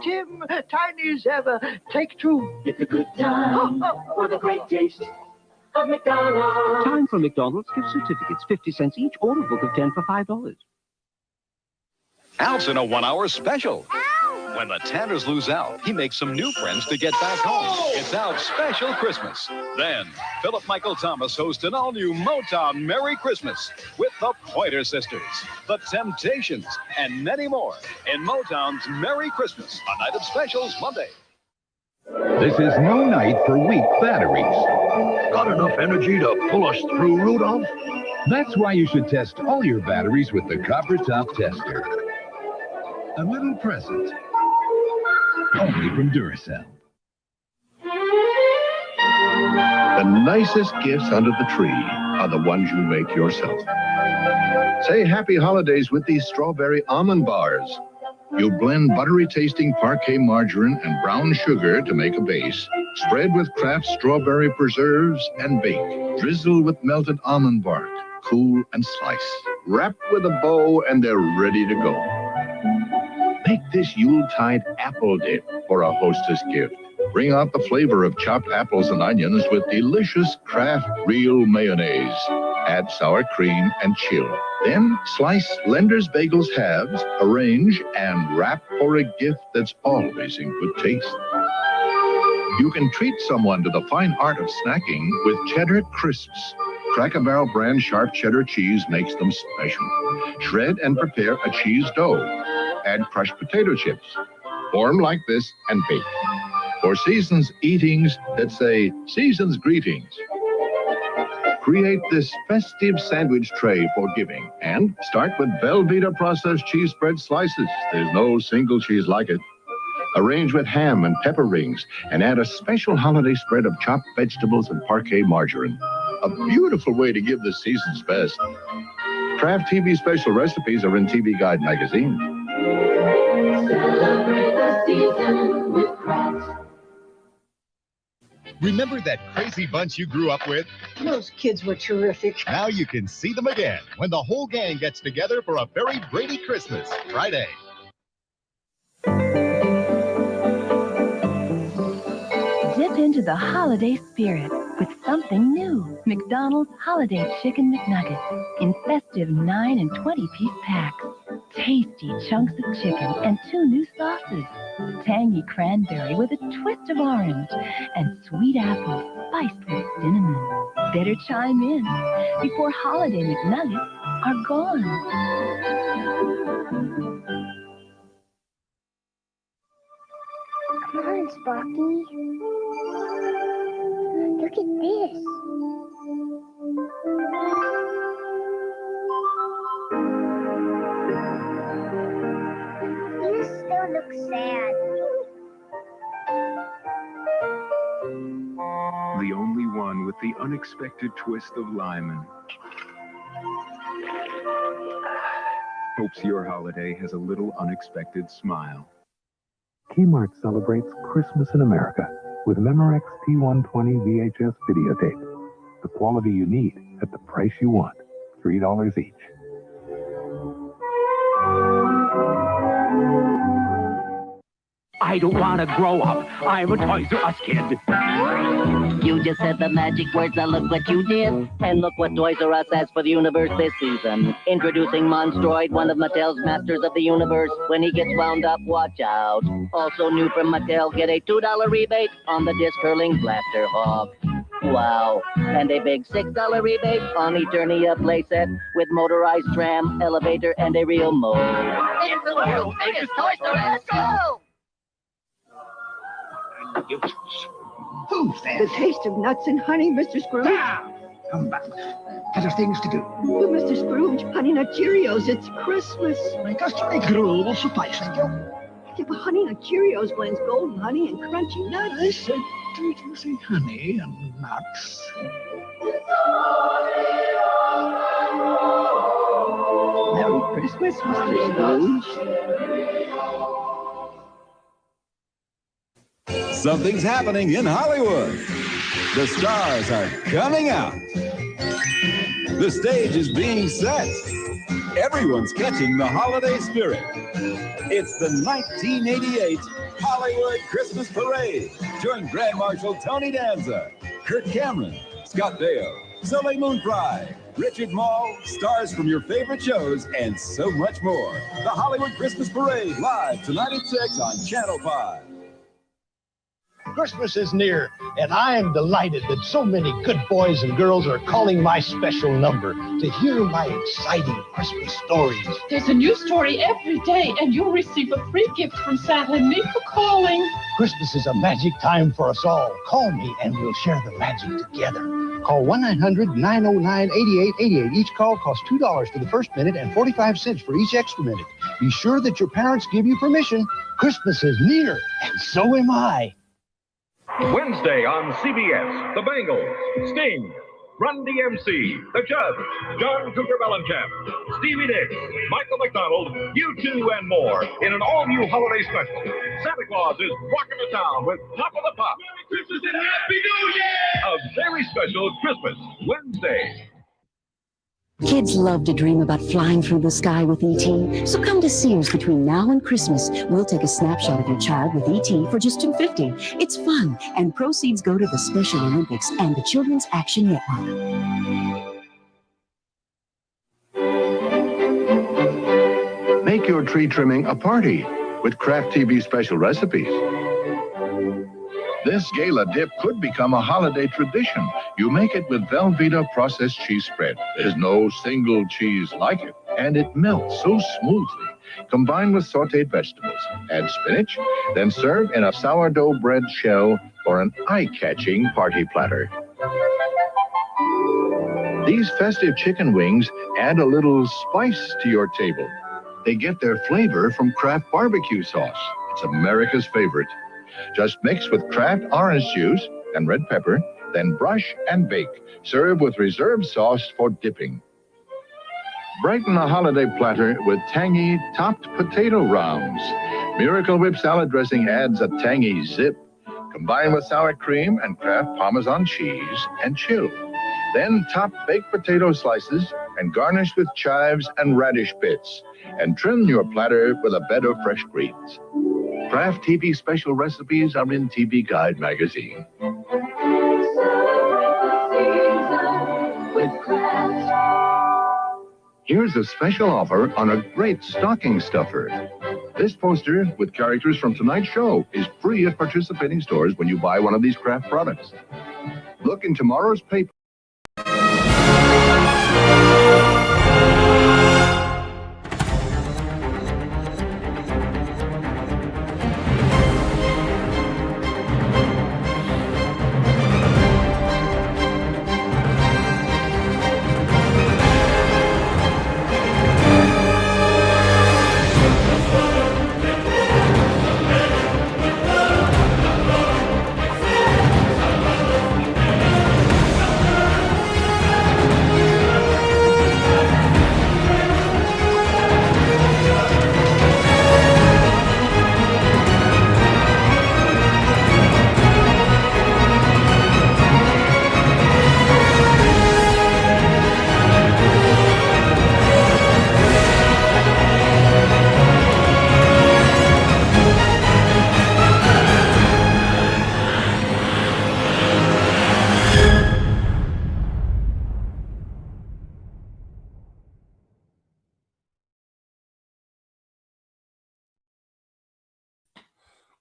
Tim, tiny as ever, take two. It's a good time for the great taste of McDonald's. Time for McDonald's gift certificates, 50 cents each, or a book of 10 for $5. Al's in a 1-hour special. Ow! When the Tanners lose Al, he makes some new friends to get back home. It's Al's special Christmas. Then, Philip Michael Thomas hosts an all-new Motown Merry Christmas with the Pointer Sisters, the Temptations, and many more in Motown's Merry Christmas, a night of specials Monday. This is no night for weak batteries. Got enough energy to pull us through, Rudolph? That's why you should test all your batteries with the Copper Top Tester. A little present. Only from Duracell. The nicest gifts under the tree are the ones you make yourself. Say happy holidays with these strawberry almond bars. You blend buttery tasting parquet margarine and brown sugar to make a base. Spread with Kraft strawberry preserves and bake. Drizzle with melted almond bark. Cool and slice. Wrap with a bow and they're ready to go. Make this Yuletide apple dip for a hostess gift. Bring out the flavor of chopped apples and onions with delicious Kraft real mayonnaise. Add sour cream and chill. Then slice Lender's Bagels halves, arrange, and wrap for a gift that's always in good taste. You can treat someone to the fine art of snacking with Cheddar Crisps. Cracker Barrel brand sharp cheddar cheese makes them special. Shred and prepare a cheese dough. Add crushed potato chips. Form like this and bake. For season's eatings that say season's greetings. Create this festive sandwich tray for giving and start with Velveeta processed cheese spread slices. There's no single cheese like it. Arrange with ham and pepper rings and add a special holiday spread of chopped vegetables and parquet margarine. A beautiful way to give the season's best. Kraft TV special recipes are in TV Guide magazine. Celebrate the season with Kraft. Remember that crazy bunch you grew up with? Those kids were terrific. Now you can see them again when the whole gang gets together for a very Brady Christmas, Friday. Dip into the holiday spirit with something new. McDonald's Holiday Chicken McNuggets in festive 9 and 20-piece packs. Tasty chunks of chicken and 2 new sauces. Tangy cranberry with a twist of orange and sweet apple spiced with cinnamon. Better chime in before holiday McNuggets are gone. Come on, Sparky. Look at this. You still look sad. The only one with the unexpected twist of Lyman. Hopes your holiday has a little unexpected smile. Kmart celebrates Christmas in America with Memorex P120 VHS videotape. The quality you need at the price you want. $3 each. I don't want to grow up. I'm a Toys R Us kid. You just said the magic words, now look what you did. And look what Toys R Us has for the universe this season. Introducing Monstroid, one of Mattel's masters of the universe. When he gets wound up, watch out. Also new from Mattel, get a $2 rebate on the disc hurling Blaster Hawk. Wow. And a big $6 rebate on Eternia playset with motorized tram, elevator, and a real mode. It's the world's biggest Toy Store. Let's go! Who's that? The taste of nuts and honey, Mr. Scrooge. Come back. Better things to do. Oh, Mr. Scrooge, Honey Nut Cheerios, it's Christmas. My customary gruel will suffice, thank you. Yeah, but Honey Nut Cheerios blends golden honey and crunchy nuts. I said, did you say honey and nuts? Merry Christmas, Mr. Scrooge. Something's happening in Hollywood. The stars are coming out. The stage is being set. Everyone's catching the holiday spirit. It's the 1988 Hollywood Christmas Parade. Join Grand Marshal Tony Danza, Kirk Cameron, Scott Baio, Soleil Moon Frye, Richard Mall, stars from your favorite shows, and so much more. The Hollywood Christmas Parade, live tonight at 6 on Channel 5. Christmas is near, and I am delighted that so many good boys and girls are calling my special number to hear my exciting Christmas stories. There's a new story every day, and you'll receive a free gift from Santa and me for calling. Christmas is a magic time for us all. Call me, and we'll share the magic together. Call 1-900-909-8888. Each call costs $2 for the first minute and 45 cents for each extra minute. Be sure that your parents give you permission. Christmas is near, and so am I. Wednesday on CBS, the Bengals, Sting, Run DMC, The Judge, John Cougar Mellencamp, Stevie Nicks, Michael McDonald, U2, and more in an all-new holiday special. Santa Claus is rocking the town with Top of the Pop. Merry Christmas and Happy New Year! A very special Christmas Wednesday. Kids love to dream about flying through the sky with E.T., so come to Sears between now and Christmas. We'll take a snapshot of your child with E.T. for just $2.50. It's fun, and proceeds go to the Special Olympics and the Children's Action Network. Make your tree trimming a party with Kraft TV special recipes. This gala dip could become a holiday tradition. You make it with Velveeta processed cheese spread. There's no single cheese like it, and it melts so smoothly. Combine with sautéed vegetables. Add spinach, then serve in a sourdough bread shell or an eye-catching party platter. These festive chicken wings add a little spice to your table. They get their flavor from Kraft barbecue sauce. It's America's favorite. Just mix with Kraft orange juice and red pepper, then brush and bake. Serve with reserved sauce for dipping. Brighten a holiday platter with tangy topped potato rounds. Miracle Whip salad dressing adds a tangy zip. Combine with sour cream and Kraft Parmesan cheese and chill. Then top baked potato slices and garnish with chives and radish bits. And trim your platter with a bed of fresh greens. Kraft TV special recipes are in TV Guide magazine. Here's a special offer on a great stocking stuffer. This poster with characters from tonight's show is free at participating stores when you buy one of these Kraft products. Look in tomorrow's paper.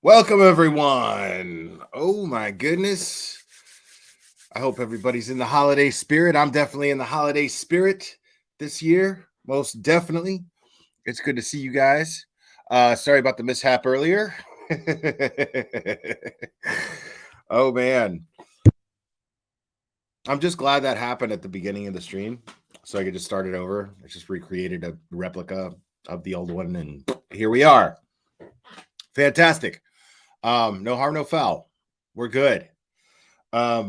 Welcome, everyone. Oh, my goodness. I hope everybody's in the holiday spirit. I'm definitely in the holiday spirit this year. Most definitely. It's good to see you guys. Sorry about the mishap earlier. Oh, man. I'm just glad that happened at the beginning of the stream, so I could just start it over. I just recreated a replica of the old one, and here we are. Fantastic. No harm, no foul. We're good. I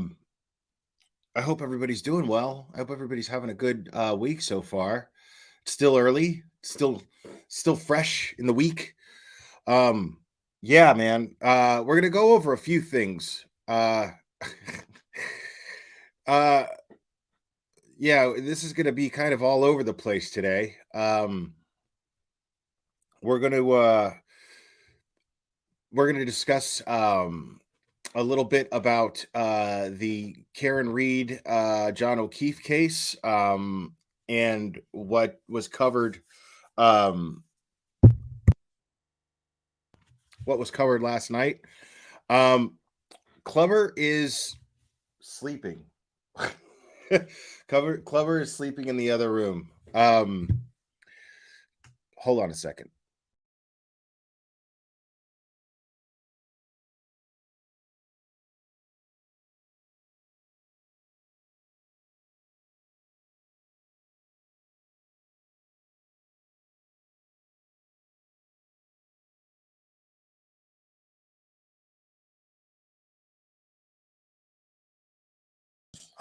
hope everybody's doing well. I hope everybody's having a good week so far. It's still early, still fresh in the week. Yeah, man. We're gonna go over a few things. Yeah, this is gonna be kind of all over the place today. We're gonna we're going to discuss a little bit about the Karen Reed, John O'Keefe case, and what was covered. What was covered last night. Clever is sleeping. Clever is sleeping in the other room. Hold on a second.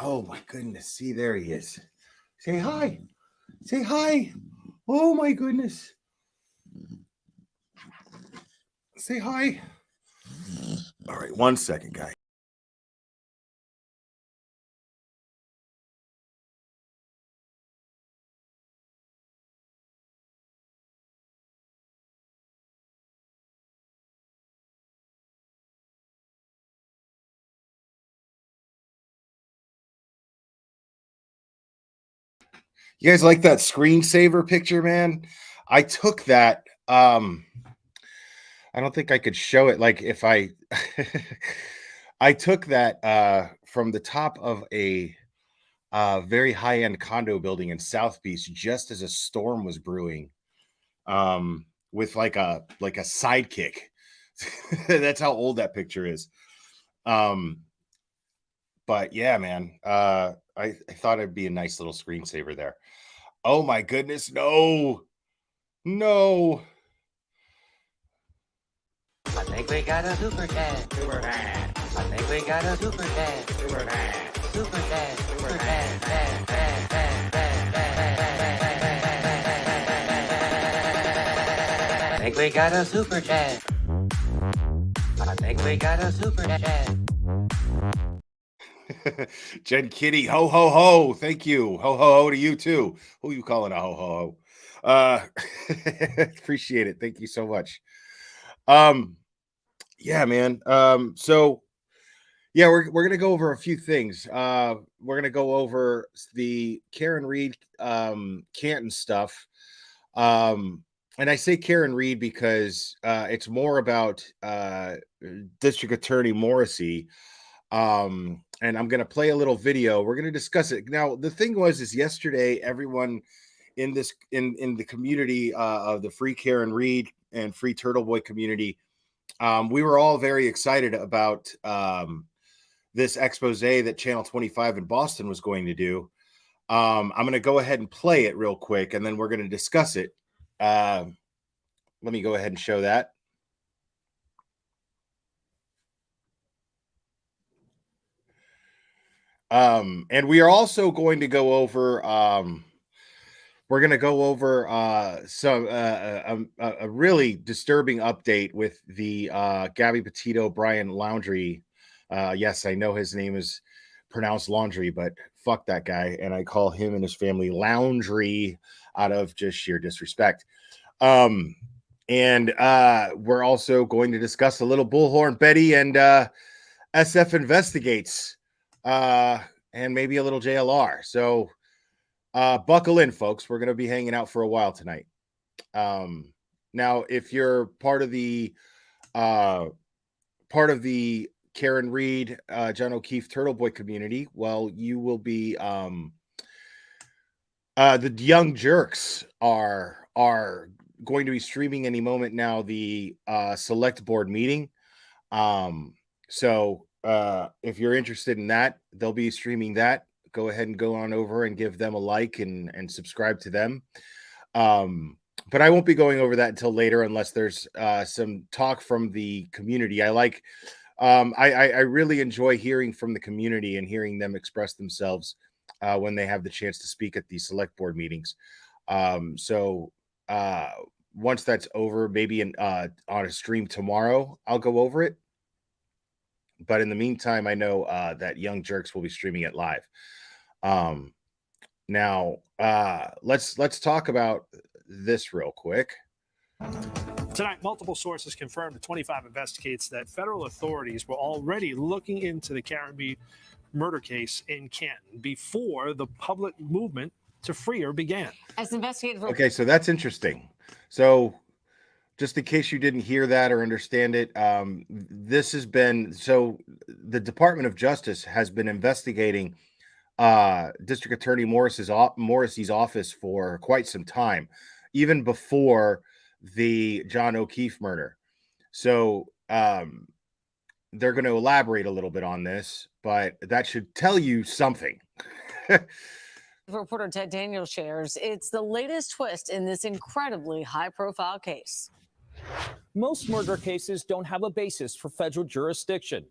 Oh my goodness. See, there he is. Say hi. Say hi. Oh my goodness. Say hi. All right, 1 second, guys. You guys like that screensaver picture, man? I took that. I don't think I could show it. Like if I, I took that from the top of a very high-end condo building in South Beach just as a storm was brewing, with like a sidekick. That's how old that picture is. But yeah, man, I thought it'd be a nice little screensaver there. Oh my goodness, no. I think we got a super dad. Super dad. I think we got a super dad. Super dad. Super dad. Super dad. Dad, dad, dad, dad, dad. I think we got a super dad. I think we got a super dad. Jen Kitty, ho ho ho. Thank you. Ho ho ho to you too. Who you calling a ho ho ho? Appreciate it. Thank you so much. Yeah, man. So yeah, we're gonna go over a few things. We're gonna go over the Karen Reed Canton stuff. And I say Karen Reed because it's more about District Attorney Morrisey. And I'm gonna play a little video. We're gonna discuss it. Now, the thing is yesterday, everyone in this in the community of the Free Karen Reed and Free Turtle Boy community, we were all very excited about this expose that Channel 25 in Boston was going to do. I'm going to go ahead and play it real quick, and then we're going to discuss it. Let me go ahead and show that. And we are also going to go over we're going to go over a really disturbing update with the Gabby Petito Brian Laundrie. Yes, I know his name is pronounced Laundrie, but fuck that guy, and I call him and his family Laundrie out of just sheer disrespect. And we're also going to discuss a little Bullhorn Betty and SF Investigates, and maybe a little JLR. So buckle in, folks. We're going to be hanging out for a while tonight. Now, if you're part of the Karen Reed, John O'Keefe Turtle Boy community, well, you will be the Young Jerks are going to be streaming any moment now the select board meeting. So if you're interested in that, they'll be streaming that. Go ahead and go on over and give them a like and subscribe to them. But I won't be going over that until later unless there's some talk from the community. I really enjoy hearing from the community and hearing them express themselves when they have the chance to speak at the select board meetings. So once that's over, maybe on a stream tomorrow, I'll go over it. But in the meantime, I know that Young Jerks will be streaming it live. Now let's talk about this real quick. Tonight, multiple sources confirmed to 25 investigates that federal authorities were already looking into the Karen Reed murder case in Canton before the public movement to free her began. As investigators Okay, so that's interesting. So just in case you didn't hear that or understand it, this has been, so the Department of Justice has been investigating District Attorney Morrisey's office for quite some time, even before the John O'Keefe murder. So they're going to elaborate a little bit on this, but that should tell you something. Reporter Ted Daniels shares it's the latest twist in this incredibly high-profile case. Most murder cases don't have a basis for federal jurisdiction.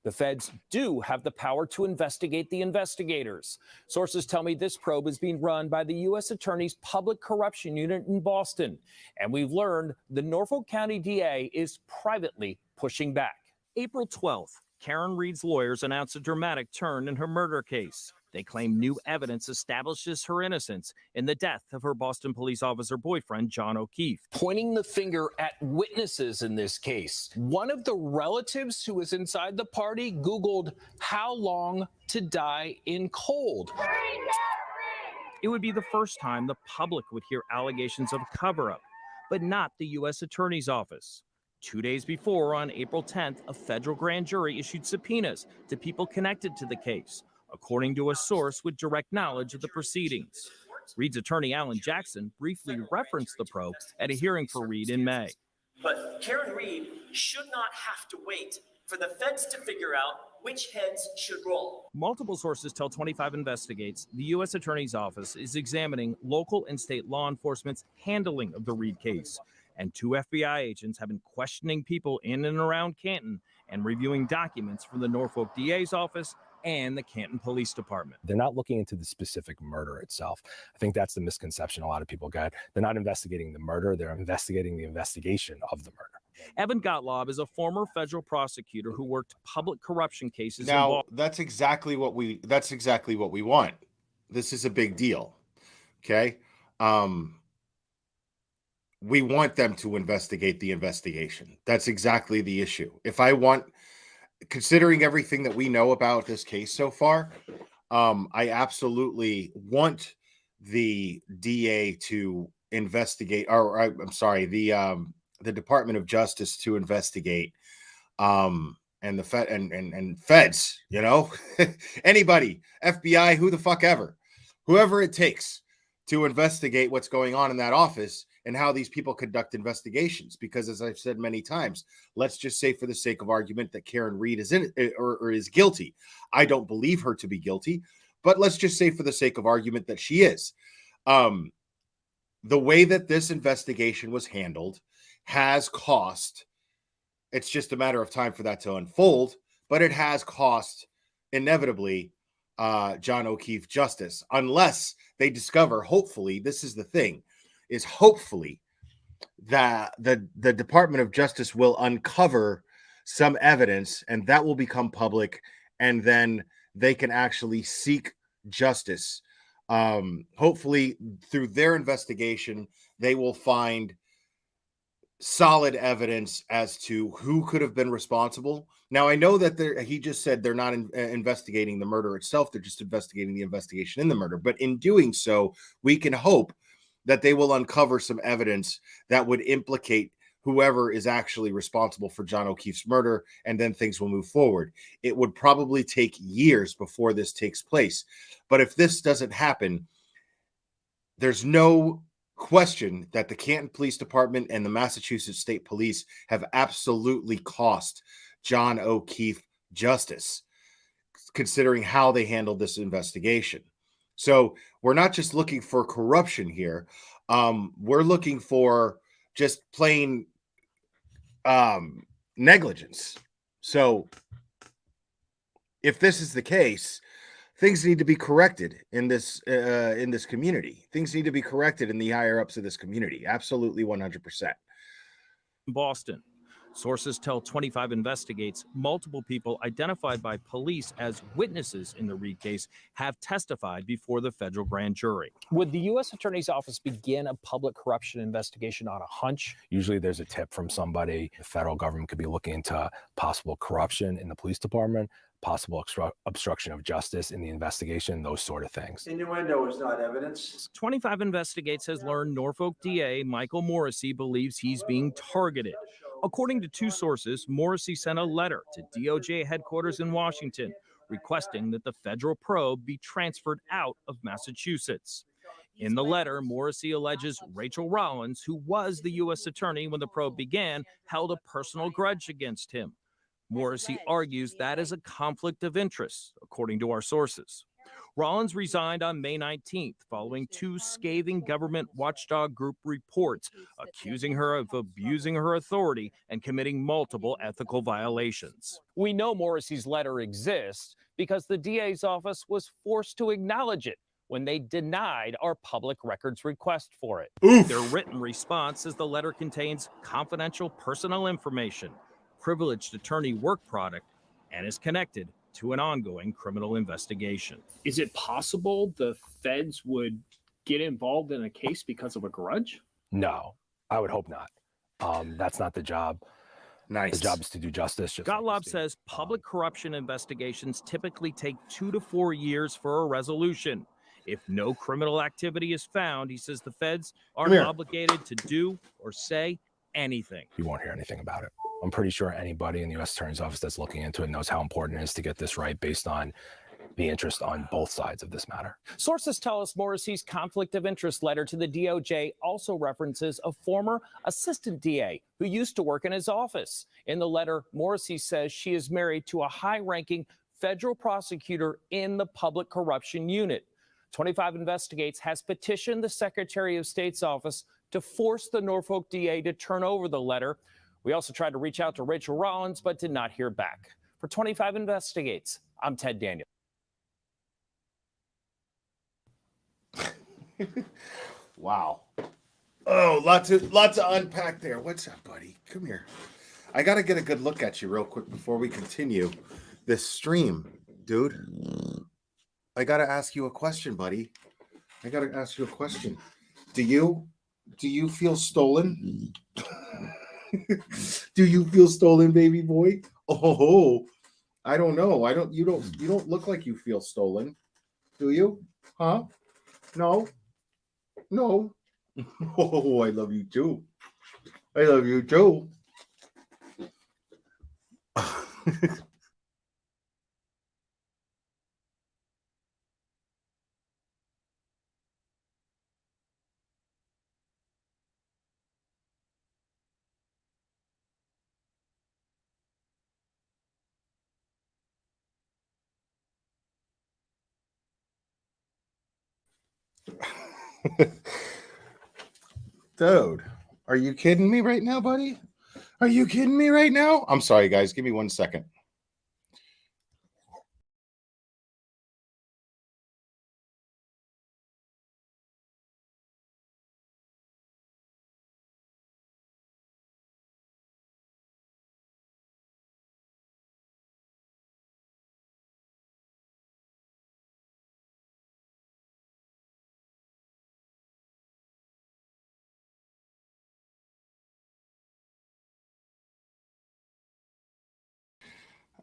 The feds do have the power to investigate the investigators. Sources tell me this probe is being run by the U.S. Attorney's Public Corruption Unit in Boston. And we've learned the Norfolk County DA is privately pushing back. April 12th, Karen Reed's lawyers announced a dramatic turn in her murder case. They claim new evidence establishes her innocence in the death of her Boston police officer boyfriend, John O'Keefe. Pointing the finger at witnesses in this case. One of the relatives who was inside the party Googled how long to die in cold. It would be the first time the public would hear allegations of a cover-up, but not the U.S. Attorney's Office. 2 days before, on April 10th, a federal grand jury issued subpoenas to people connected to the case, according to a source with direct knowledge of the proceedings. Reed's attorney, Alan Jackson, briefly referenced the probe at a hearing for Reed in May. But Karen Reed should not have to wait for the feds to figure out which heads should roll. Multiple sources tell 25 investigates the U.S. Attorney's Office is examining local and state law enforcement's handling of the Reed case. And 2 FBI agents have been questioning people in and around Canton and reviewing documents from the Norfolk DA's office and the Canton Police Department. They're not looking into the specific murder itself. I think that's the misconception a lot of people get. They're not investigating the murder, they're investigating the investigation of the murder. Evan Gottlob is a former federal prosecutor who worked public corruption cases. Now, that's exactly what we want. This is a big deal. Okay? We want them to investigate the investigation. That's exactly the issue. Considering everything that we know about this case so far, I absolutely want the DA to investigate, the Department of Justice to investigate, and the feds, anybody, FBI, who the fuck ever, whoever it takes to investigate what's going on in that office and how these people conduct investigations. Because as I've said many times, let's just say for the sake of argument that Karen Reed is in it or is guilty. I don't believe her to be guilty, but let's just say for the sake of argument that she is. The way that this investigation was handled has cost, it's just a matter of time for that to unfold, but it has cost inevitably John O'Keefe justice, unless they discover, hopefully, this is the thing, is hopefully that the Department of Justice will uncover some evidence and that will become public, and then they can actually seek justice. Hopefully through their investigation, they will find solid evidence as to who could have been responsible. Now, I know that he just said they're not investigating the murder itself. They're just investigating the investigation in the murder. But in doing so, we can hope that they will uncover some evidence that would implicate whoever is actually responsible for John O'Keefe's murder, and then things will move forward. It would probably take years before this takes place. But if this doesn't happen, there's no question that the Canton Police Department and the Massachusetts State Police have absolutely cost John O'Keefe justice, considering how they handled this investigation. So we're not just looking for corruption here. We're looking for just plain negligence. So if this is the case, things need to be corrected in this community. Things need to be corrected in the higher ups of this community. Absolutely 100%. Boston. Sources tell 25 Investigates multiple people identified by police as witnesses in the Reed case have testified before the federal grand jury. Would the U.S. Attorney's Office begin a public corruption investigation on a hunch? Usually there's a tip from somebody. The federal government could be looking into possible corruption in the police department, possible obstruction of justice in the investigation, those sort of things. Innuendo is not evidence. 25 Investigates has learned Norfolk DA Michael Morrisey believes he's being targeted. According to two sources, Morrisey sent a letter to DOJ headquarters in Washington requesting that the federal probe be transferred out of Massachusetts. In the letter, Morrisey alleges Rachel Rollins, who was the U.S. attorney when the probe began, held a personal grudge against him. Morrisey argues that is a conflict of interest, according to our sources. Rollins resigned on May 19th following two scathing government watchdog group reports accusing her of abusing her authority and committing multiple ethical violations. We know Morrisey's letter exists because the DA's office was forced to acknowledge it when they denied our public records request for it. Their written response is the letter contains confidential personal information, privileged attorney work product, and is connected to an ongoing criminal investigation. Is it possible the feds would get involved in a case because of a grudge? No, I would hope not. That's not the job. Nice. The job is to do justice. Gottlob says public corruption investigations typically take 2 to 4 years for a resolution. If no criminal activity is found, he says the feds aren't obligated to do or say anything. You won't hear anything about it. I'm pretty sure anybody in the U.S. Attorney's Office that's looking into it knows how important it is to get this right based on the interest on both sides of this matter. Sources tell us Morrisey's conflict of interest letter to the DOJ also references a former assistant DA who used to work in his office. In the letter, Morrisey says she is married to a high-ranking federal prosecutor in the public corruption unit. 25 Investigates has petitioned the Secretary of State's office to force the Norfolk DA to turn over the letter. We also tried to reach out to Rachel Rollins, but did not hear back. For 25 Investigates, I'm Ted Daniel. Wow. Oh, lots of unpack there. What's up, buddy? Come here. I got to get a good look at you real quick before we continue this stream, dude. I got to ask you a question, buddy. I got to ask you a question. Do you feel stolen? Do you feel stolen, baby boy? Oh, I don't know. You don't look like you feel stolen. Do you? Huh? No. Oh, I love you too. I love you too. Dude, are you kidding me right now, buddy? Are you kidding me right now? I'm sorry, guys. Give me 1 second.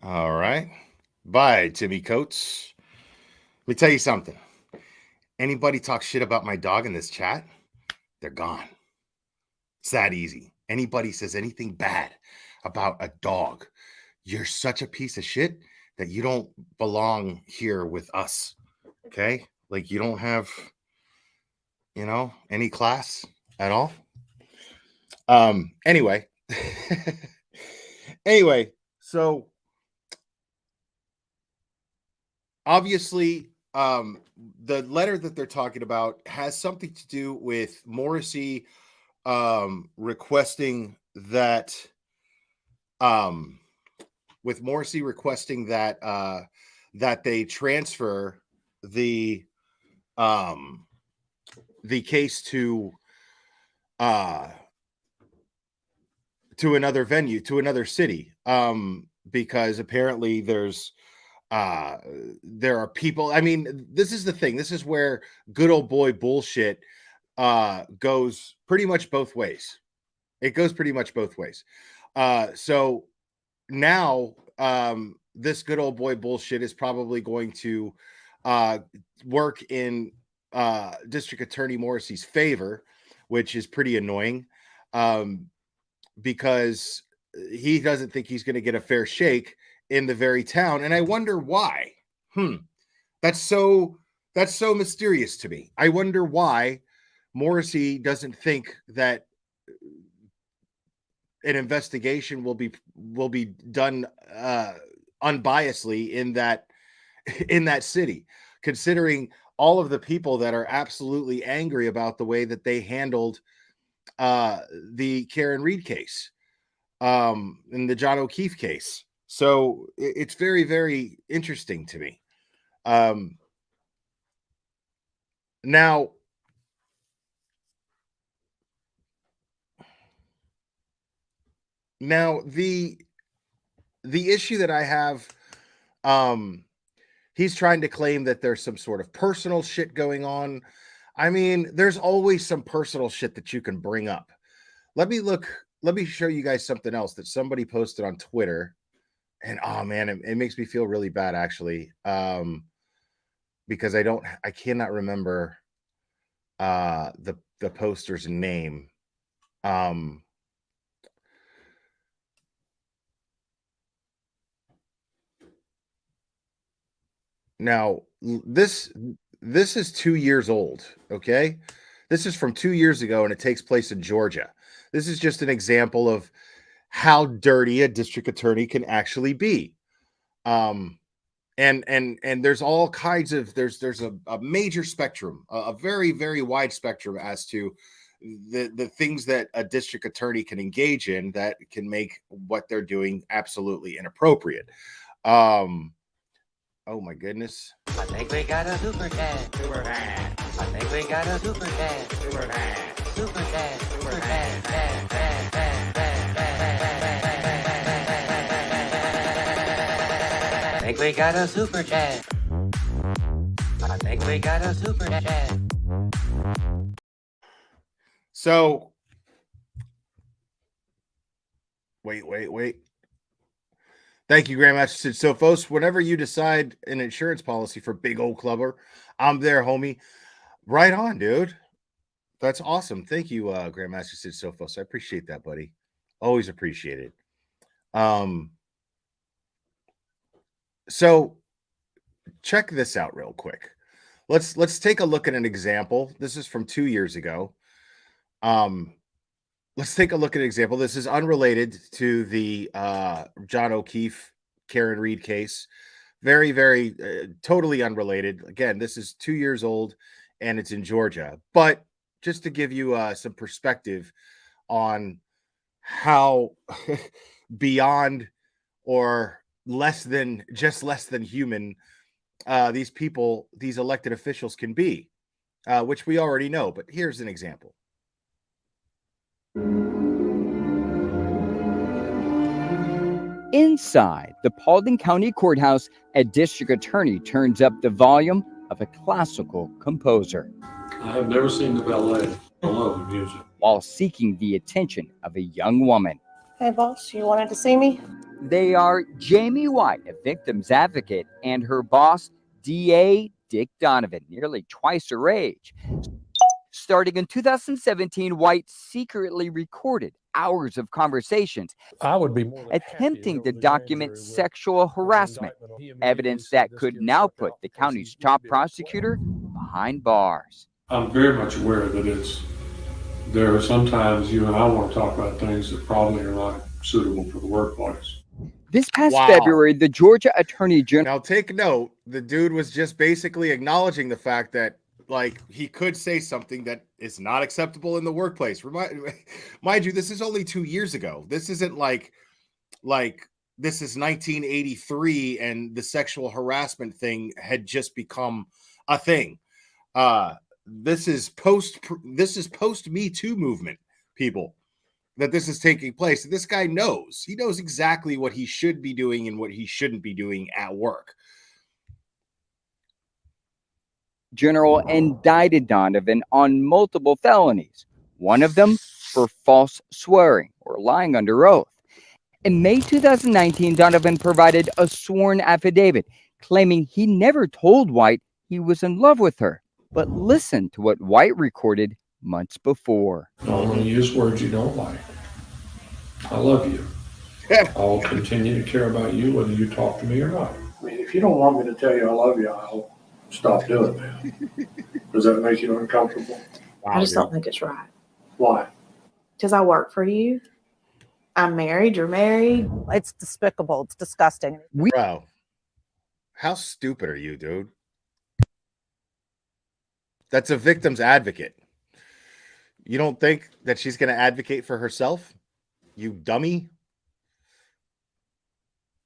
All right. Bye, Timmy Coates. Let me tell you something. Anybody talk shit about my dog in this chat, they're gone. It's that easy. Anybody says anything bad about a dog, you're such a piece of shit that you don't belong here with us. Okay? Like you don't have, any class at all. Anyway. So obviously, the letter that they're talking about has something to do with Morrisey requesting that that they transfer the case to to another venue, to another city, because apparently there are people. I mean, this is the thing. This is where good old boy bullshit goes pretty much both ways. It goes pretty much both ways. So now this good old boy bullshit is probably going to work in District Attorney Morrisey's favor, which is pretty annoying, because he doesn't think he's going to get a fair shake in the very town. And I wonder why. That's so mysterious to me. I wonder why Morrisey doesn't think that an investigation will be done unbiasedly in that city, considering all of the people that are absolutely angry about the way that they handled the Karen Reed case, in the John O'Keefe case. So it's very, very interesting to me. Now, the issue that I have, he's trying to claim that there's some sort of personal shit going on. I mean, there's always some personal shit that you can bring up. Let me show you guys something else that somebody posted on Twitter. And oh man, it makes me feel really bad actually. Because I cannot remember the poster's name. Now this is 2 years old. Okay. This is from 2 years ago and it takes place in Georgia. This is just an example of how dirty a district attorney can actually be. And there's all kinds of, there's a major spectrum, a very, very wide spectrum as to the things that a district attorney can engage in that can make what they're doing absolutely inappropriate. Oh my goodness. I think we got a super dad. Super dad. I think we got a super dad. Super dad. Super dad. Super dad. Dad, dad, dad, dad, dad. I think we got a super dad. I think we got a super dad. So wait. Thank you, Grandmaster. So, folks, whenever you decide an insurance policy for Big Old Clubber, I'm there, homie. Right on, dude. That's awesome. Thank you, Grandmaster Sid Sophos. I appreciate that, buddy. Always appreciate it. So check this out real quick. Let's take a look at an example. This is from 2 years ago. Let's take a look at an example. This is unrelated to the John O'Keefe, Karen Reed case. Very, very totally unrelated. Again, this is 2 years old and it's in Georgia. But just to give you some perspective on how beyond or less than human these people, these elected officials can be, which we already know. But here's an example. Inside the Paulding County Courthouse, a district attorney turns up the volume of a classical composer. I have never seen the ballet. I love the music. While seeking the attention of a young woman. Hey, boss, you wanted to see me? They are Jamie White, a victim's advocate, and her boss, D.A. Dick Donovan, nearly twice her age. Starting in 2017, White secretly recorded hours of conversations, I would be more attempting to document sexual harassment, evidence that could now put the county's top prosecutor behind bars. I'm very much aware that there are sometimes you and I want to talk about things that probably are not suitable for the workplace. This past February, the Georgia Attorney General... Now take note, the dude was just basically acknowledging the fact that he could say something that is not acceptable in the workplace. Mind you, this is only 2 years ago. This isn't like this is 1983 and the sexual harassment thing had just become a thing. This is post Me Too movement, people. that this is taking place. This guy knows. He knows exactly what he should be doing and what he shouldn't be doing at work. General indicted Donovan on multiple felonies, one of them for false swearing or lying under oath. In May 2019, Donovan provided a sworn affidavit claiming he never told White he was in love with her. But listen to what White recorded months before. I'm going to use words you don't like. I love you. I'll continue to care about you whether you talk to me or not. I mean, if you don't want me to tell you I love you, I'll stop doing that. Does that make you uncomfortable? I just don't think it's right. Why? Because I work for you. I'm married. You're married. It's despicable. It's disgusting. Bro, how stupid are you, dude? That's a victim's advocate. You don't think that she's going to advocate for herself? You dummy.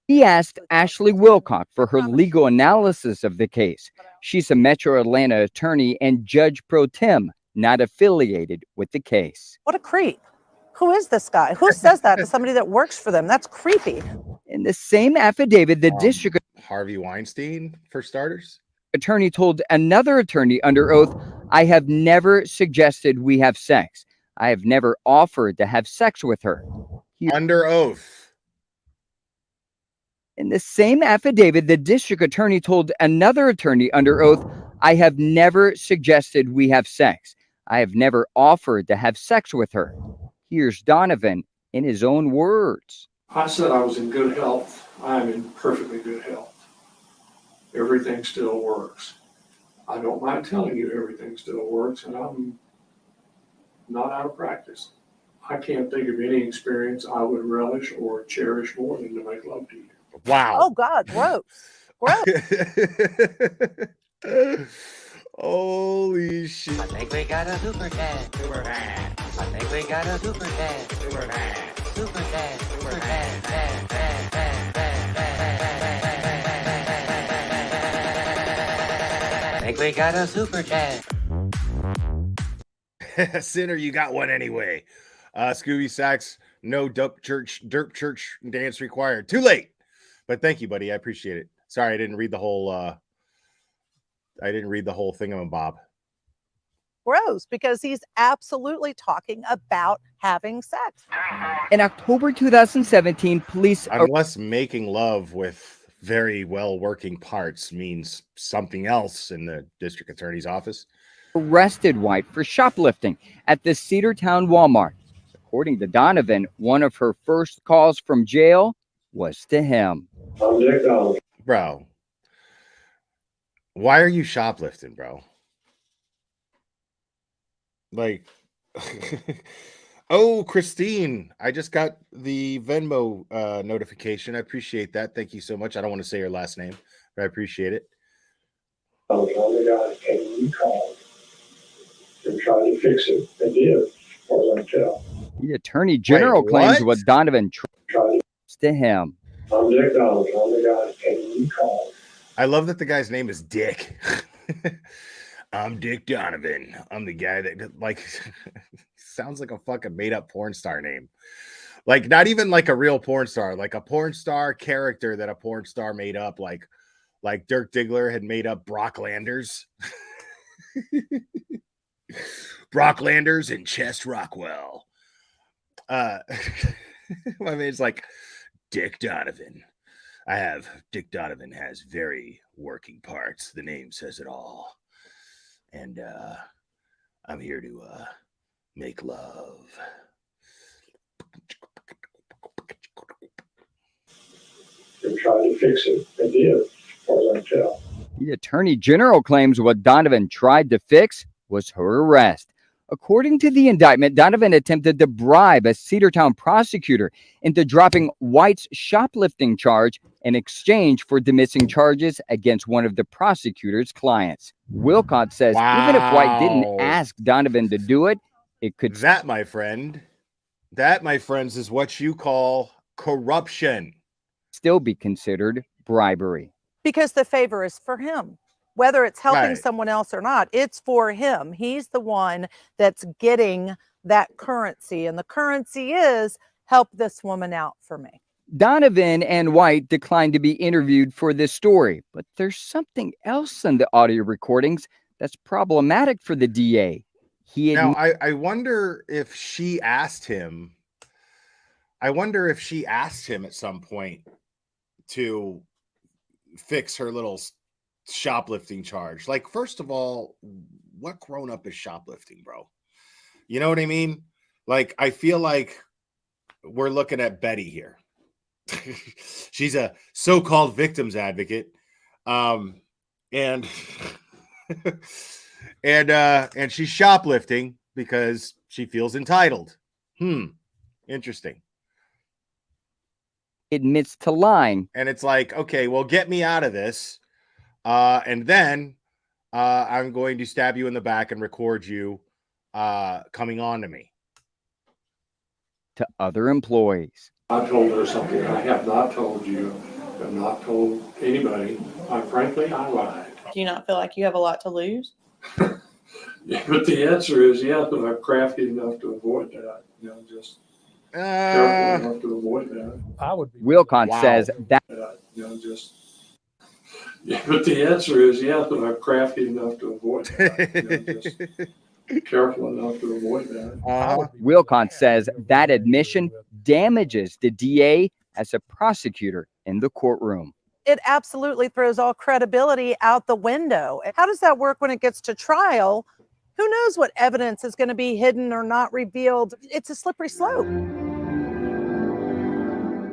He asked Ashley Wilcock for her legal analysis of the case. She's a Metro Atlanta attorney and judge pro tem, not affiliated with the case. What a creep. Who is this guy? Who says that to somebody that works for them? That's creepy. In the same affidavit, the district Harvey Weinstein, for starters. Attorney told another attorney under oath, I have never suggested we have sex. I have never offered to have sex with her. Under oath. In the same affidavit, the district attorney told another attorney under oath, I have never suggested we have sex. I have never offered to have sex with her. Here's Donovan in his own words. I said I was in good health. I am in perfectly good health. Everything still works. I don't mind telling you everything still works, and I'm not out of practice. I can't think of any experience I would relish or cherish more than to make love to you. Wow. Oh, God, gross. Gross. Holy shit. I think we got a super dad. Super dad. I think we got a super dad. Super dad. Super dad. Super dad. Dad, dad, dad, dad, dad. I think we got a super dad. Sinner, you got one anyway. Scooby Sacks, no derp church dance required. Too late. But thank you, buddy. I appreciate it. Sorry, I didn't read the whole thingamabob. Gross, because he's absolutely talking about having sex. In October 2017, police Unless making love with very well working parts means something else in the district attorney's office. Arrested White for shoplifting at the Cedartown Walmart. According to Donovan, one of her first calls from jail was to him. Bro, why are you shoplifting, bro? Like, oh, Christine, I just got the Venmo notification. I appreciate that. Thank you so much. I don't want to say your last name, but I appreciate it. I was on the guy and you called and tried to fix it. They did, as far as I can tell. The attorney general claims what Donovan tried to him. I'm Dick Donald. I'm the guy and you called. I love that the guy's name is Dick. I'm Dick Donovan. I'm the guy that, like, sounds like a fucking made up porn star name. Like, not even like a real porn star, like a porn star character that a porn star made up, like Dirk Diggler had made up Brock Landers. Brock Landers and Chest Rockwell. My man's like Dick Donovan. Dick Donovan has very working parts. The name says it all. And I'm here to make love. They tried to fix it. They did, as far as I can tell. The attorney general claims what Donovan tried to fix was her arrest. According to the indictment, Donovan attempted to bribe a Cedartown prosecutor into dropping White's shoplifting charge in exchange for dismissing charges against one of the prosecutor's clients. Wilcott says even if White didn't ask Donovan to do it, it could... That, my friends, is what you call corruption. Still be considered bribery. Because the favor is for him. Whether it's helping Right. someone else or not, it's for him. He's the one that's getting that currency, and the currency is help this woman out for me. Donovan and White declined to be interviewed for this story, but there's something else in the audio recordings that's problematic for the DA. Now, I wonder if she asked him. I wonder if she asked him at some point to fix her little shoplifting charge. Like, first of all, what grown up is shoplifting, bro? You know what I mean? Like, I feel like we're looking at Betty here. She's a so-called victims advocate. And and she's shoplifting because she feels entitled. Interesting. Admits to lying. And it's like, okay, well, get me out of this. And then I'm going to stab you in the back and record you coming on to me. To other employees. I told her something I have not told you, have not told anybody. Frankly, I lied. Do you not feel like you have a lot to lose? Yeah, but the answer is yes, but I'm crafty enough to avoid that. You know, just careful enough to avoid that. I would be. Wilcon says that. You know, just. Yeah, but the answer is yes, but I'm crafty enough to avoid that. You know, just careful enough to avoid that. Wilcon says that admission damages the DA as a prosecutor in the courtroom. It absolutely throws all credibility out the window. How does that work when it gets to trial? Who knows what evidence is going to be hidden or not revealed? It's a slippery slope.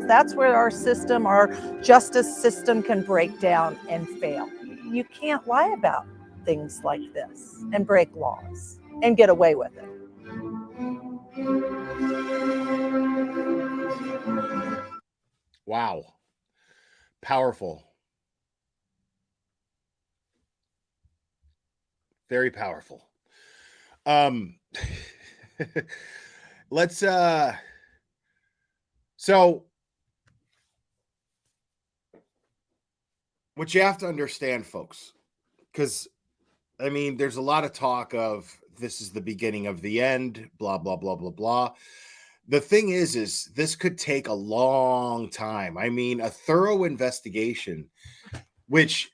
That's where our system, our justice system, can break down and fail. You can't lie about things like this and break laws and get away with it. Wow. Powerful. Very powerful. Let's so what you have to understand, folks, because I mean, there's a lot of talk of this is the beginning of the end, blah, blah, blah, blah, blah. The thing is this could take a long time. I mean, a thorough investigation, which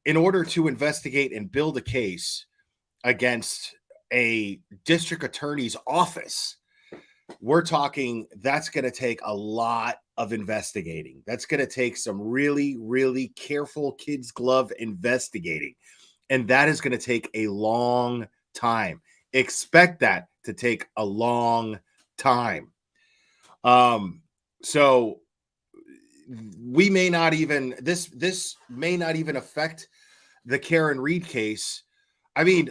in order to investigate and build a case against a district attorney's office, we're talking that's going to take a lot of investigating. That's going to take some really, really careful kid's glove investigating. And that is going to take a long time. Expect that to take a long time. So we may not even, this may not even affect the Karen Reed case. I mean,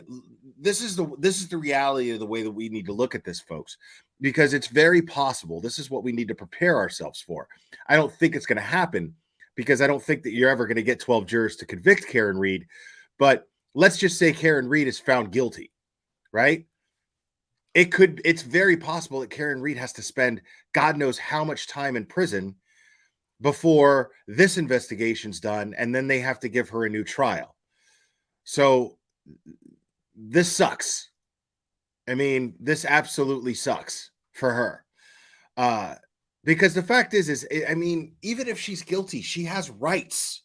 this is the reality of the way that we need to look at this, folks, because it's very possible. This is what we need to prepare ourselves for. I don't think it's going to happen because I don't think that you're ever going to get 12 jurors to convict Karen Reed. But let's just say Karen Reed is found guilty, right? It's very possible that Karen Reed has to spend God knows how much time in prison before this investigation's done, and then they have to give her a new trial. So this sucks. I mean, this absolutely sucks for her. Because the fact is, I mean, even if she's guilty, she has rights.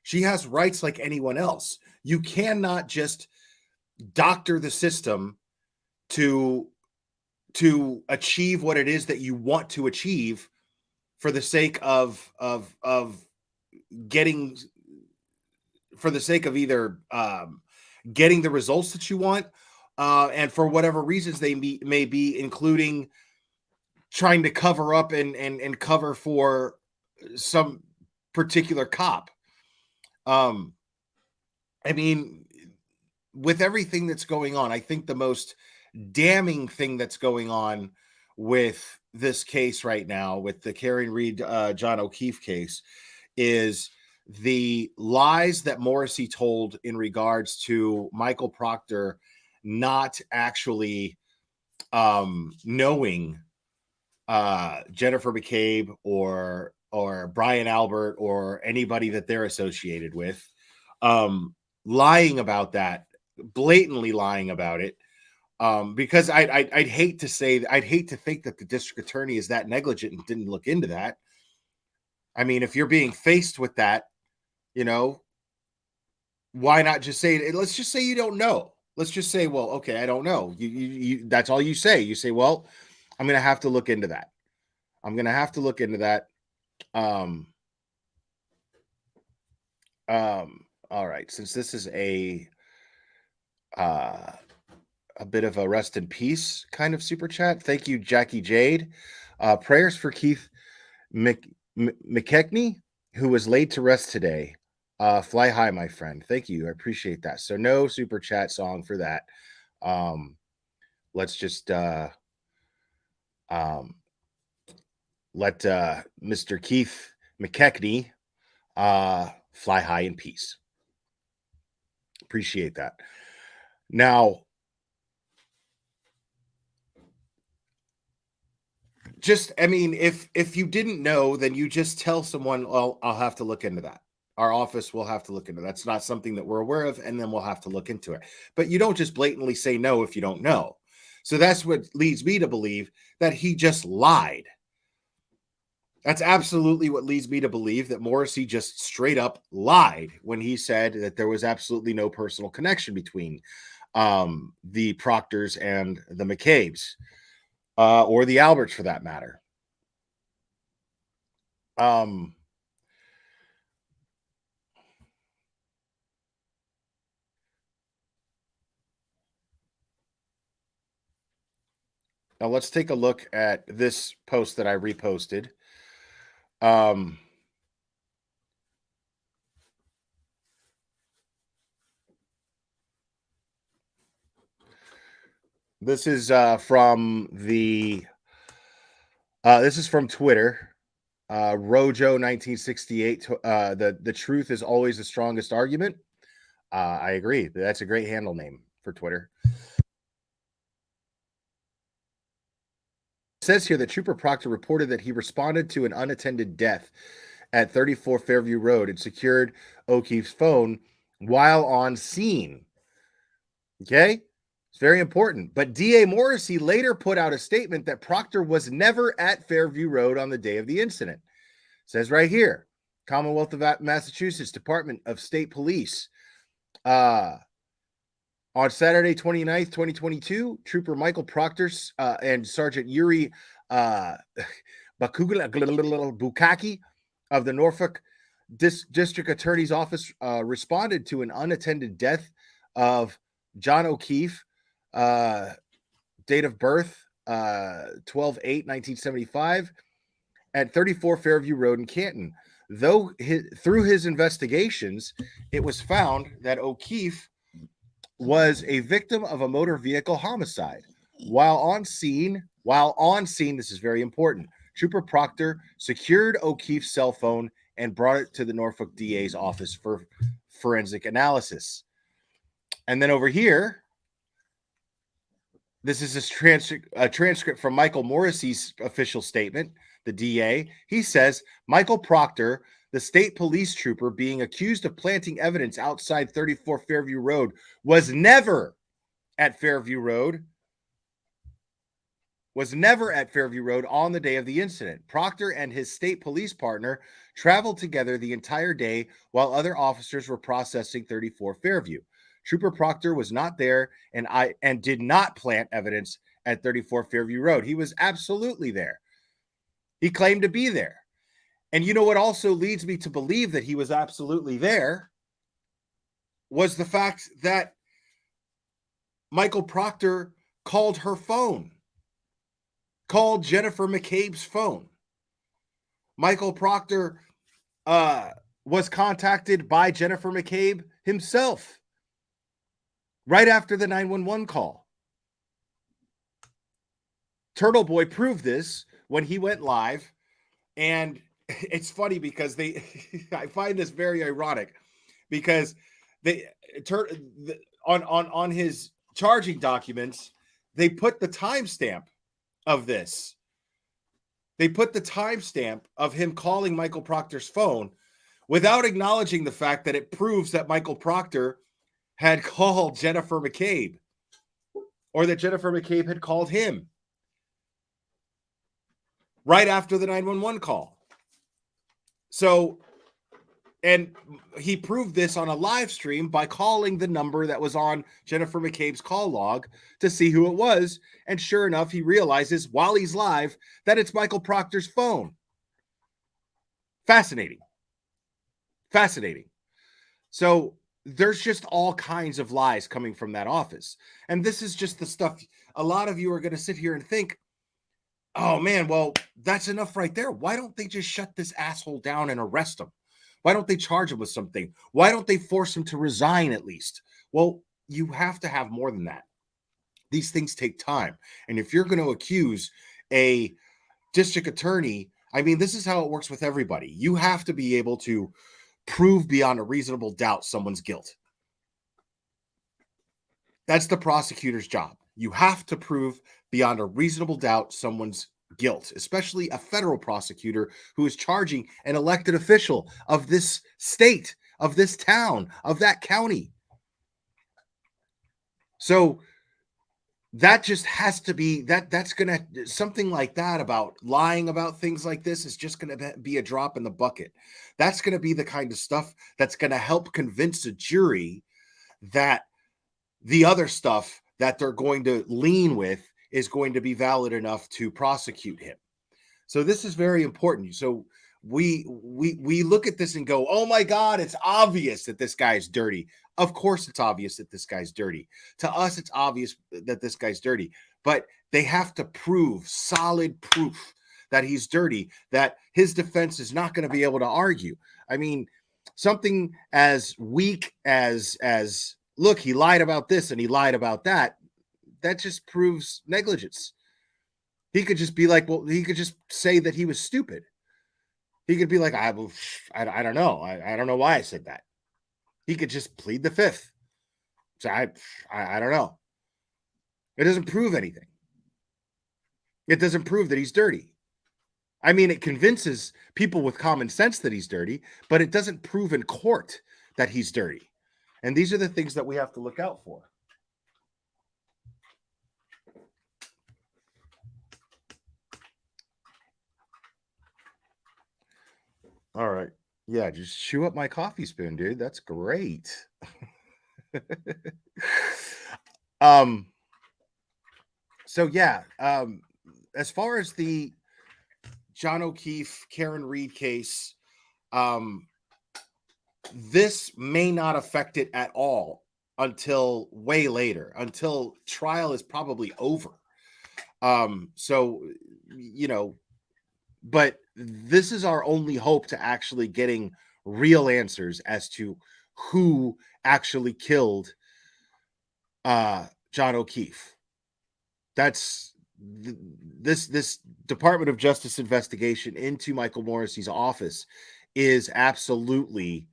She has rights like anyone else. You cannot just doctor the system to achieve what it is that you want to achieve for the sake of getting, for the sake of either getting the results that you want, and for whatever reasons they may be, including trying to cover up and cover for some particular cop. I mean, with everything that's going on, I think the most damning thing that's going on with this case right now, with the Karen Reed, John O'Keefe case, is the lies that Morrisey told in regards to Michael Proctor not actually knowing Jennifer McCabe or Brian Albert or anybody that they're associated with, lying about that, blatantly lying about it, Because I'd hate to think that the district attorney is that negligent and didn't look into that. I mean, if you're being faced with that, you know, why not just say, let's just say you don't know. Let's just say, well, okay, I don't know. You that's all you say. You say, well, I'm going to have to look into that. I'm going to have to look into that. All right. Since this is a bit of a rest in peace kind of super chat. Thank you, Jackie Jade. Prayers for Keith McKechnie, who was laid to rest today. Fly high, my friend. Thank you. I appreciate that. So no super chat song for that. Let's just let Mr. Keith McKechnie fly high in peace. Appreciate that. Now, I mean, if you didn't know, then you just tell someone, well, I'll have to look into that. Our office will have to look into that. That's not something that we're aware of, and then we'll have to look into it. But you don't just blatantly say no if you don't know. So that's what leads me to believe that he just lied. That's absolutely what leads me to believe that Morrisey just straight up lied when he said that there was absolutely no personal connection between the Proctors and the McCabe's, or the Alberts for that matter. Now let's take a look at this post that I reposted. This is from Twitter. Rojo 1968. The truth is always the strongest argument. I agree. That's a great handle name for Twitter. It says here that Trooper Proctor reported that he responded to an unattended death at 34 Fairview Road and secured O'Keefe's phone while on scene. Okay? It's very important. But D.A.Morrisey later put out a statement that Proctor was never at Fairview Road on the day of the incident. It says right here, Commonwealth of Massachusetts Department of State Police. On Saturday, 29th, 2022, Trooper Michael Proctor and Sergeant Yuri Bukaki of the Norfolk District Attorney's Office responded to an unattended death of John O'Keefe, date of birth 12/8/1975, at 34 Fairview Road in Canton. Though through his investigations, it was found that O'Keefe was a victim of a motor vehicle homicide. While on scene, this is very important, Trooper Proctor secured O'Keefe's cell phone and brought it to the Norfolk DA's office for forensic analysis. And then over here, this is a transcript from Michael Morrisey's official statement, the DA. He says, Michael Proctor, the state police trooper being accused of planting evidence outside 34 Fairview Road, was never at Fairview Road on the day of the incident. Proctor and his state police partner traveled together the entire day while other officers were processing 34 Fairview. Trooper Proctor was not there and did not plant evidence at 34 Fairview Road. He was absolutely there. He claimed to be there. And you know what also leads me to believe that he was absolutely there was the fact that Michael Proctor called her phone, called Jennifer McCabe's phone. Michael Proctor was contacted by Jennifer McCabe himself right after the 911 call. Turtle Boy proved this when he went live, and it's funny because I find this very ironic because on his charging documents, they put the timestamp of this. They put the timestamp of him calling Michael Proctor's phone without acknowledging the fact that it proves that Michael Proctor had called Jennifer McCabe. or that Jennifer McCabe had called him right after the 911 call. So, and he proved this on a live stream by calling the number that was on Jennifer McCabe's call log to see who it was. And sure enough, he realizes while he's live that it's Michael Proctor's phone. Fascinating. Fascinating. So there's just all kinds of lies coming from that office. And this is just the stuff a lot of you are going to sit here and think, oh man, well, that's enough right there. Why don't they just shut this asshole down and arrest him? Why don't they charge him with something? Why don't they force him to resign at least? Well, you have to have more than that. These things take time. And if you're going to accuse a district attorney, I mean, this is how it works with everybody. You have to be able to prove beyond a reasonable doubt someone's guilt. That's the prosecutor's job. You have to prove beyond a reasonable doubt someone's guilt, especially a federal prosecutor who is charging an elected official of this state, of this town, of that county. So that just has to be, that's going to, something like that about lying about things like this is just going to be a drop in the bucket. That's going to be the kind of stuff that's going to help convince a jury that the other stuff that they're going to lean with is going to be valid enough to prosecute him. So this is very important. So we look at this and go, oh my God, it's obvious that this guy's dirty. Of course it's obvious that this guy's dirty. To us, it's obvious that this guy's dirty. But they have to prove solid proof that he's dirty, that his defense is not going to be able to argue. I mean, something as weak as look, he lied about this and he lied about that, that just proves negligence. He could just be like, well, he could just say that he was stupid. He could be like, I don't know. I don't know why I said that. He could just plead the fifth. So I don't know. It doesn't prove anything. It doesn't prove that he's dirty. I mean, it convinces people with common sense that he's dirty, but it doesn't prove in court that he's dirty. And these are the things that we have to look out for. All right. Yeah, just chew up my coffee spoon, dude. That's great. So yeah, as far as the John O'Keefe, Karen Reed case, this may not affect it at all until way later, until trial is probably over. So, you know, but this is our only hope to actually getting real answers as to who actually killed John O'Keefe. That's this Department of Justice investigation into Michael Morrissey's office is absolutely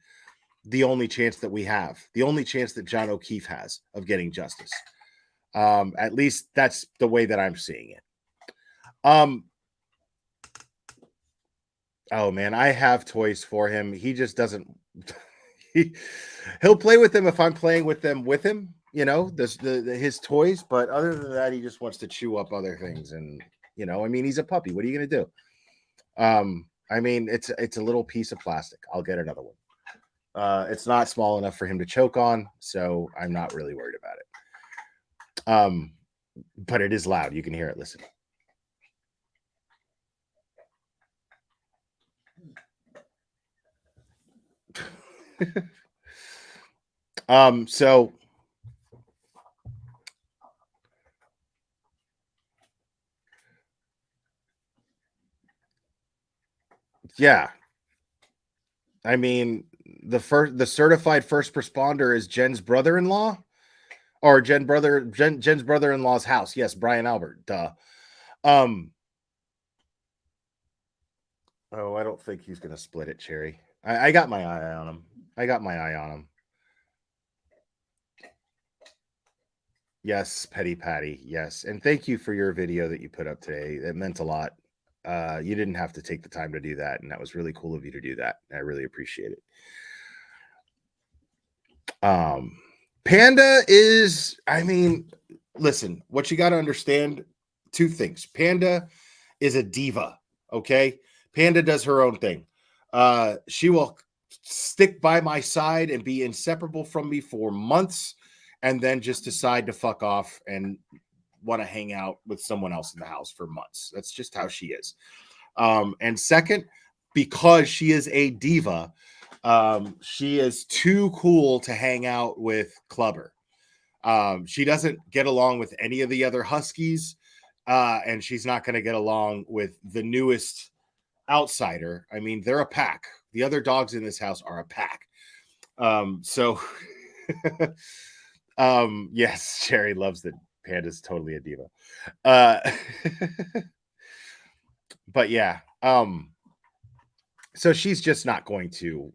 the only chance that we have, the only chance that John O'Keefe has of getting justice. At least that's the way that I'm seeing it. Oh man, I have toys for him. He just doesn't. He'll play with them if I'm playing with them with him. You know, his toys. But other than that, he just wants to chew up other things. And you know, I mean, he's a puppy. What are you gonna do? I mean, it's a little piece of plastic. I'll get another one. It's not small enough for him to choke on, so I'm not really worried about it. But it is loud. You can hear it. Listen. So yeah, I mean, the certified first responder is Jen's brother-in-law, or Jen's brother-in-law's house. Yes, Brian Albert. Duh. Oh, I don't think he's gonna split it, Cherry. I got my eye on him. Yes, Petty Patty. Yes. And thank you for your video that you put up today. It meant a lot. You didn't have to take the time to do that. And that was really cool of you to do that. I really appreciate it. Panda is, I mean, listen, what you got to understand, two things. Panda is a diva, okay? Panda does her own thing. She will stick by my side and be inseparable from me for months and then just decide to fuck off and want to hang out with someone else in the house for months. That's just how she is. And second, because she is a diva, she is too cool to hang out with Clubber. She doesn't get along with any of the other Huskies, and she's not going to get along with the newest outsider. I mean, they're a pack. The other dogs in this house are a pack. So yes, Sherry loves that Panda's totally a diva. But yeah, so she's just not going to,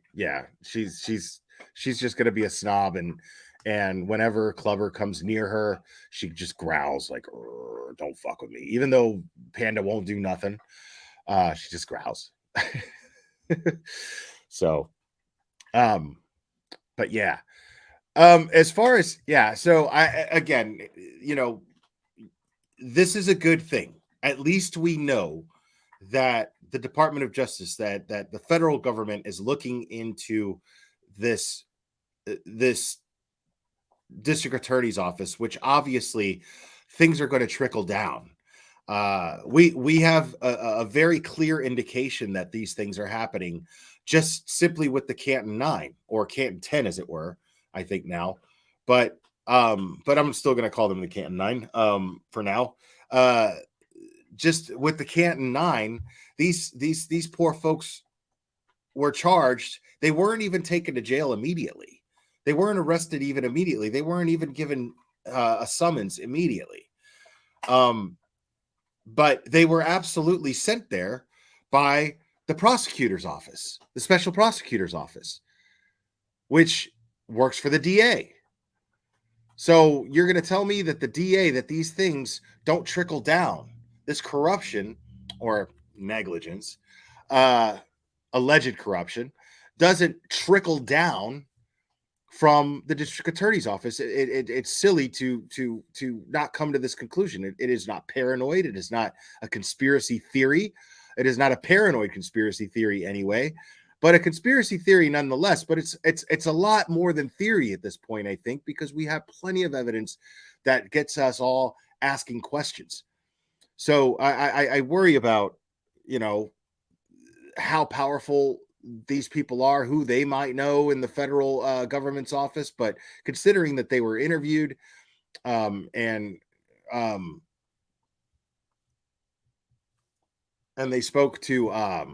she's just going to be a snob, and whenever Clubber comes near her, she just growls like, don't fuck with me. Even though Panda won't do nothing, she just growls. So, but yeah, as far as, so again, this is a good thing. At least we know that the Department of Justice, that the federal government is looking into this district attorney's office, which obviously things are going to trickle down. We have a very clear indication that these things are happening just simply with the Canton 9 or Canton 10, as it were, I think now. But I'm still going to call them the Canton 9 for now. Just with the Canton 9, these poor folks were charged. They weren't even taken to jail immediately. They weren't arrested even immediately. They weren't even given a summons immediately. But they were absolutely sent there by the prosecutor's office, the special prosecutor's office, which works for the DA. So you're going to tell me that the DA, that these things don't trickle down, this corruption or negligence, alleged corruption, doesn't trickle down from the district attorney's office. It's silly to not come to this conclusion. It is not paranoid. It is not a conspiracy theory. It is not a paranoid conspiracy theory anyway, but a conspiracy theory nonetheless. But it's a lot more than theory at this point, I think, because we have plenty of evidence that gets us all asking questions. So I worry about, how powerful these people are, who they might know in the federal government's office. But considering that they were interviewed and they spoke to, I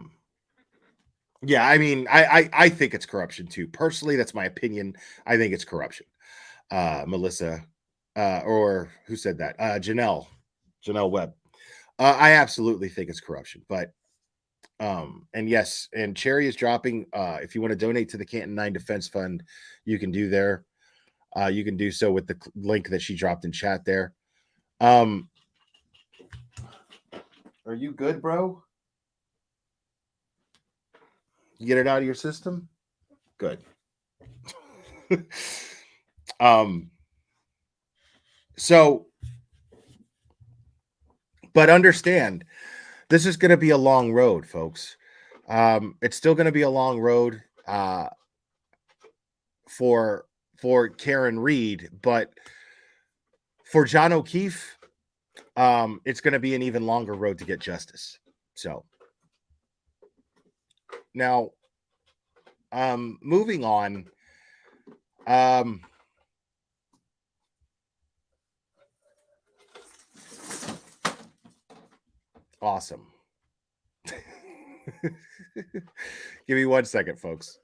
mean, I think it's corruption too. Personally, that's my opinion. I think it's corruption. Melissa, or who said that? Janelle Webb. I absolutely think it's corruption, but and yes, and Cherry is dropping. If you want to donate to the Canton 9 Defense Fund, you can do there. You can do so with the link that she dropped in chat there. Are you good, bro? You get it out of your system? Good. So, but understand, this is going to be a long road, folks. It's still going to be a long road for Karen Reed, but for John O'Keefe, it's going to be an even longer road to get justice. So now, moving on. Awesome. Give me 1 second, folks.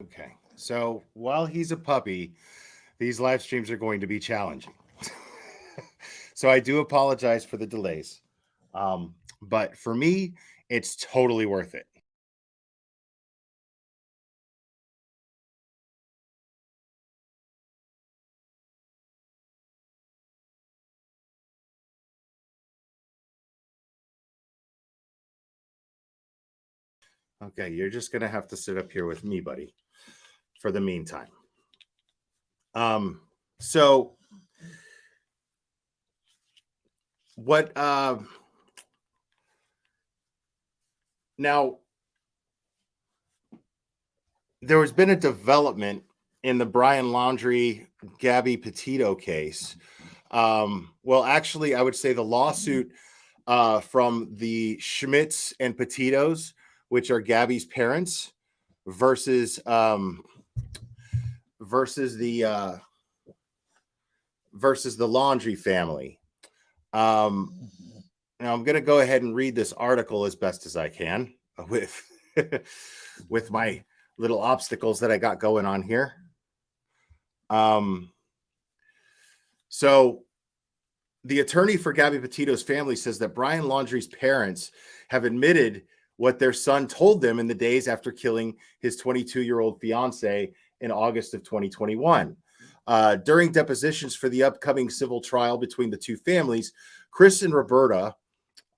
Okay. So while he's a puppy, these live streams are going to be challenging. So I do apologize for the delays. But for me, it's totally worth it. Okay, you're just gonna have to sit up here with me, buddy, for the meantime. So what now there has been a development in the Brian Laundrie Gabby Petito case. Well, actually, I would say the lawsuit from the Schmitz and Petitos, which are Gabby's parents, versus the Laundrie family. Now I'm going to go ahead and read this article as best as I can with with my little obstacles that I got going on here. So the attorney for Gabby Petito's family says that Brian Laundrie's parents have admitted what their son told them in the days after killing his 22-year-old fiance in August of 2021. During depositions for the upcoming civil trial between the two families, Chris and Roberta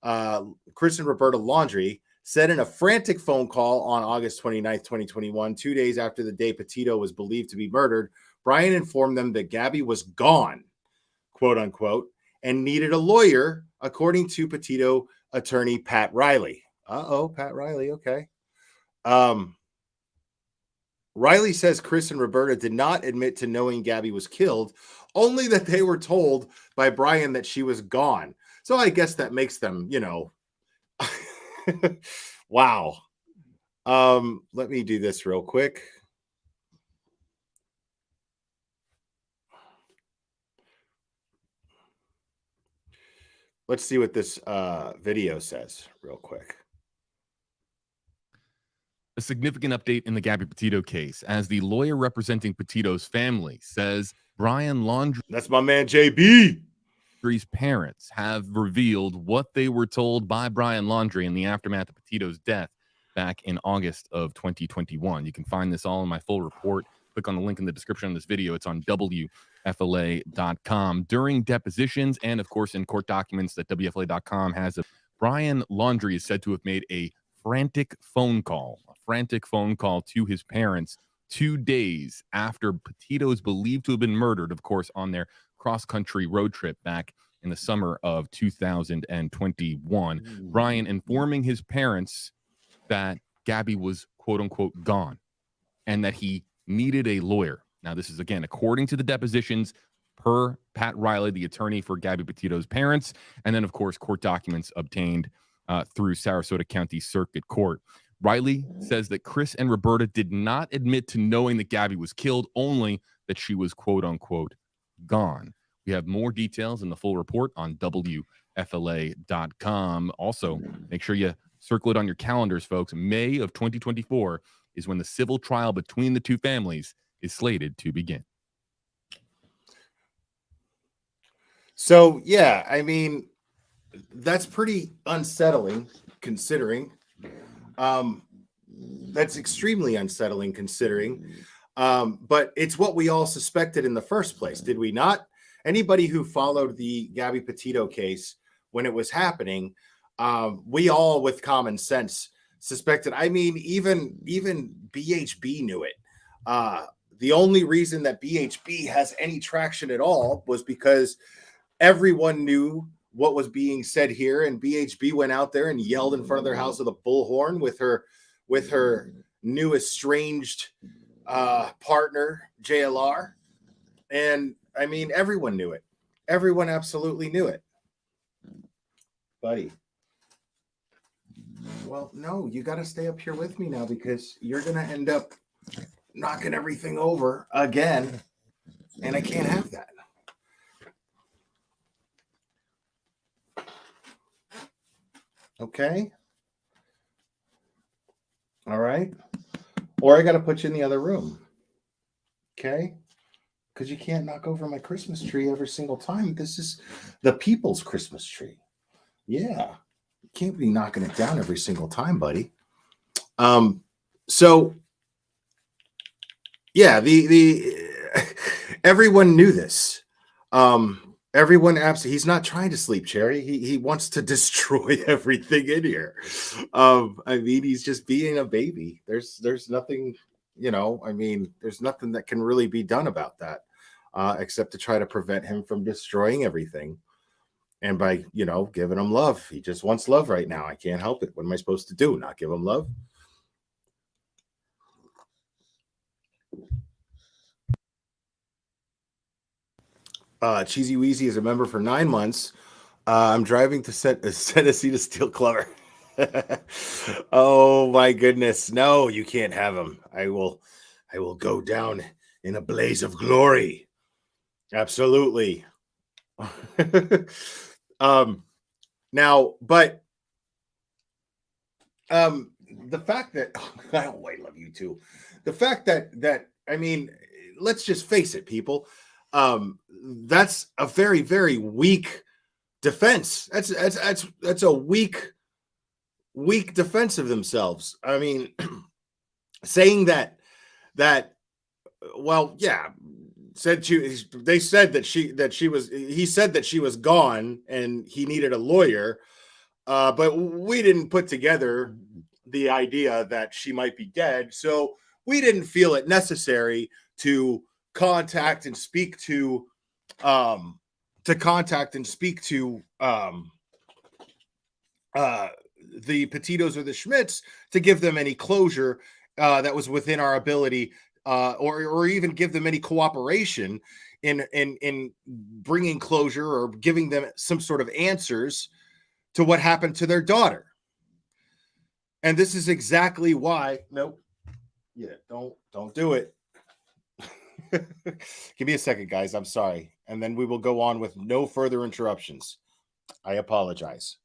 Laundrie said in a frantic phone call on August 29th, 2021, 2 days after the day Petito was believed to be murdered, Brian informed them that Gabby was gone, quote unquote, and needed a lawyer, according to Petito attorney Pat Riley. Pat Riley, okay. Riley says Chris and Roberta did not admit to knowing Gabby was killed, only that they were told by Brian that she was gone. So I guess that makes them, wow. Let me do this real quick. Let's see what this video says real quick. A significant update in the Gabby Petito case, as the lawyer representing Petito's family says Brian Laundrie, that's my man JB's parents, have revealed what they were told by Brian Laundrie in the aftermath of Petito's death back in August of 2021. You can find this all in my full report. Click on the link in the description of this video. It's on WFLA.com. During depositions and, of course, in court documents that WFLA.com has, Brian Laundrie is said to have made a frantic phone call to his parents 2 days after Petito is believed to have been murdered, of course, on their cross-country road trip back in the summer of 2021. Brian informing his parents that Gabby was, quote-unquote, gone and that he needed a lawyer. Now, this is, again, according to the depositions per Pat Riley, the attorney for Gabby Petito's parents, and then, of course, court documents obtained through Sarasota County Circuit Court. Riley says that Chris and Roberta did not admit to knowing that Gabby was killed, only that she was, quote unquote, gone. We have more details in the full report on WFLA.com. Also, make sure you circle it on your calendars, folks. May of 2024 is when the civil trial between the two families is slated to begin. So, yeah, I mean, that's pretty unsettling considering. That's extremely unsettling considering. But it's what we all suspected in the first place, did we not? Anybody who followed the Gabby Petito case when it was happening, we all with common sense suspected. I mean, even BHB knew it. The only reason that BHB has any traction at all was because everyone knew what was being said here, and BHB went out there and yelled in front of their house with a bullhorn with her new estranged partner JLR, and I mean everyone knew it. Everyone absolutely knew it, buddy. Well, no, you got to stay up here with me now because you're gonna end up knocking everything over again, and I can't have that. Okay. All right. or I got to put you in the other room. Okay? Because you can't knock over my Christmas tree every single time. This is the people's Christmas tree. Yeah. You can't be knocking it down every single time, buddy. So yeah, the everyone knew this. Everyone absolutely, he's not trying to sleep, Cherry. He wants to destroy everything in here. I mean, he's just being a baby. There's nothing, there's nothing that can really be done about that, except to try to prevent him from destroying everything. And by, giving him love. He just wants love right now. I can't help it. What am I supposed to do? Not give him love? Cheesy Weezy is a member for 9 months. I'm driving to Tennessee to steal Clover. Oh my goodness. No, you can't have him. I will go down in a blaze of glory. Absolutely. Now, but the fact that I love you too. The fact that I mean, let's just face it, people. That's a very, very weak defense. That's a weak defense of themselves. I mean, saying that well, yeah, he said that she was gone and he needed a lawyer, but we didn't put together the idea that she might be dead, so we didn't feel it necessary to contact and speak to the Petitos or the Schmitz to give them any closure that was within our ability, or even give them any cooperation in bringing closure or giving them some sort of answers to what happened to their daughter. And this is exactly why. Nope. Yeah, don't do it. Give me a second, guys. I'm sorry. And then we will go on with no further interruptions. I apologize.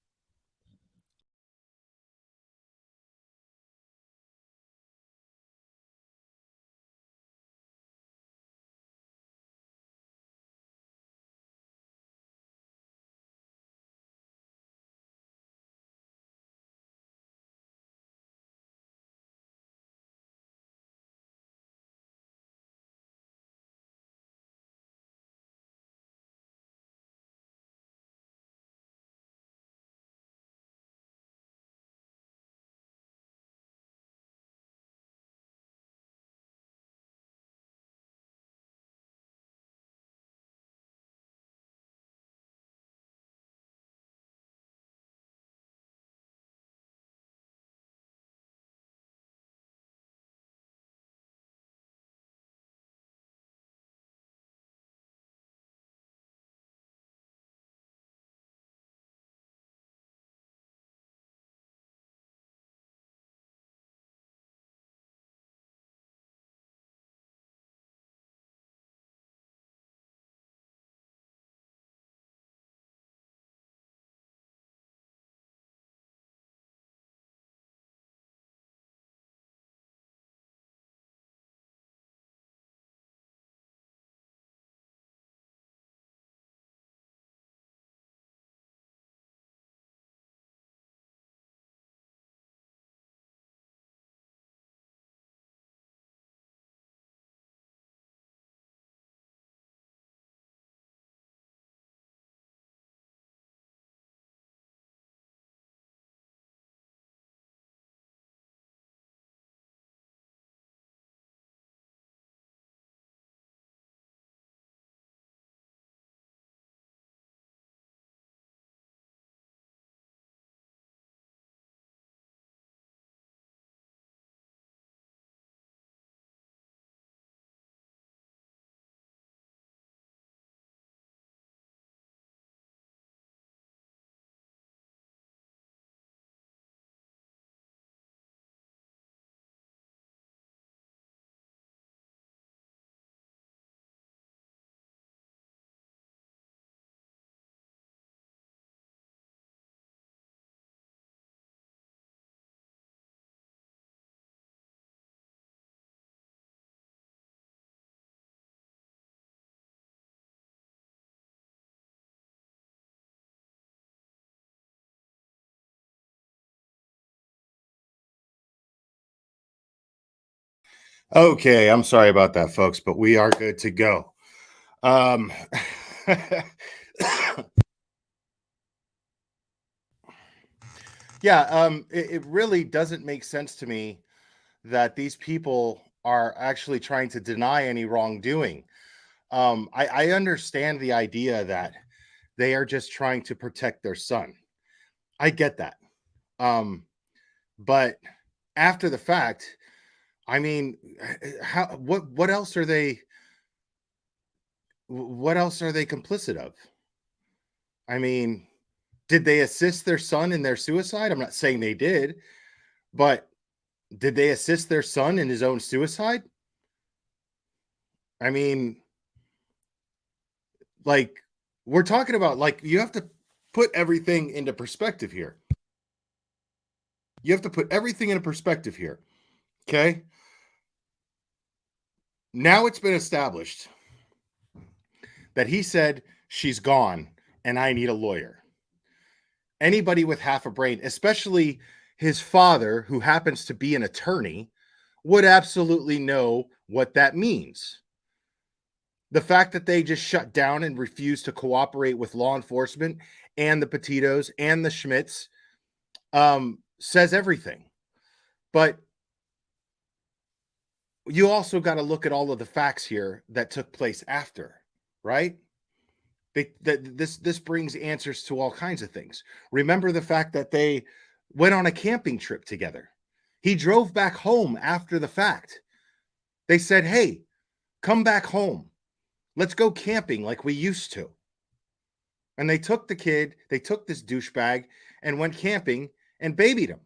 Okay, I'm sorry about that, folks, but we are good to go. It really doesn't make sense to me that these people are actually trying to deny any wrongdoing. I understand the idea that they are just trying to protect their son. I get that. But after the fact, I mean, what else are they complicit of? I mean, did they assist their son in their suicide? I'm not saying they did, but did they assist their son in his own suicide? I mean, like, we're talking about, like, you have to put everything into perspective here. You have to put everything into perspective here. Okay? Now it's been established that he said she's gone and I need a lawyer. Anybody with half a brain, especially his father, who happens to be an attorney, would absolutely know what that means. The fact that they just shut down and refused to cooperate with law enforcement and the Petitos and the Schmitz says everything. But you also got to look at all of the facts here that took place after, right? This brings answers to all kinds of things. Remember the fact that they went on a camping trip together. He drove back home after the fact. They said, hey, come back home. Let's go camping like we used to. And they took the kid, they took this douchebag and went camping and babied him.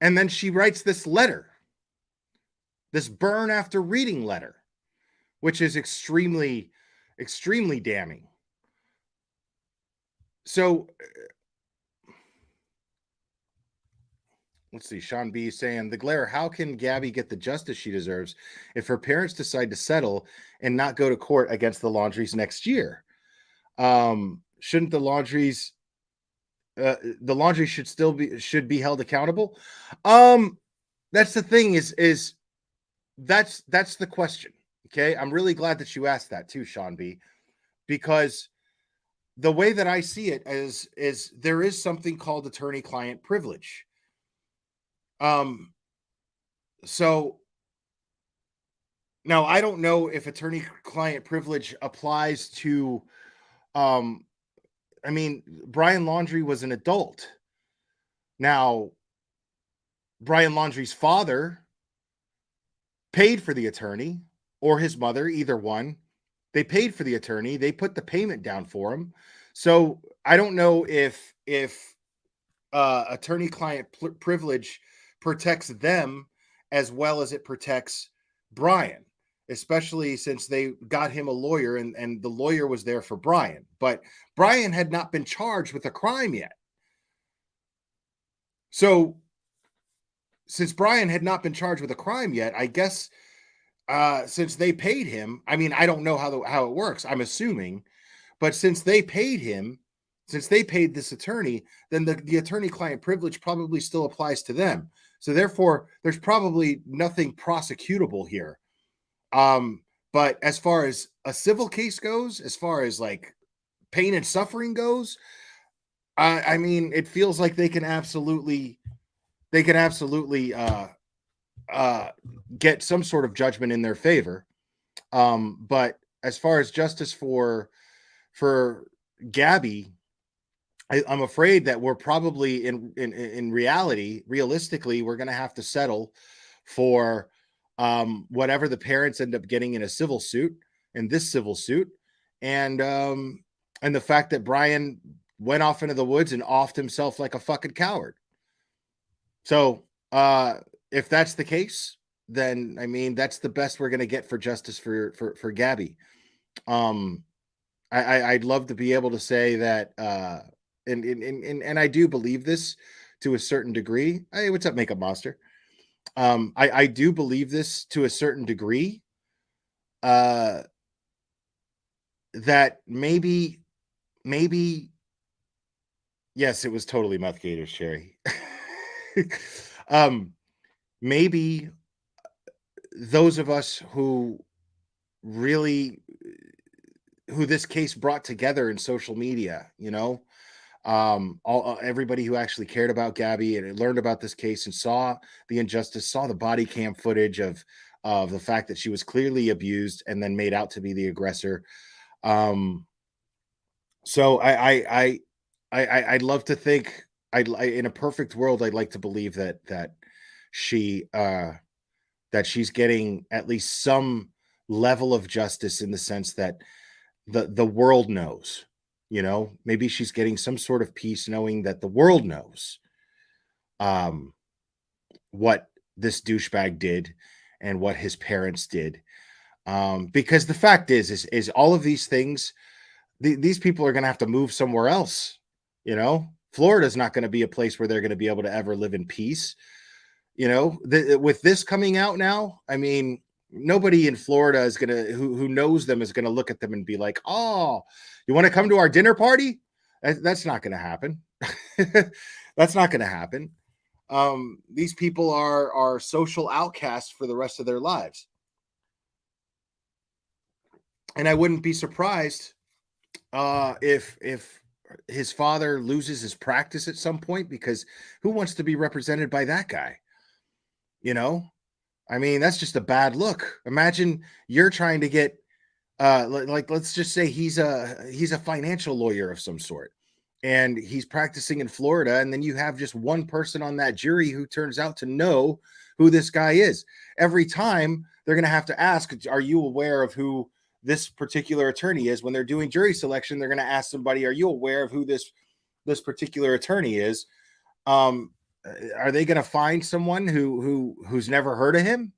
And then she writes this letter, this burn after reading letter, which is extremely, extremely damning. So let's see. Sean B saying, the glare, how can Gabby get the justice she deserves if her parents decide to settle and not go to court against the Laundries next year? Shouldn't the Laundries the Laundrie should be held accountable? That's the thing is that's the question. Okay. I'm really glad that you asked that too, Sean B, because the way that I see it is there is something called attorney-client privilege. So now I don't know if attorney-client privilege applies to, I mean, Brian Laundrie was an adult. Now, Brian Laundrie's father paid for the attorney, or his mother, either one. They paid for the attorney. They put the payment down for him. So I don't know if attorney-client privilege protects them as well as it protects Brian, especially since they got him a lawyer and the lawyer was there for Brian. But Brian had not been charged with a crime yet. So since Brian had not been charged with a crime yet, I guess since they paid him, I mean, I don't know how it works. I'm assuming, but since they paid him, since they paid this attorney, then the attorney-client privilege probably still applies to them. So therefore, there's probably nothing prosecutable here. But as far as a civil case goes, as far as like pain and suffering goes, I mean, it feels like they can absolutely get some sort of judgment in their favor. But as far as justice for Gabby, I'm afraid that we're probably in reality, realistically, we're going to have to settle for whatever the parents end up getting in a civil suit, in this civil suit, and the fact that Brian went off into the woods and offed himself like a fucking coward. So if that's the case, then I mean that's the best we're going to get for justice for Gabby. I'd love to be able to say that. And I do believe this to a certain degree. Hey, what's up, Makeup Monster? I do believe this to a certain degree. That maybe, yes, it was totally Meth Gators, Sherry. Maybe those of us who really, who this case brought together in social media, everybody who actually cared about Gabby and learned about this case and saw the injustice, saw the body cam footage of the fact that she was clearly abused and then made out to be the aggressor. So I'd love to think, in a perfect world, I'd like to believe that she that she's getting at least some level of justice, in the sense that the world knows. Maybe she's getting some sort of peace knowing that the world knows what this douchebag did and what his parents did. Because the fact is all of these things, these people are going to have to move somewhere else. Florida's not going to be a place where they're going to be able to ever live in peace. With this coming out now, I mean, nobody in Florida is going to, who knows them, is going to look at them and be like, oh, you want to come to our dinner party? That's not going to happen. That's not going to happen. These people are social outcasts for the rest of their lives. And I wouldn't be surprised if his father loses his practice at some point, because who wants to be represented by that guy? I mean, that's just a bad look. Imagine you're trying to get let's just say he's a financial lawyer of some sort, and he's practicing in Florida, and then you have just one person on that jury who turns out to know who this guy is. Every time they're going to have to ask, are you aware of who this particular attorney is? When they're doing jury selection, they're going to ask somebody, are you aware of who this particular attorney is? Are they going to find someone who's never heard of him,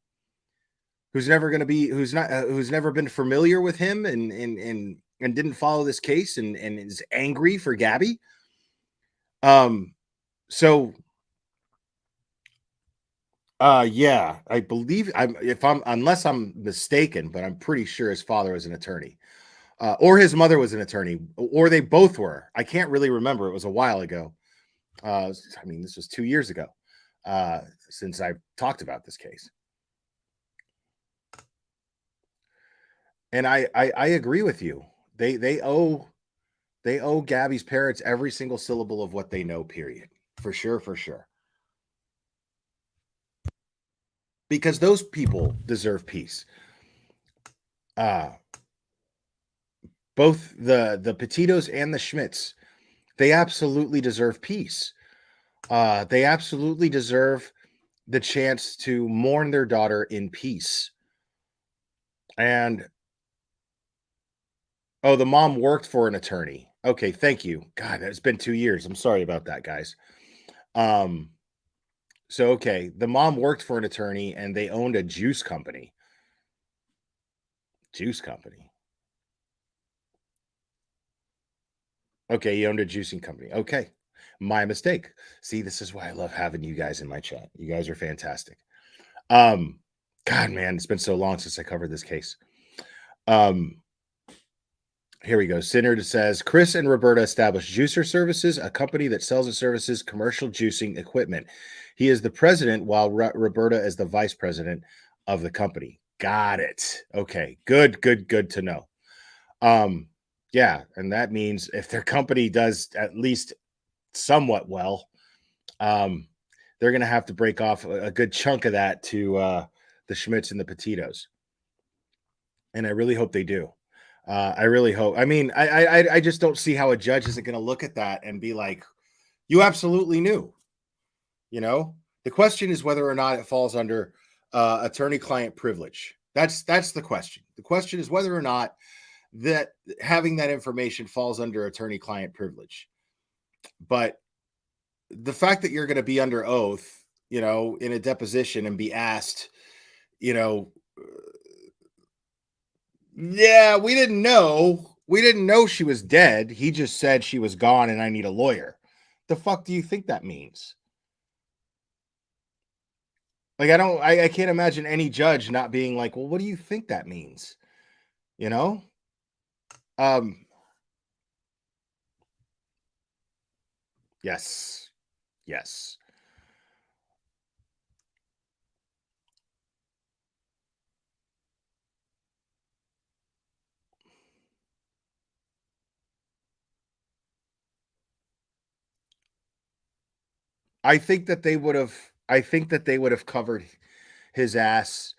who's never been familiar with him, and didn't follow this case, and is angry for Gabby? Yeah, I believe, unless I'm mistaken, but I'm pretty sure his father was an attorney, or his mother was an attorney, or they both were. I can't really remember. It was a while ago. I mean, this was 2 years ago since I talked about this case. And I agree with you. They owe Gabby's parents every single syllable of what they know, period. For sure. Because those people deserve peace. Both the Petitos and the Schmitz, they absolutely deserve peace. They absolutely deserve the chance to mourn their daughter in peace. And the mom worked for an attorney. Okay, thank you. God, it's been 2 years. I'm sorry about that, guys. So okay, the mom worked for an attorney, and they owned a juice company. Okay, he owned a juicing company. Okay, my mistake. See, this is why I love having you guys in my chat. You guys are fantastic. God, man, it's been so long since I covered this case. Here we go. Sinner says, Chris and Roberta established Juicer Services, a company that sells and services commercial juicing equipment. He is the president, while Roberta is the vice president of the company. Got it. Okay, good to know. Yeah, and that means if their company does at least somewhat well, they're going to have to break off a good chunk of that to the Schmitz and the Petitos. And I really hope they do. I really hope. I mean, I just don't see how a judge isn't going to look at that and be like, you absolutely knew. The question is whether or not it falls under attorney-client privilege. That's the question. The question is whether or not that having that information falls under attorney-client privilege. But the fact that you're going to be under oath, in a deposition and be asked, yeah, we didn't know she was dead. He just said she was gone and I need a lawyer. The fuck do you think that means? Like, I can't imagine any judge not being like, well, what do you think that means? Yes. I think that they would have covered his ass.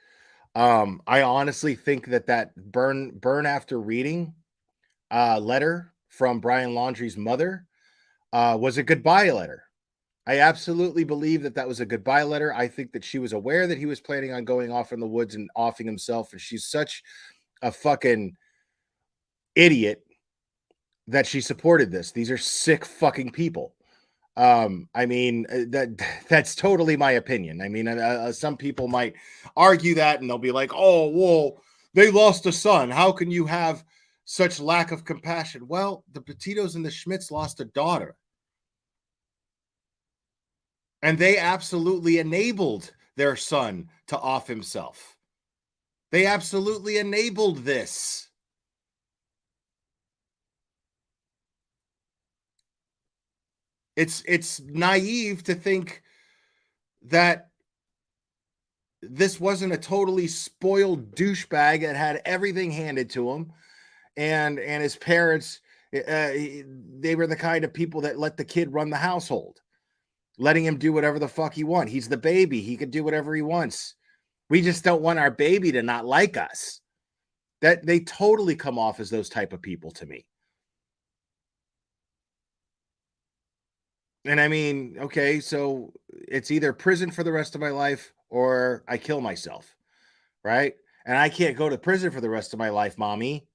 I honestly think that burn after reading letter from Brian Laundrie's mother was a goodbye letter. I absolutely believe that was a goodbye letter. I think that she was aware that he was planning on going off in the woods and offing himself, and she's such a fucking idiot that she supported this. These are sick fucking people. I mean, that's totally my opinion. I mean, some people might argue that, and they'll be like, "Oh, well, they lost a son. How can you have such lack of compassion?" Well, the Petitos and the Schmidts lost a daughter, and they absolutely enabled their son to off himself. They absolutely enabled this. It's naive to think that this wasn't a totally spoiled douchebag that had everything handed to him, and his parents, they were the kind of people that let the kid run the household, letting him do whatever the fuck he wants. He's the baby. He could do whatever he wants. We just don't want our baby to not like us. That they totally come off as those type of people to me. And I mean, okay, so it's either prison for the rest of my life or I kill myself, right? And I can't go to prison for the rest of my life, mommy.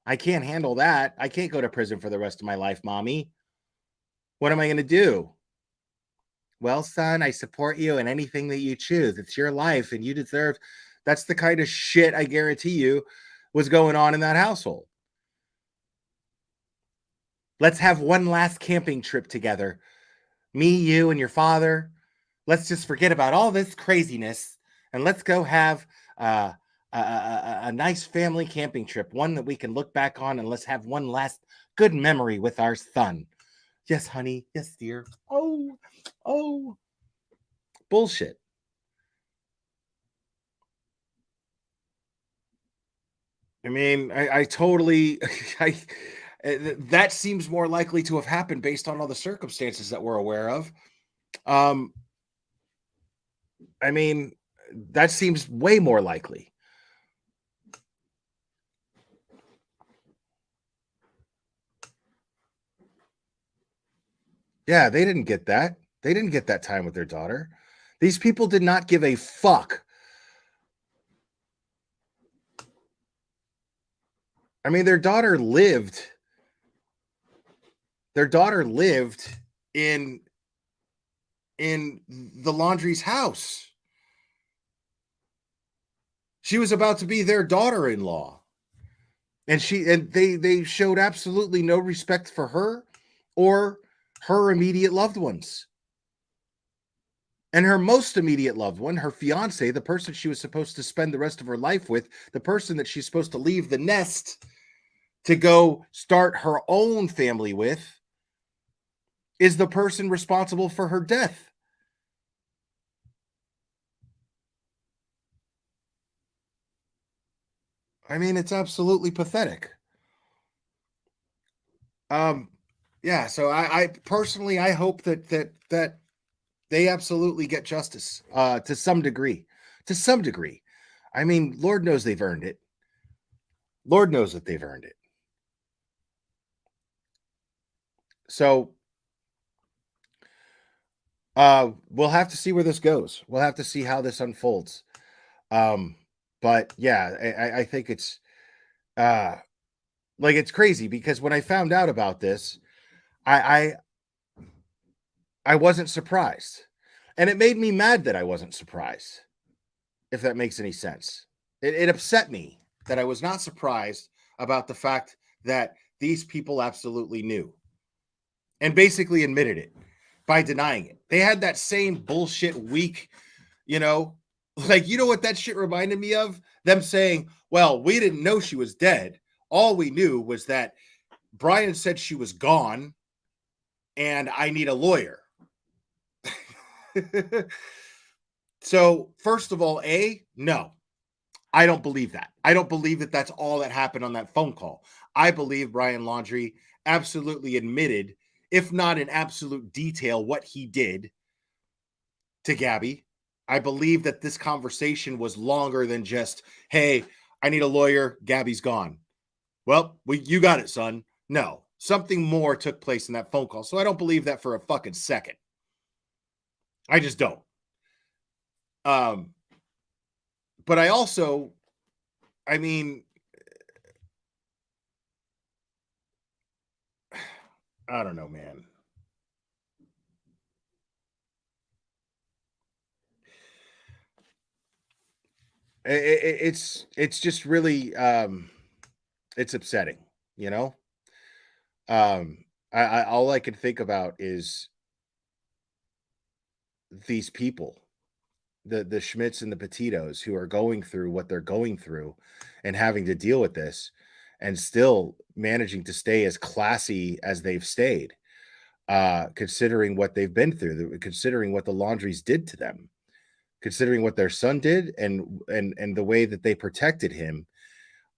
I can't handle that. I can't go to prison for the rest of my life, mommy. What am I going to do? Well, son, I support you in anything that you choose. It's your life and you deserve. That's the kind of shit I guarantee you was going on in that household. Let's have one last camping trip together. Me, you, and your father. Let's just forget about all this craziness and let's go have a nice family camping trip, one that we can look back on, and let's have one last good memory with our son. Yes, honey. Yes, dear. Oh. Bullshit. I mean, I totally, that seems more likely to have happened based on all the circumstances that we're aware of. I mean, that seems way more likely. Yeah, they didn't get that. They didn't get that time with their daughter. These people did not give a fuck. I mean, their daughter lived in the Laundrie's house. She was about to be their daughter-in-law. And they showed absolutely no respect for her or her immediate loved ones. And her most immediate loved one, her fiance, the person she was supposed to spend the rest of her life with, the person that she's supposed to leave the nest to go start her own family with, is the person responsible for her death. I mean, it's absolutely pathetic. Yeah, so I personally, I hope that they absolutely get justice to some degree. To some degree. I mean, Lord knows they've earned it. Lord knows that they've earned it. So we'll have to see where this goes. We'll have to see how this unfolds. But yeah, I think it's like it's crazy because when I found out about this, I wasn't surprised. And it made me mad that I wasn't surprised, if that makes any sense. It upset me that I was not surprised about the fact that these people absolutely knew and basically admitted it by denying it. They had that same bullshit weak, like, you know what that shit reminded me of? Them saying, well, we didn't know she was dead. All we knew was that Brian said she was gone and I need a lawyer. So, first of all, no, I don't believe that. I don't believe that that's all that happened on that phone call. I believe Brian Laundrie absolutely admitted, if not in absolute detail, what he did to Gabby. I believe that this conversation was longer than just, hey, I need a lawyer. Gabby's gone. Well, you got it, son. No, something more took place in that phone call. So I don't believe that for a fucking second. I just don't. But I also, I mean, I don't know, man. It's just really it's upsetting, you know. I all I can think about is these people, the Schmidts and the Petitos, who are going through what they're going through and having to deal with this and still managing to stay as classy as they've stayed, considering what they've been through, considering what the Laundries did to them, considering what their son did, and the way that they protected him.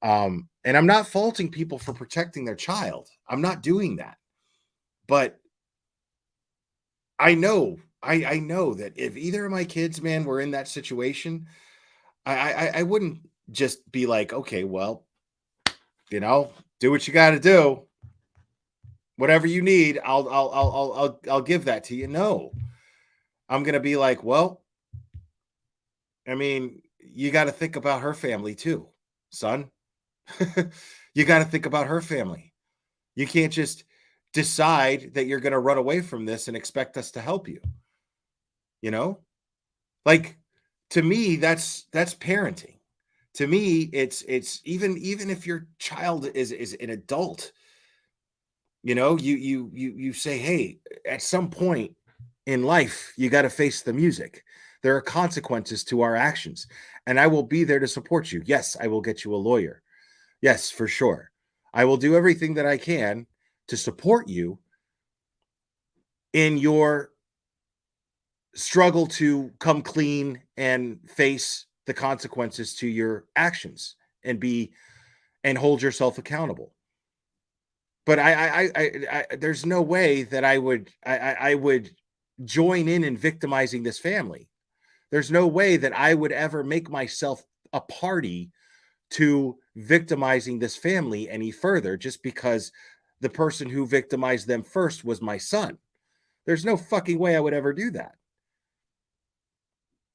And I'm not faulting people for protecting their child. I'm not doing that. But I know that if either of my kids, man, were in that situation, I wouldn't just be like, okay, well, you know, do what you got to do. Whatever you need, I'll give that to you. No, I'm gonna be like, well, I mean, you got to think about her family too, son. You got to think about her family. You can't just decide that you're going to run away from this and expect us to help you. You know, like, to me, that's parenting. To me, it's even if your child is an adult, you know, you say, hey, at some point in life, you got to face the music. There are consequences to our actions, and I will be there to support you. Yes, I will get you a lawyer. Yes, for sure. I will do everything that I can to support you in your struggle to come clean and face the consequences to your actions and hold yourself accountable. But I there's no way that I would join in victimizing this family. There's no way that I would ever make myself a party to victimizing this family any further just because the person who victimized them first was my son. There's no fucking way I would ever do that.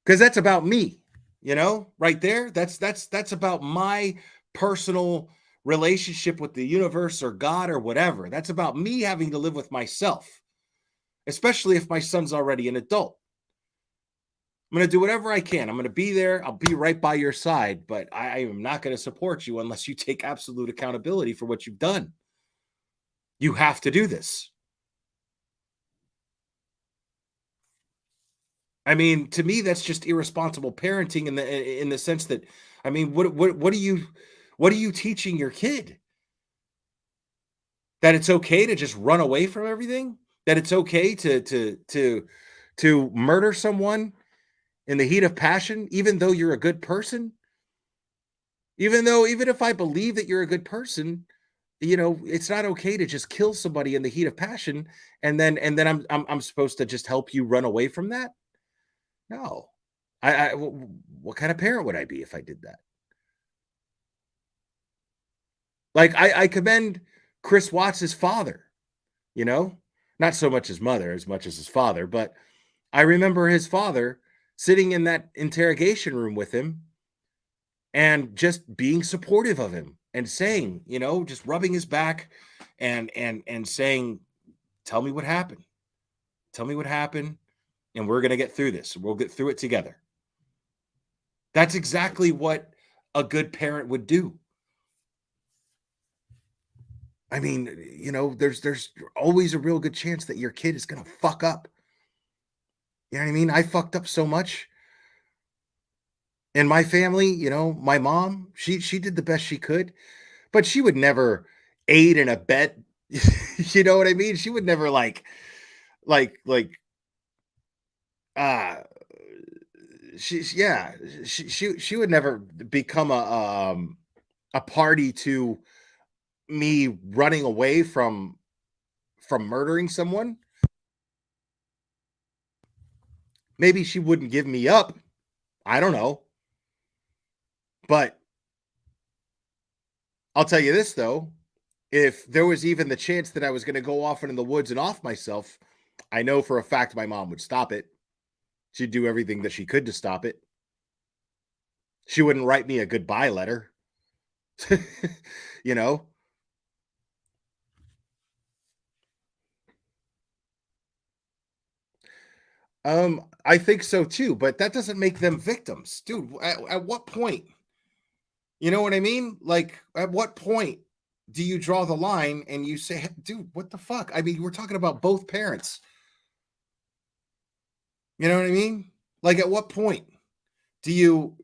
Because that's about me, you know, right there. That's about my personal relationship with the universe or God or whatever. That's about me having to live with myself, especially if my son's already an adult. I'm going to do whatever I can. I'm going to be there. I'll be right by your side, but I am not going to support you unless you take absolute accountability for what you've done. You have to do this. I mean, to me, that's just irresponsible parenting in the sense that, I mean, what are you teaching your kid? That it's okay to just run away from everything? That it's okay to murder someone in the heat of passion, even though you're a good person? Even if I believe that you're a good person, you know, it's not okay to just kill somebody in the heat of passion, and then I'm supposed to just help you run away from that? No. What kind of parent would I be if I did that? Like, I commend Chris Watts' father, you know, not so much his mother as much as his father, but I remember his father sitting in that interrogation room with him and just being supportive of him and saying, you know, just rubbing his back and saying, tell me what happened. Tell me what happened, and we're going to get through this. We'll get through it together. That's exactly what a good parent would do. I mean, you know, there's always a real good chance that your kid is going to fuck up. You know what I mean? I fucked up so much. In my family, you know, my mom, she did the best she could, but she would never aid and abet. You know what I mean? She would never like uh she would never become a party to me running away from murdering someone. Maybe she wouldn't give me up. I don't know. But I'll tell you this, though. If there was even the chance that I was going to go off into the woods and off myself, I know for a fact my mom would stop it. She'd do everything that she could to stop it. She wouldn't write me a goodbye letter. You know? I think so too, but that doesn't make them victims. Dude, at what point? You know what I mean? Like, at what point do you draw the line and you say, dude, what the fuck? I mean, we're talking about both parents. You know what I mean? Like, at what point do you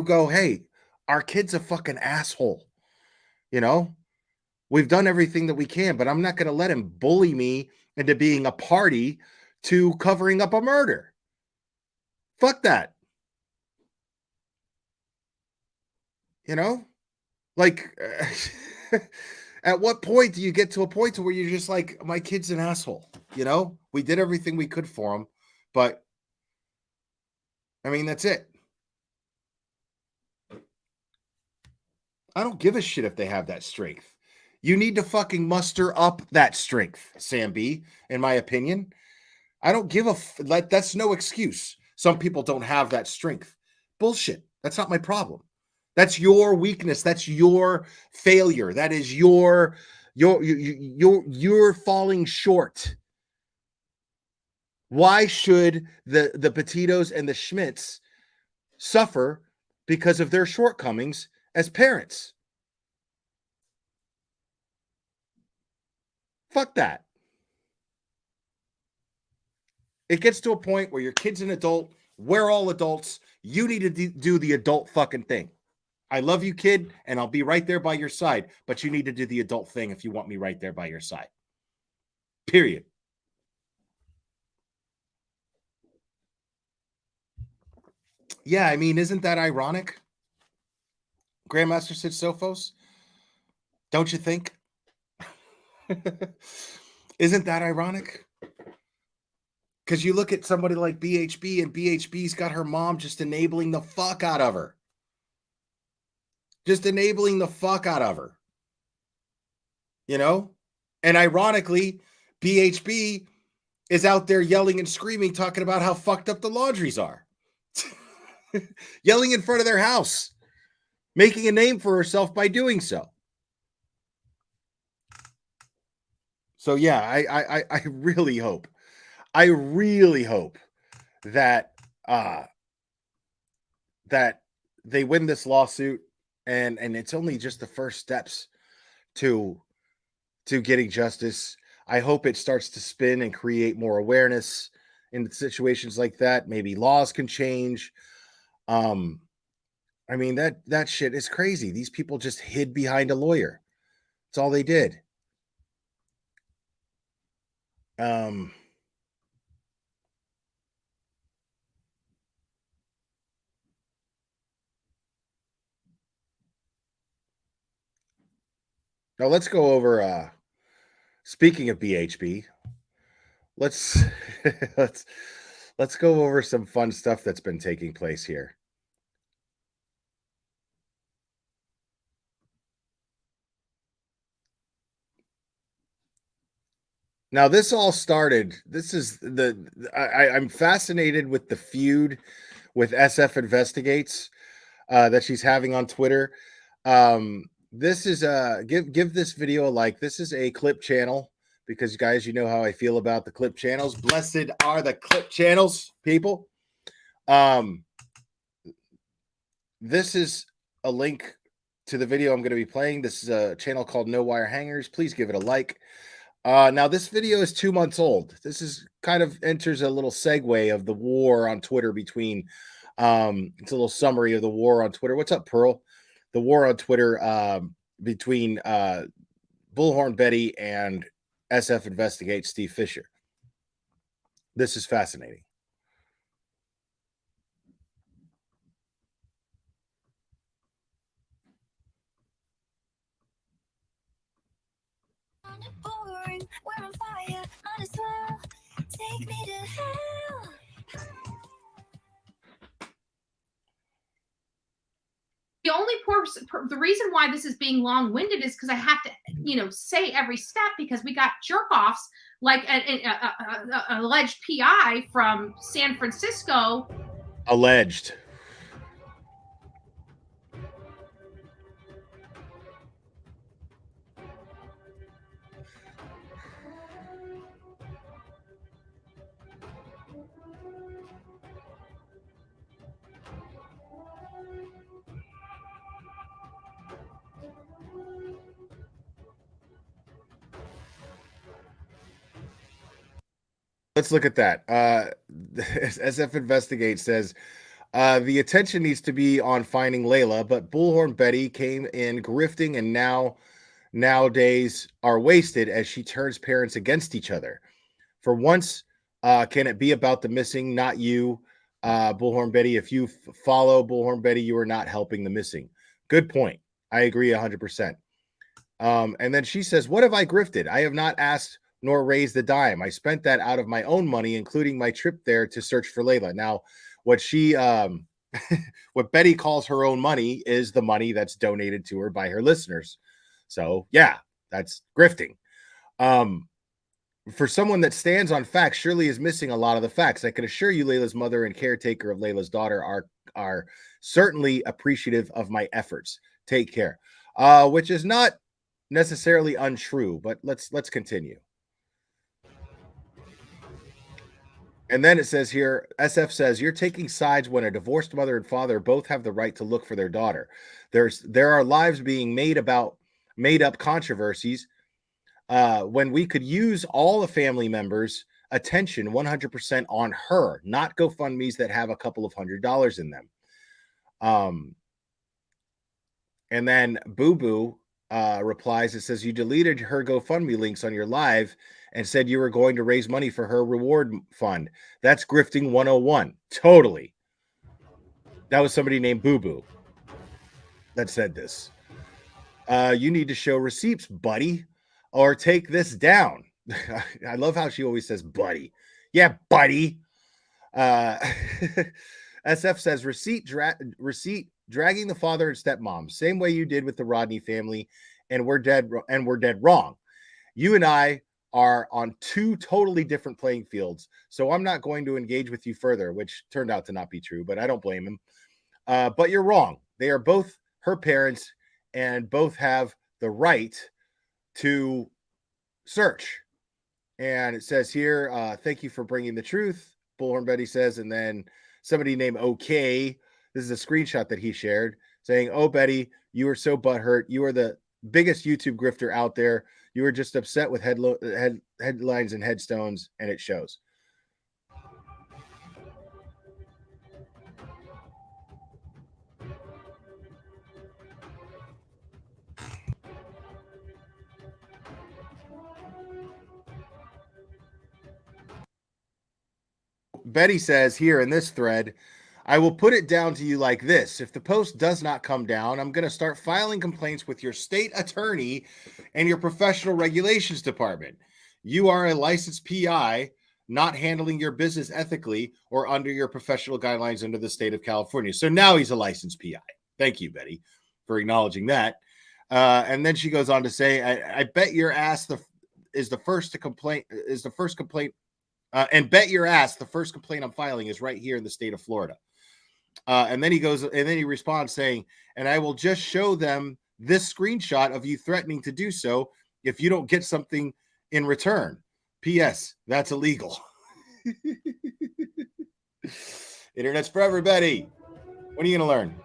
go, hey, our kid's a fucking asshole? You know, we've done everything that we can, but I'm not going to let him bully me into being a party to covering up a murder. Fuck that. You know, like, at what point do you get to a point to where you're just like, my kid's an asshole? You know, we did everything we could for him, but I mean, that's it. I don't give a shit if they have that strength. You need to fucking muster up that strength, Sam B, in my opinion. I don't give a like, that's no excuse. Some people don't have that strength. Bullshit. That's not my problem. That's your weakness. That's your failure. That is you're falling short. Why should the Petitos and the Schmidts suffer because of their shortcomings as parents? Fuck that. It gets to a point where your kid's an adult. We're all adults. You need to do the adult fucking thing. I love you, kid, and I'll be right there by your side, but you need to do the adult thing if you want me right there by your side. Period. Yeah, I mean, isn't that ironic? Grandmaster Sid Sophos? Don't you think? Isn't that ironic? Because you look at somebody like BHB, and BHB's got her mom just enabling the fuck out of her. Just enabling the fuck out of her. You know? And ironically, BHB is out there yelling and screaming, talking about how fucked up the Laundries are. Yelling in front of their house. Making a name for herself by doing so. So yeah, I really hope. I really hope that that they win this lawsuit, and it's only just the first steps to getting justice. I hope it starts to spin and create more awareness in situations like that. Maybe laws can change. I mean, that shit is crazy. These people just hid behind a lawyer. That's all they did. Now let's go over speaking of BHB, let's let's go over some fun stuff that's been taking place here. Now, this all started. This is I'm fascinated with the feud with SF Investigates that she's having on Twitter. This is give this video a like. This is a clip channel because, guys, you know how I feel about the clip channels. Blessed are the clip channels, people. This is a link to the video I'm going to be playing. This is a channel called No Wire Hangers. Please give it a like. Now, this video is 2 months old. This is kind of enters a little segue of the war on Twitter between, it's a little summary of the war on Twitter. What's up, Pearl? The war on Twitter between Bullhorn Betty and SF Investigate Steve Fisher. This is fascinating. Boring, we're on fire, might as well take me to hell. The only the reason why this is being long-winded is because I have to, say every step, because we got jerk-offs like an alleged PI from San Francisco. Alleged. Let's look at that. SF Investigate says the attention needs to be on finding Layla, but Bullhorn Betty came in grifting and nowadays are wasted as she turns parents against each other. For once, can it be about the missing, not you, Bullhorn Betty? If you follow Bullhorn Betty, you are not helping the missing. Good point. I agree 100%. And then she says, what have I grifted? I have not asked nor raised a dime. I spent that out of my own money, including my trip there to search for Layla. Now, what she, what Betty calls her own money is the money that's donated to her by her listeners. So yeah, that's grifting. For someone that stands on facts, Shirley is missing a lot of the facts. I can assure you Layla's mother and caretaker of Layla's daughter are certainly appreciative of my efforts. Take care. Which is not necessarily untrue, but let's continue. And then it says here, SF says, you're taking sides when a divorced mother and father both have the right to look for their daughter. There are lives being made up controversies when we could use all the family members' attention 100% on her, not GoFundMes that have a couple of $100 in them. And then Boo Boo replies, it says, you deleted her GoFundMe links on your live and said you were going to raise money for her reward fund. That's grifting 101. Totally. That was somebody named Boo Boo that said this. You need to show receipts, buddy, or take this down. I love how she always says buddy. Yeah, buddy. SF says receipt dragging the father and stepmom, same way you did with the Rodney family, and we're dead wrong. You and I are on two totally different playing fields, so I'm not going to engage with you further, which turned out to not be true, but I don't blame him. But you're wrong. They are both her parents and both have the right to search. And it says here, thank you for bringing the truth, Bullhorn Betty says, and then somebody named OK, this is a screenshot that he shared, saying, oh, Betty, you are so butthurt. You are the biggest YouTube grifter out there. You were just upset with headlines and headstones, and it shows. Betty says here in this thread, I will put it down to you like this. If the post does not come down, I'm going to start filing complaints with your state attorney and your professional regulations department. You are a licensed PI not handling your business ethically or under your professional guidelines under the state of California. So now he's a licensed PI. Thank you, Betty, for acknowledging that. And then she goes on to say, I bet your ass is the first complaint. And bet your ass the first complaint I'm filing is right here in the state of Florida. And then he responds saying, and I will just show them this screenshot of you threatening to do so if you don't get something in return. P.S. That's illegal. Internet's for everybody. When are you going to learn?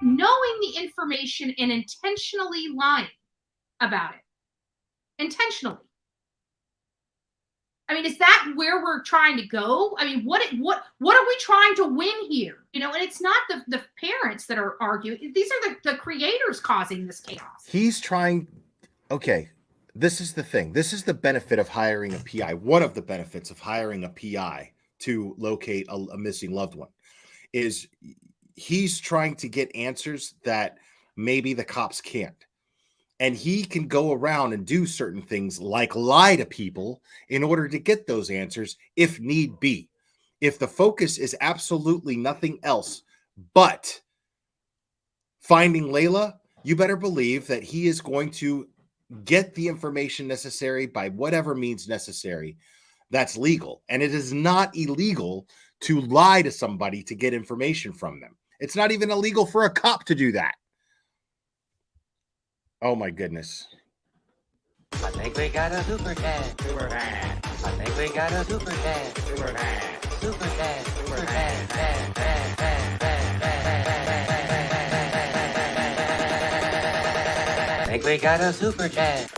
Knowing the information and intentionally lying about it. Intentionally. I mean, is that where we're trying to go? I mean, what are we trying to win here? And it's not the parents that are arguing. These are the creators causing this chaos. He's trying. Okay, this is the thing. This is the benefit of hiring a PI. One of the benefits of hiring a PI to locate a missing loved one is he's trying to get answers that maybe the cops can't. And he can go around and do certain things like lie to people in order to get those answers if need be. if the focus is absolutely nothing else but finding Layla, you better believe that he is going to get the information necessary by whatever means necessary that's legal. And it is not illegal to lie to somebody to get information from them. It's not even illegal for a cop to do that. Oh my goodness. I think we got a super dad. Super dad. I think we got a super dad. Super dad. Super dad. Super dad. Dad, dad, dad, dad, dad. I think we got a super dad.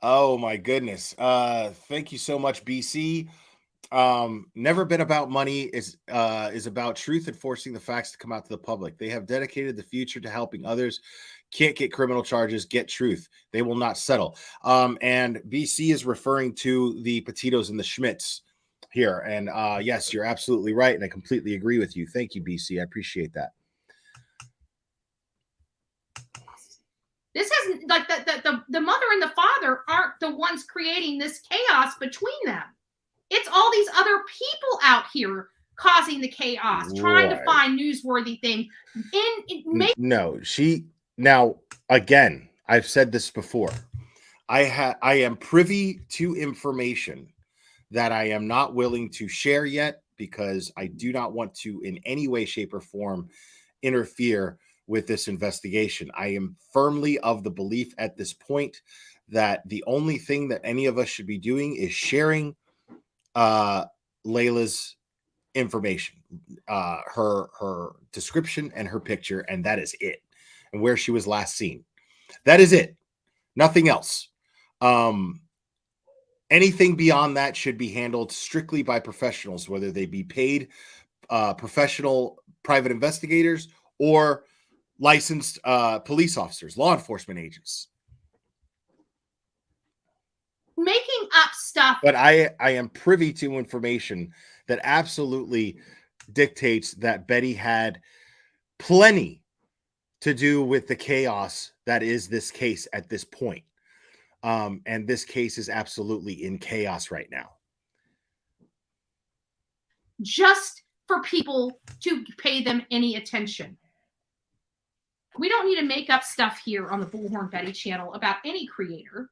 Oh my goodness. Thank you so much, BC. Never been about money, is about truth and forcing the facts to come out to the public. They have dedicated the future to helping others. Can't get criminal charges, get truth. They will not settle. And BC is referring to the Petitos and the Schmitz here. And yes, you're absolutely right. And I completely agree with you. Thank you, BC. I appreciate that. This has like the mother and the father aren't the ones creating this chaos between them. It's all these other people out here causing the chaos, trying to Right. find newsworthy things. No, now again, I've said this before. I am privy to information that I am not willing to share yet because I do not want to in any way, shape, or form interfere with this investigation. I am firmly of the belief at this point that the only thing that any of us should be doing is sharing Layla's information, her description and her picture, and that is it, and where she was last seen. That is it. Nothing else. Anything beyond that should be handled strictly by professionals, whether they be paid professional private investigators or licensed police officers, law enforcement agents. Making up stuff. But I am privy to information that absolutely dictates that Betty had plenty to do with the chaos that is this case at this point. And this case is absolutely in chaos right now. Just for people to pay them any attention. We don't need to make up stuff here on the Bullhorn Betty channel about any creator.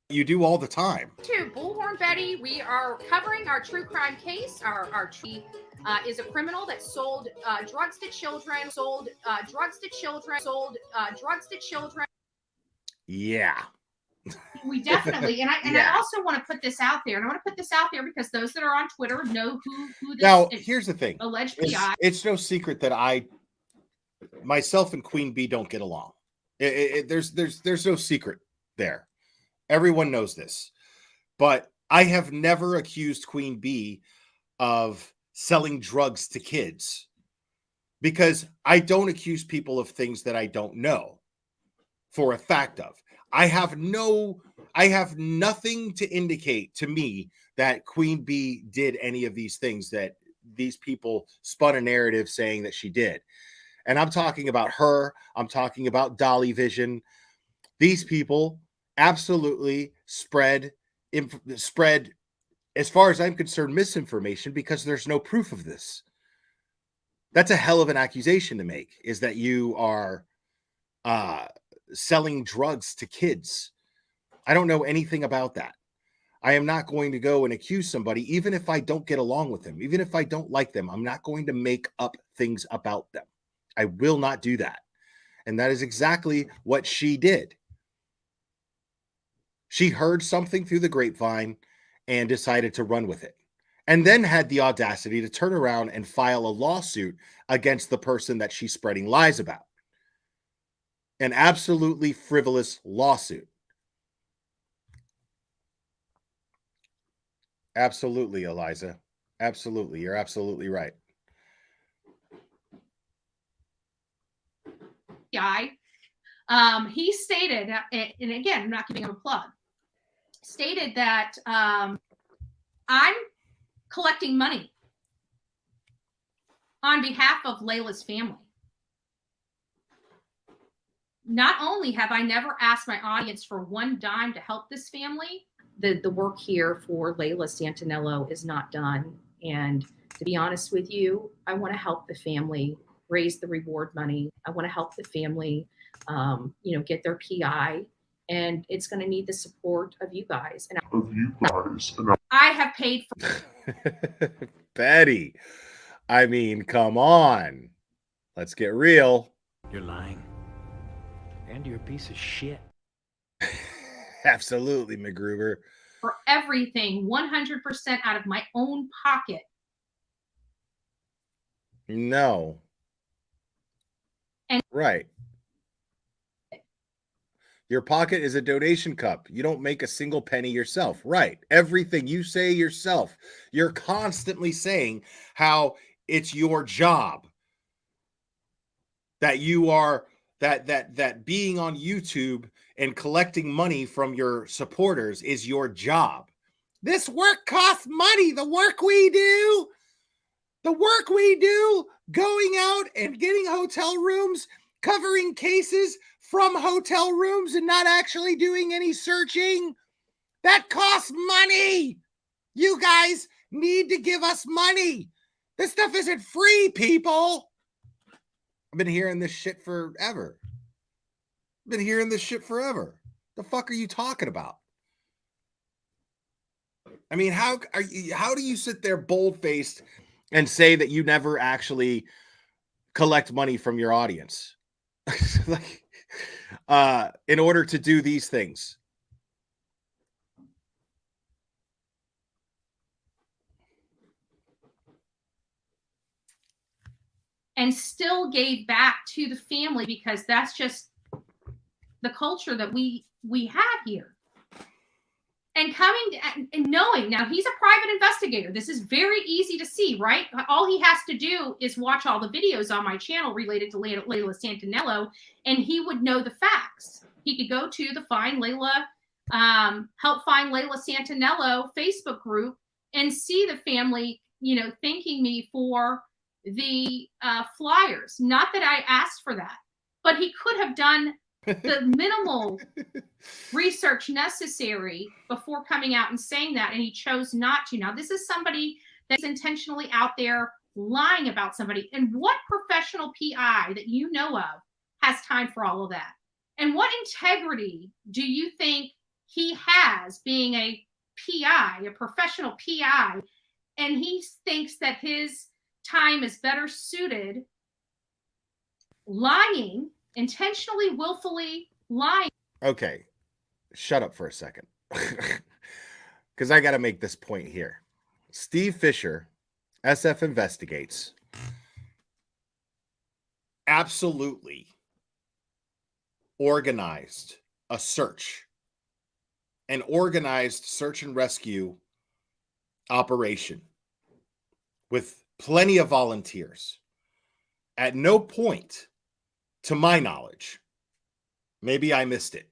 You do all the time. To Bullhorn Betty, we are covering our true crime case. Our tree is a criminal that sold drugs to children, Yeah. We definitely, and Yeah. I also want to put this out there, and I want to put this out there because those that are on Twitter know who this Now, here's the thing. Alleged PI. It's no secret that myself and Queen Bee don't get along. There's no secret there. Everyone knows this. But I have never accused Queen Bee of selling drugs to kids because I don't accuse people of things that I don't know for a fact of. I have nothing to indicate to me that Queen Bee did any of these things that these people spun a narrative saying that she did. And I'm talking about her. I'm talking about Dolly Vision. These people absolutely spread, as far as I'm concerned, misinformation because there's no proof of this. That's a hell of an accusation to make, is that you are selling drugs to kids. I don't know anything about that. I am not going to go and accuse somebody, even if I don't get along with them, even if I don't like them. I'm not going to make up things about them. I will not do that. And that is exactly what she did. She heard something through the grapevine and decided to run with it. And then had the audacity to turn around and file a lawsuit against the person that she's spreading lies about. An absolutely frivolous lawsuit. Absolutely, Eliza. Absolutely. You're absolutely right. Guy, he stated, and again, I'm not giving him a plug, stated that I'm collecting money on behalf of Layla's family. Not only have I never asked my audience for one dime to help this family, the work here for Layla Santinello is not done. And to be honest with you, I want to help the family raise the reward money. I want to help the family, get their PI, and it's going to need the support of you guys. And I have paid for Betty, I mean, come on. Let's get real. You're lying. And you're a piece of shit. Absolutely, McGruber. for everything 100% out of my own pocket. No. And right. Your pocket is a donation cup. You don't make a single penny yourself. Right. Everything you say yourself. You're constantly saying how it's your job. That you are that being on YouTube and collecting money from your supporters is your job. This work costs money. The work we do going out and getting hotel rooms, covering cases from hotel rooms and not actually doing any searching, that costs money. You guys need to give us money. This stuff isn't free, people. I've been hearing this shit forever. The fuck are you talking about? I mean, how do you sit there bold-faced and say that you never actually collect money from your audience? In order to do these things. And still gave back to the family, because that's just the culture that we have here. And coming and knowing, now he's a private investigator. This is very easy to see, right? All he has to do is watch all the videos on my channel related to Layla Santinello, and he would know the facts. He could go to the Help Find Layla Santinello Facebook group and see the family, thanking me for the flyers. Not that I asked for that, but he could have done the minimal research necessary before coming out and saying that, and he chose not to. Now, this is somebody that's intentionally out there lying about somebody. And what professional PI that you know of has time for all of that? And what integrity do you think he has being a PI, a professional PI, and he thinks that his time is better suited lying, intentionally, willfully lying? Okay, shut up for a second. Because I got to make this point here. Steve Fisher, SF Investigates, absolutely organized a search, an organized search and rescue operation with plenty of volunteers. At no point, to my knowledge, maybe I missed it,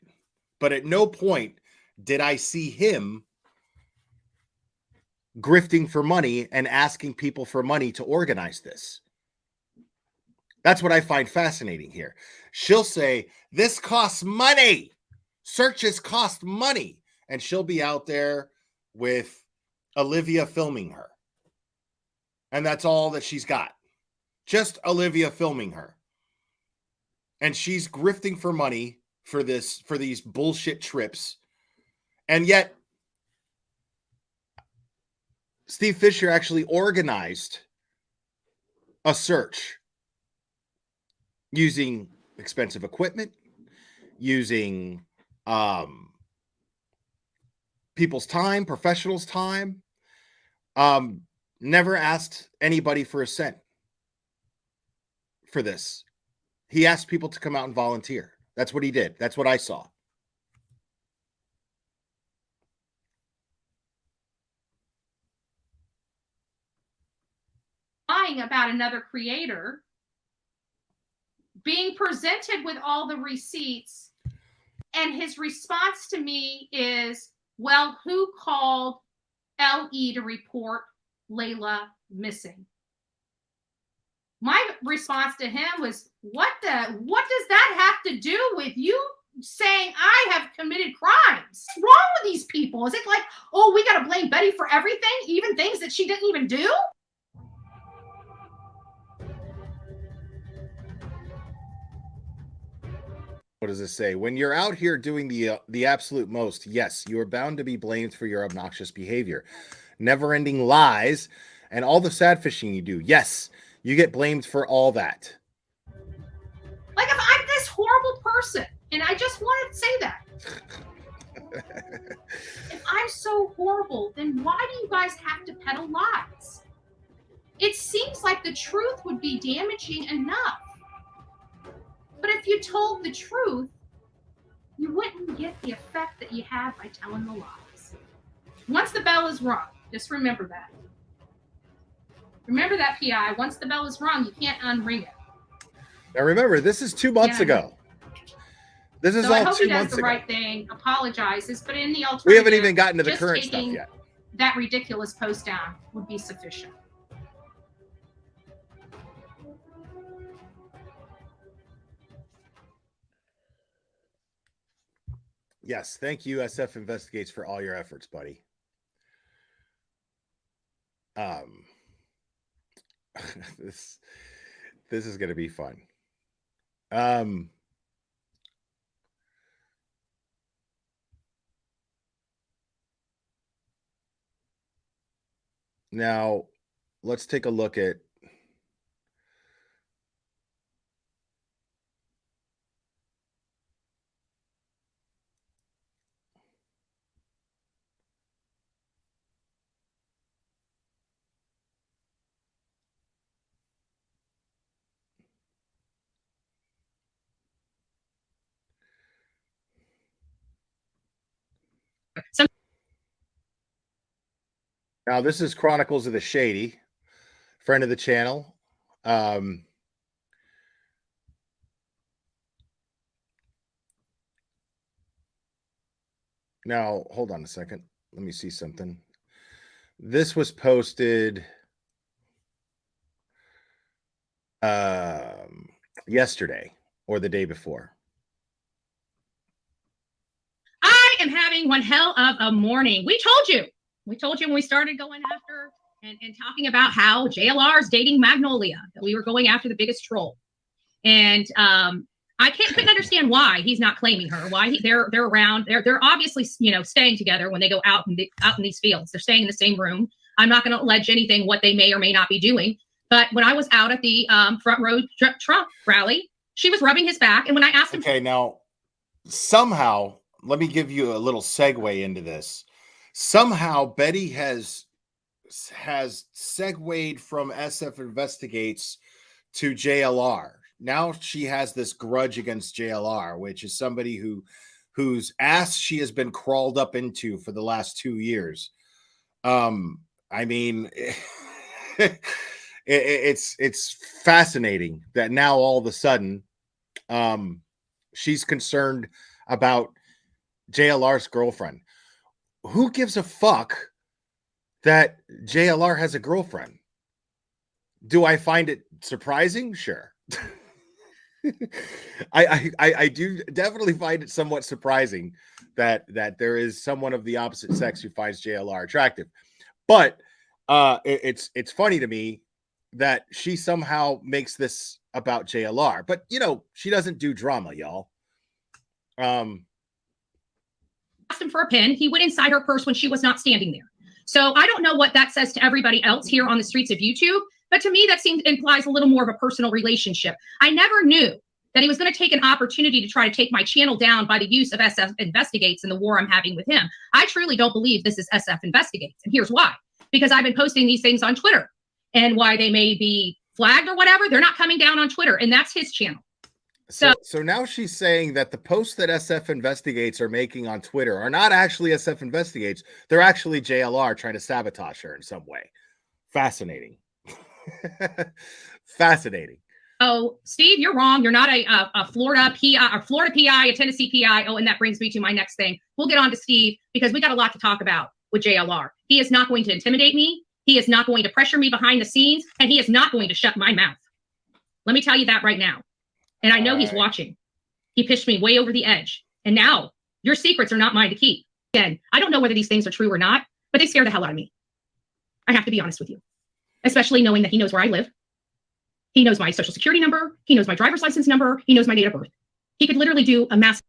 but at no point did I see him grifting for money and asking people for money to organize this. That's what I find fascinating here. She'll say, this costs money. Searches cost money. And she'll be out there with Olivia filming her. And that's all that she's got. Just Olivia filming her. And she's grifting for money for these bullshit trips. And yet, Steve Fisher actually organized a search using expensive equipment, using people's time, professionals' time. Never asked anybody for a cent for this. He asked people to come out and volunteer. That's what he did. That's what I saw. Lying about another creator, being presented with all the receipts, and his response to me is, well, who called LE to report Layla missing? My response to him was, what does that have to do with you saying I have committed crimes. What's wrong with these people? Is it like, oh, we got to blame Betty for everything, even things that she didn't even do? What does it say? When you're out here doing the absolute most, yes, you are bound to be blamed for your obnoxious behavior, never-ending lies, and all the sad fishing you do. Yes, you get blamed for all that. Like, if I'm this horrible person, and I just wanted to say that. If I'm so horrible, then why do you guys have to peddle lies? It seems like the truth would be damaging enough. But if you told the truth, you wouldn't get the effect that you have by telling the lies. Once the bell is rung, just remember that. Remember that, PI. Once the bell is rung, you can't unring it. Now remember, this is 2 months ago. This is So I all hope 2 he does months the ago. right thing, apologizes, but in the alternative, We haven't even gotten to the just current stuff taking yet. that ridiculous post down would be sufficient. Yes, thank you, SF Investigates, for all your efforts, buddy. This is going to be fun. Now, let's take a look at now. This is Chronicles of the Shady, friend of the channel. Now, hold on a second. Let me see something. This was posted yesterday or the day before. I am having one hell of a morning. We told you when we started going after and talking about how JLR is dating Magnolia, that we were going after the biggest troll. And I couldn't understand why he's not claiming her, why they're around. They're obviously, staying together when they go out in these fields. They're staying in the same room. I'm not going to allege anything what they may or may not be doing. But when I was out at the front row Trump rally, she was rubbing his back. And when I asked him, okay, now somehow, let me give you a little segue into this. Somehow Betty has segued from SF Investigates to JLR. Now she has this grudge against JLR, which is somebody whose ass she has been crawled up into for the last 2 years. I mean, it's fascinating that now all of a sudden she's concerned about JLR's girlfriend. Who gives a fuck that JLR has a girlfriend? Do I find it surprising? Sure. I do definitely find it somewhat surprising that there is someone of the opposite sex who finds JLR attractive. But it's funny to me that she somehow makes this about JLR. But she doesn't do drama, y'all. asked him for a pin, he went inside her purse when she was not standing there. So I don't know what that says to everybody else here on the streets of YouTube, but to me that implies a little more of a personal relationship. I never knew that he was going to take an opportunity to try to take my channel down by the use of SF Investigates and the war I'm having with him. I truly don't believe this is SF Investigates, and here's why. Because I've been posting these things on Twitter, and why they may be flagged or whatever, they're not coming down on Twitter, and that's his channel. So now she's saying that the posts that SF Investigates are making on Twitter are not actually SF Investigates. They're actually JLR trying to sabotage her in some way. Fascinating. Fascinating. Oh, Steve, you're wrong. You're not a Florida PI, or Florida PI, a Tennessee PI. Oh, and that brings me to my next thing. We'll get on to Steve because we got a lot to talk about with JLR. He is not going to intimidate me. He is not going to pressure me behind the scenes, and he is not going to shut my mouth. Let me tell you that right now. And I know he's watching. He pushed me way over the edge. And now your secrets are not mine to keep. Again, I don't know whether these things are true or not, but they scare the hell out of me. I have to be honest with you, especially knowing that he knows where I live. He knows my social security number. He knows my driver's license number. He knows my date of birth. He could literally do a mass.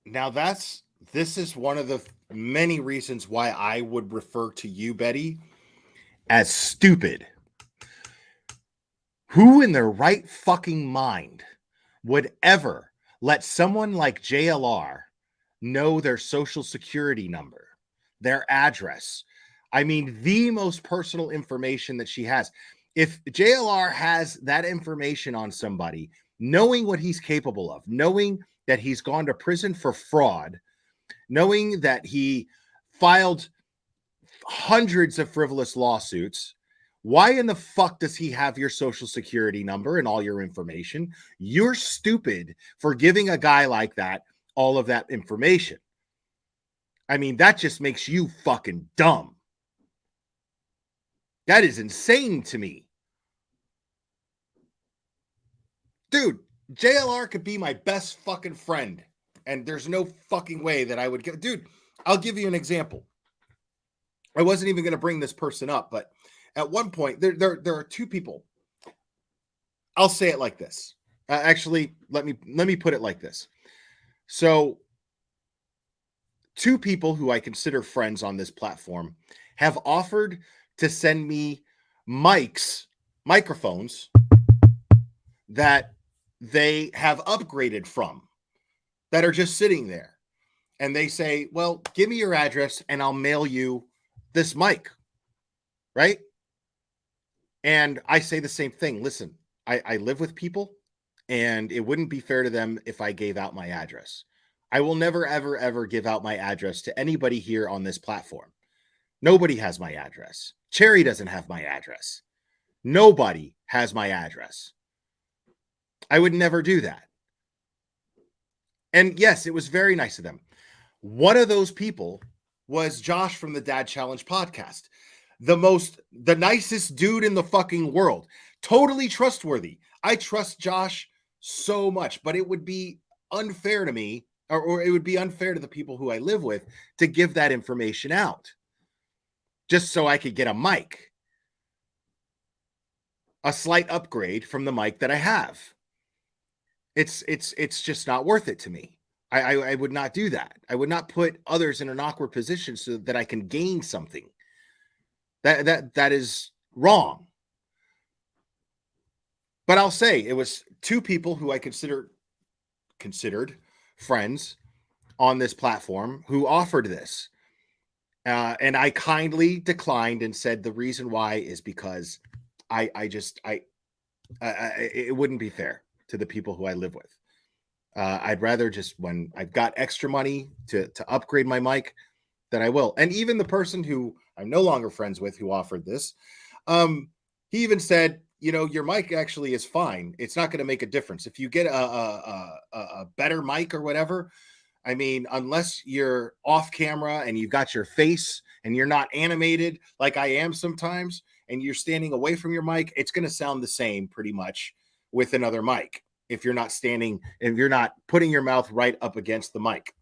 Now this is one of the many reasons why I would refer to you, Betty, as stupid. Who in their right fucking mind would ever let someone like JLR know their social security number, their address? I mean, the most personal information that she has. If JLR has that information on somebody, knowing what he's capable of, knowing that he's gone to prison for fraud, knowing that he filed hundreds of frivolous lawsuits, why in the fuck does he have your social security number and all your information? You're stupid for giving a guy like that all of that information. I mean, that just makes you fucking dumb. That is insane to me. Dude, JLR could be my best fucking friend, and there's no fucking way that I would give. Dude, I'll give you an example. I wasn't even going to bring this person up, but at one point, there are two people. I'll say it like this. Actually, let me put it like this. So, two people who I consider friends on this platform have offered to send me microphones that they have upgraded from, that are just sitting there. And they say, well, give me your address and I'll mail you this mic. Right? And I say the same thing. Listen, I live with people, and it wouldn't be fair to them if I gave out my address. I will never, ever, ever give out my address to anybody here on this platform. Nobody has my address. Cherry doesn't have my address. Nobody has my address. I would never do that. And yes, it was very nice of them. One of those people was Josh from the Dad Challenge podcast. The nicest dude in the fucking world. Totally trustworthy. I trust Josh so much, but it would be unfair to me, or it would be unfair to the people who I live with to give that information out just so I could get a mic. A slight upgrade from the mic that I have. It's just not worth it to me. I would not do that. I would not put others in an awkward position so that I can gain something. That is wrong. But I'll say it was two people who I considered friends on this platform who offered this. And I kindly declined and said the reason why is because it wouldn't be fair to the people who I live with. I'd rather just, when I've got extra money to upgrade my mic, that I will. And even the person who I'm no longer friends with who offered this, he even said, you know, your mic actually is fine. It's not going to make a difference. If you get a better mic or whatever, I mean, unless you're off camera and you've got your face and you're not animated like I am sometimes, and you're standing away from your mic, it's going to sound the same pretty much with another mic. If you're not putting your mouth right up against the mic.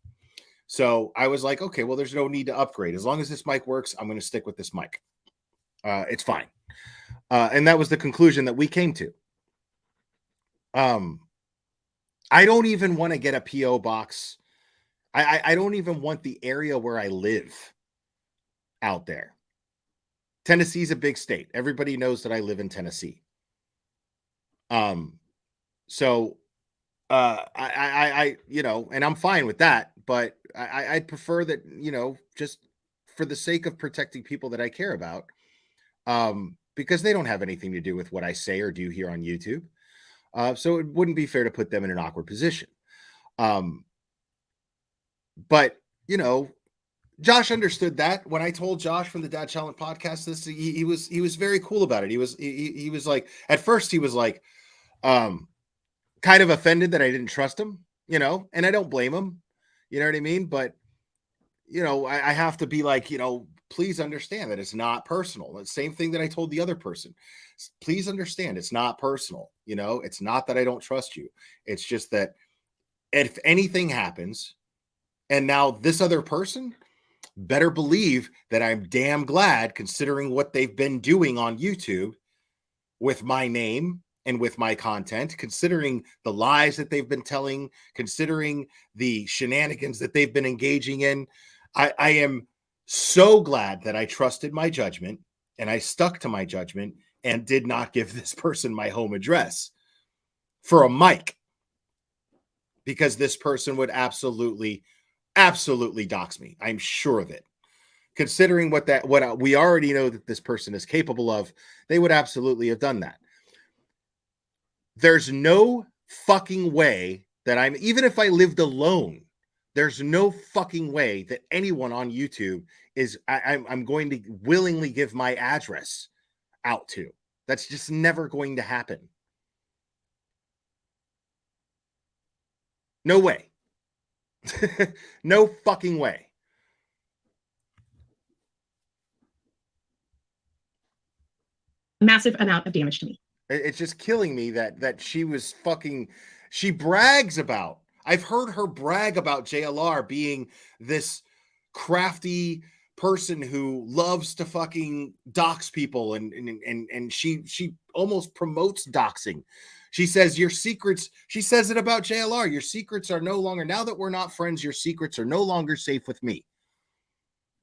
So I was like, okay, well, there's no need to upgrade. As long as this mic works, I'm going to stick with this mic. It's fine. And that was the conclusion that we came to. I don't even want to get a P.O. box. I don't even want the area where I live out there. Tennessee's a big state. Everybody knows that I live in Tennessee. So I you know, and I'm fine with that, but I'd prefer that, you know, just for the sake of protecting people that I care about, because they don't have anything to do with what I say or do here on YouTube. So it wouldn't be fair to put them in an awkward position. But, you know, Josh understood that. When I told Josh from the Dad Challenge podcast this, he was very cool about it. He was like, at first he was like, kind of offended that I didn't trust him, you know, and I don't blame him, you know what I mean? But, you know, I have to be like, you know, please understand that it's not personal. The same thing that I told the other person. Please understand it's not personal. You know, it's not that I don't trust you. It's just that if anything happens, and now this other person, better believe that I'm damn glad, considering what they've been doing on YouTube with my name and with my content, considering the lies that they've been telling, considering the shenanigans that they've been engaging in. I am so glad that I trusted my judgment and I stuck to my judgment and did not give this person my home address for a mic, because this person would absolutely dox me. I'm sure of it. Considering what we already know that this person is capable of, they would absolutely have done that. There's no fucking way that even if I lived alone, there's no fucking way that anyone on YouTube I'm going to willingly give my address out to. That's just never going to happen. No way. No fucking way. Massive amount of damage to me. It's just killing me that she was fucking, she brags about, I've heard her brag about JLR being this crafty person who loves to fucking dox people, and she almost promotes doxing. She says your secrets, she says it about JLR, your secrets are no longer, now that we're not friends, your secrets are no longer safe with me.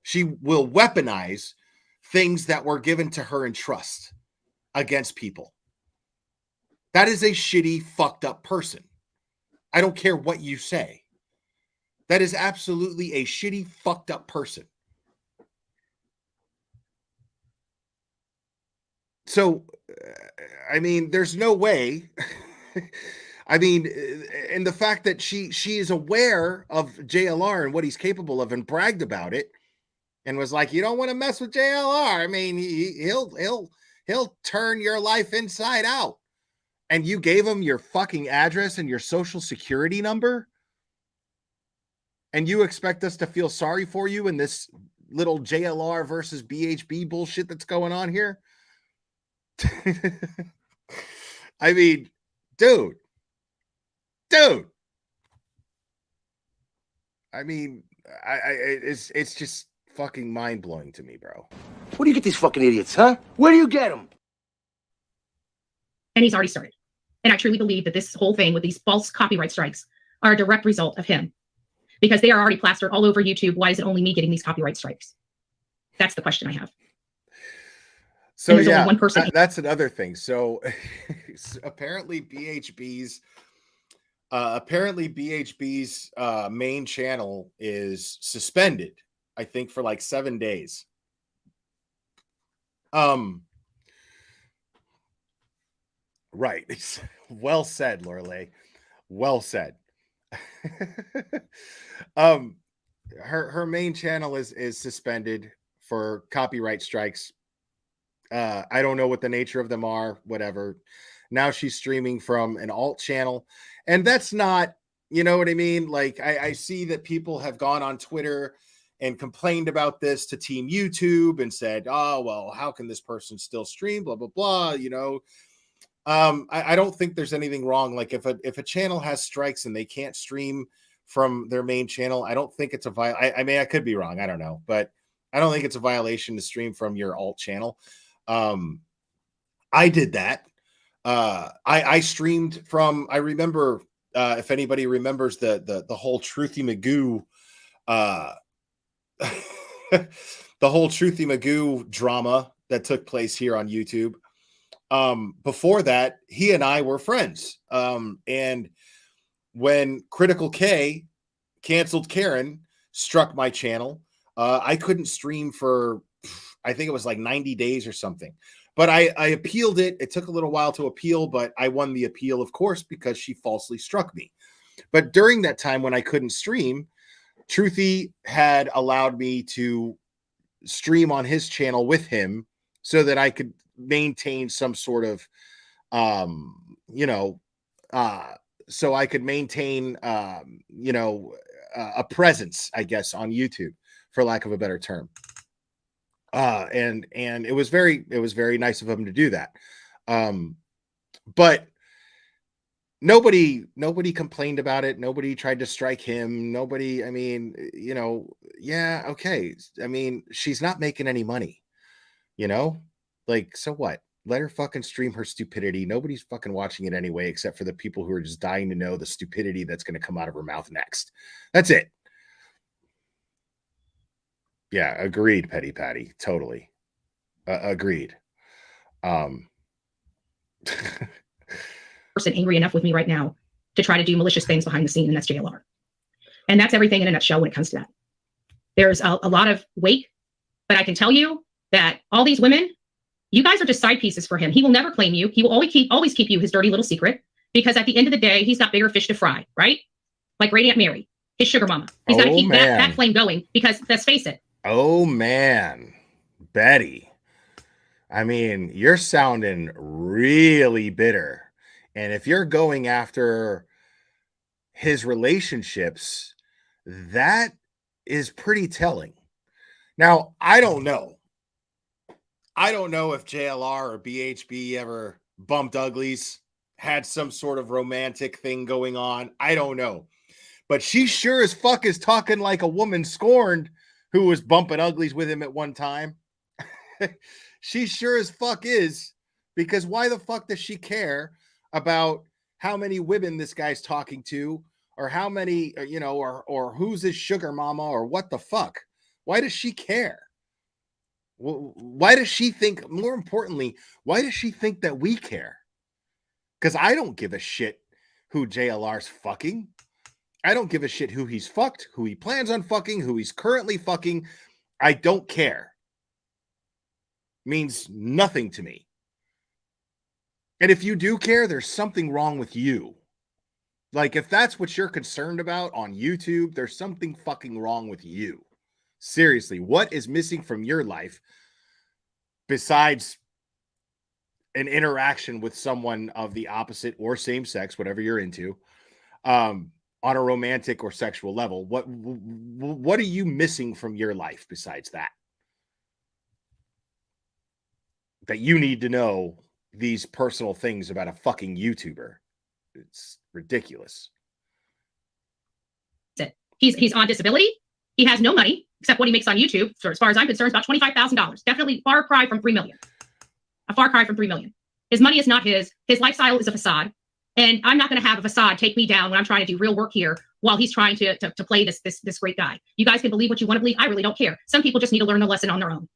She will weaponize things that were given to her in trust against people. That is a shitty, fucked up person. I don't care what you say. That is absolutely a shitty, fucked up person. So, I mean, there's no way. I mean, and the fact that she is aware of JLR and what he's capable of and bragged about it and was like, you don't want to mess with JLR. I mean, he'll turn your life inside out. And you gave him your fucking address and your social security number? And you expect us to feel sorry for you in this little JLR versus BHB bullshit that's going on here? I mean, dude. I mean, it's just fucking mind-blowing to me, bro. Where do you get these fucking idiots, huh? Where do you get them? And he's already started. And I truly believe that this whole thing with these false copyright strikes are a direct result of him, because they are already plastered all over YouTube. Why is it only me getting these copyright strikes? That's the question I have. So yeah, only one person. That's another thing. So apparently BHB's main channel is suspended, I think, for like 7 days. Right. Well said, Lorelei. Well said. Her main channel is suspended for copyright strikes. I don't know what the nature of them are, whatever. Now she's streaming from an alt channel, and that's not, you know what I mean? Like, I see that people have gone on Twitter and complained about this to Team YouTube and said, oh, well, how can this person still stream? Blah, blah, blah, you know. I don't think there's anything wrong. Like, if a channel has strikes and they can't stream from their main channel, I don't think it's a I mean, I could be wrong. I don't know, but I don't think it's a violation to stream from your alt channel. I did that. I streamed from, I remember, if anybody remembers the whole Truthy Magoo, the whole Truthy Magoo drama that took place here on YouTube. Before that, he and I were friends. And when Critical K canceled Karen, struck my channel, I couldn't stream for, I think it was like 90 days or something. But I appealed it. It took a little while to appeal, but I won the appeal, of course, because she falsely struck me. But during that time when I couldn't stream, Truthy had allowed me to stream on his channel with him so that I could maintain some sort of, so I could maintain, a presence, I guess, on YouTube, for lack of a better term. And it was very nice of him to do that. But nobody complained about it. Nobody tried to strike him. Nobody, I mean, yeah, okay. I mean, she's not making any money, like, so what? Let her fucking stream her stupidity. Nobody's fucking watching it anyway, except for the people who are just dying to know the stupidity that's going to come out of her mouth next. That's it. Yeah, agreed, Petty Patty. Totally. Agreed. Person angry enough with me right now to try to do malicious things behind the scene, and that's JLR. And that's everything in a nutshell when it comes to that. There's a lot of weight, but I can tell you that all these women, you guys are just side pieces for him. He will never claim you. He will always keep you his dirty little secret, because at the end of the day, he's got bigger fish to fry, right? Like Radiant Mary, his sugar mama. He's got to keep that flame going, because let's face it. Oh, man. Betty. I mean, you're sounding really bitter. And if you're going after his relationships, that is pretty telling. Now, I don't know. I don't know if JLR or BHB ever bumped uglies, had some sort of romantic thing going on. I don't know. But she sure as fuck is talking like a woman scorned who was bumping uglies with him at one time. She sure as fuck is, because why the fuck does she care about how many women this guy's talking to, or how many, or who's his sugar mama, or what the fuck? Why does she care? Why does she think, more importantly, why does she think that we care? Because I don't give a shit who JLR's fucking. I don't give a shit who he's fucked, who he plans on fucking, who he's currently fucking. I don't care. Means nothing to me. And if you do care, there's something wrong with you. Like, if that's what you're concerned about on YouTube, there's something fucking wrong with you. Seriously, what is missing from your life besides an interaction with someone of the opposite or same sex, whatever you're into, on a romantic or sexual level? What are you missing from your life besides that? That you need to know these personal things about a fucking YouTuber. It's ridiculous. He's on disability. He has no money except what he makes on YouTube. So as far as I'm concerned, it's about $25,000. Definitely far cry from $3 million. A far cry from $3 million. His money is not his. His lifestyle is a facade. And I'm not going to have a facade take me down when I'm trying to do real work here while he's trying to play this great guy. You guys can believe what you want to believe. I really don't care. Some people just need to learn the lesson on their own.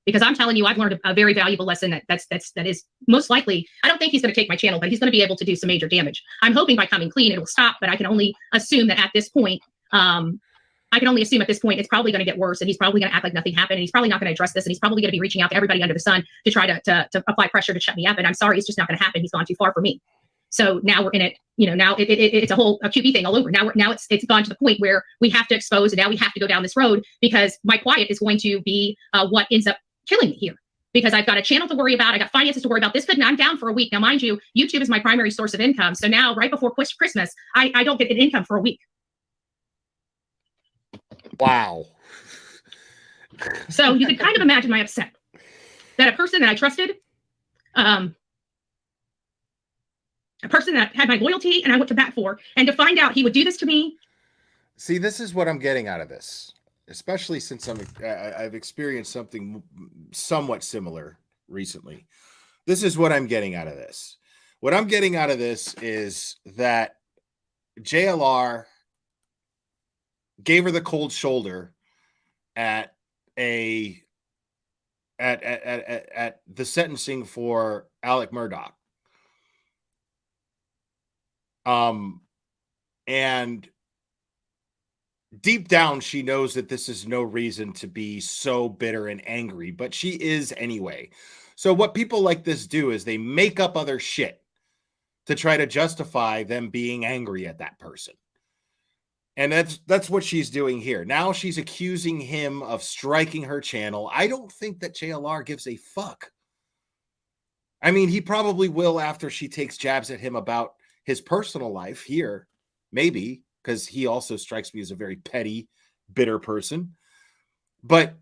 Because I'm telling you, I've learned a very valuable lesson that is most likely, I don't think he's going to take my channel, but he's going to be able to do some major damage. I'm hoping by coming clean, it will stop, but I can only assume that at this point, it's probably going to get worse, and he's probably going to act like nothing happened, and he's probably not going to address this, and he's probably going to be reaching out to everybody under the sun to try to apply pressure to shut me up. And I'm sorry, it's just not going to happen. He's gone too far for me. So now we're in it, now it's a whole QB thing all over. Now it's gone to the point where we have to expose, and now we have to go down this road, because my quiet is going to be what ends up killing me here, because I've got a channel to worry about. I got finances to worry about. This I'm down for a week. Now, mind you, YouTube is my primary source of income. So now right before Christmas, I don't get an income for a week. Wow. So you can kind of imagine my upset that a person that I trusted, a person that had my loyalty and I went to bat for, and to find out he would do this to me. See, this is what I'm getting out of this. Especially since I've experienced something somewhat similar recently. This is what I'm getting out of this. What I'm getting out of this is that JLR gave her the cold shoulder at the sentencing for Alec Murdoch. And deep down, she knows that this is no reason to be so bitter and angry, but she is anyway. So what people like this do is they make up other shit to try to justify them being angry at that person. And that's what she's doing here. Now she's accusing him of striking her channel. I don't think that JLR gives a fuck. I mean, he probably will after she takes jabs at him about his personal life here, maybe, because he also strikes me as a very petty, bitter person. But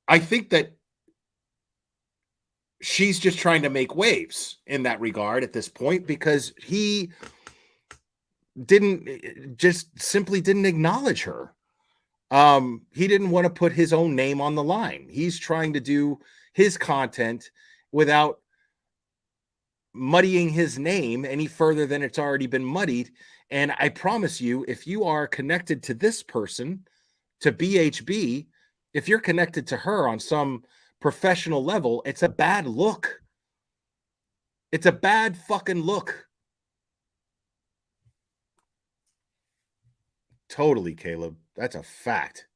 I think that she's just trying to make waves in that regard at this point, because he simply didn't acknowledge her. He didn't want to put his own name on the line. He's trying to do his content without muddying his name any further than it's already been muddied. And I promise you, if you are connected to this person, to BHB, if you're connected to her on some professional level, it's a bad look. It's a bad fucking look. Totally, Caleb. That's a fact.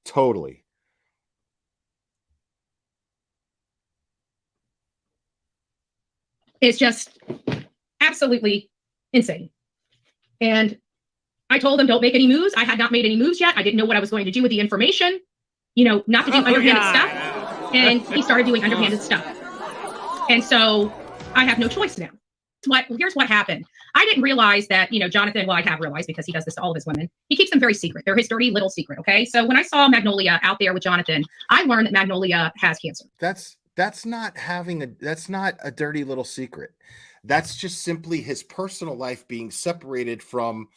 Totally. It's just absolutely insane. And I told him, don't make any moves. I had not made any moves yet. I didn't know what I was going to do with the information, not to do underhanded stuff. And he started doing underhanded stuff. And so I have no choice now. Here's what happened. I didn't realize that, Jonathan, well, I have realized because he does this to all of his women. He keeps them very secret. They're his dirty little secret. Okay. So when I saw Magnolia out there with Jonathan, I learned that Magnolia has cancer. That's not a dirty little secret. That's just simply his personal life being separated from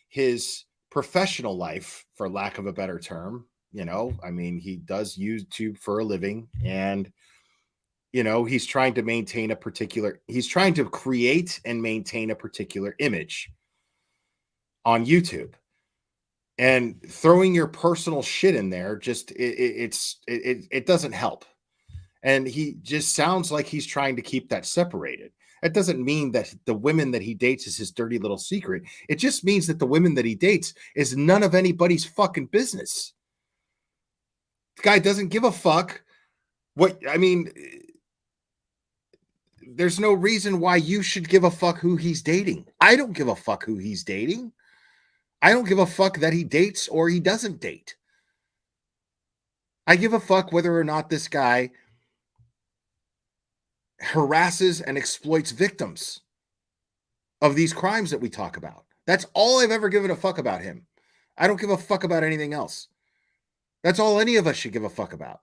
his professional life, for lack of a better term. I mean, he does YouTube for a living, and he's trying to create and maintain a particular image on YouTube, and throwing your personal shit in there it doesn't help. And he just sounds like he's trying to keep that separated. That doesn't mean that the women that he dates is his dirty little secret. It just means that the women that he dates is none of anybody's fucking business. The guy doesn't give a fuck. There's no reason why you should give a fuck who he's dating. I don't give a fuck who he's dating. I don't give a fuck that he dates or he doesn't date. I give a fuck whether or not this guy harasses and exploits victims of these crimes that we talk about. That's all I've ever given a fuck about him. I don't give a fuck about anything else. That's all any of us should give a fuck about.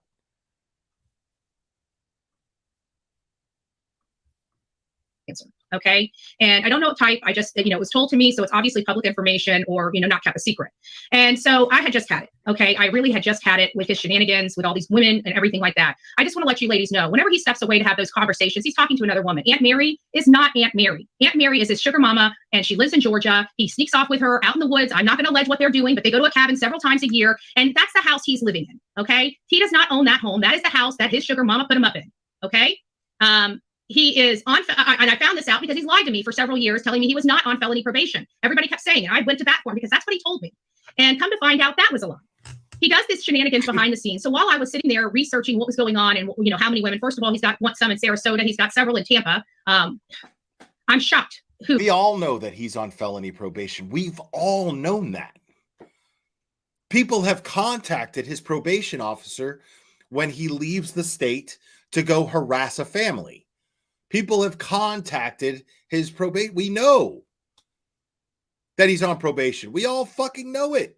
Okay. And I don't know what type. I just, it was told to me. So it's obviously public information or, not kept a secret. And so I had just had it. Okay. I really had just had it with his shenanigans, with all these women and everything like that. I just want to let you ladies know, whenever he steps away to have those conversations, he's talking to another woman. Aunt Mary is not Aunt Mary. Aunt Mary is his sugar mama, and she lives in Georgia. He sneaks off with her out in the woods. I'm not going to allege what they're doing, but they go to a cabin several times a year. And that's the house he's living in. Okay. He does not own that home. That is the house that his sugar mama put him up in. Okay. He is on, and I found this out because he's lied to me for several years, telling me he was not on felony probation. Everybody kept saying it. I went to bat for him because that's what he told me. And come to find out, that was a lie. He does this shenanigans behind the scenes. So while I was sitting there researching what was going on and, how many women, first of all, he's got some in Sarasota. He's got several in Tampa. I'm shocked. We all know that he's on felony probation. We've all known that. People have contacted his probation officer when he leaves the state to go harass a family. People have contacted his probation. We know that he's on probation. We all fucking know it.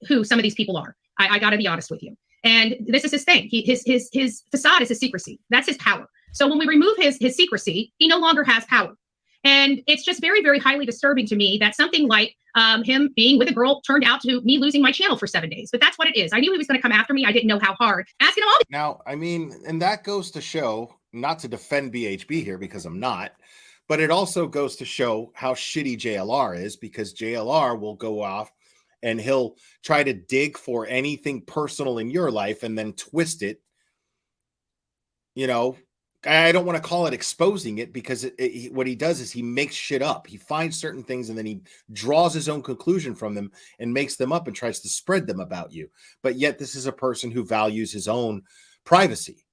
Who some of these people are. I got to be honest with you. And this is his thing. His facade is his secrecy. That's his power. So when we remove his secrecy, he no longer has power. And it's just very, very highly disturbing to me that something like him being with a girl turned out to me losing my channel for 7 days. But that's what it is. I knew he was going to come after me. I didn't know how hard. Asking him all. Now, and that goes to show, not to defend BHB here because I'm not, but it also goes to show how shitty JLR is, because JLR will go off and he'll try to dig for anything personal in your life and then twist it. I don't want to call it exposing it, because what he does is he makes shit up. He finds certain things and then he draws his own conclusion from them and makes them up and tries to spread them about you. But yet this is a person who values his own privacy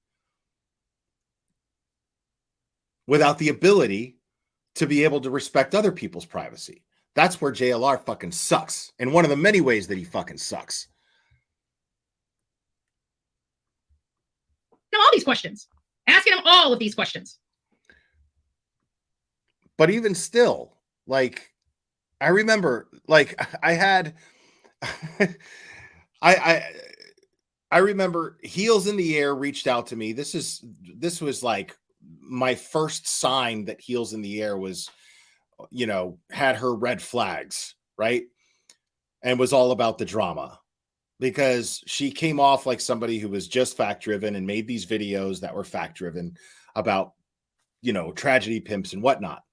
without the ability to be able to respect other people's privacy. That's where JLR fucking sucks. And one of the many ways that he fucking sucks. Now, all these questions. Asking him all of these questions. But even still, I remember, I had, I remember Heels in the Air reached out to me. This was like my first sign that Heels in the Air was, you know, had her red flags, right? And was all about the drama, because she came off like somebody who was just fact driven and made these videos that were fact driven about, you know, tragedy pimps and whatnot.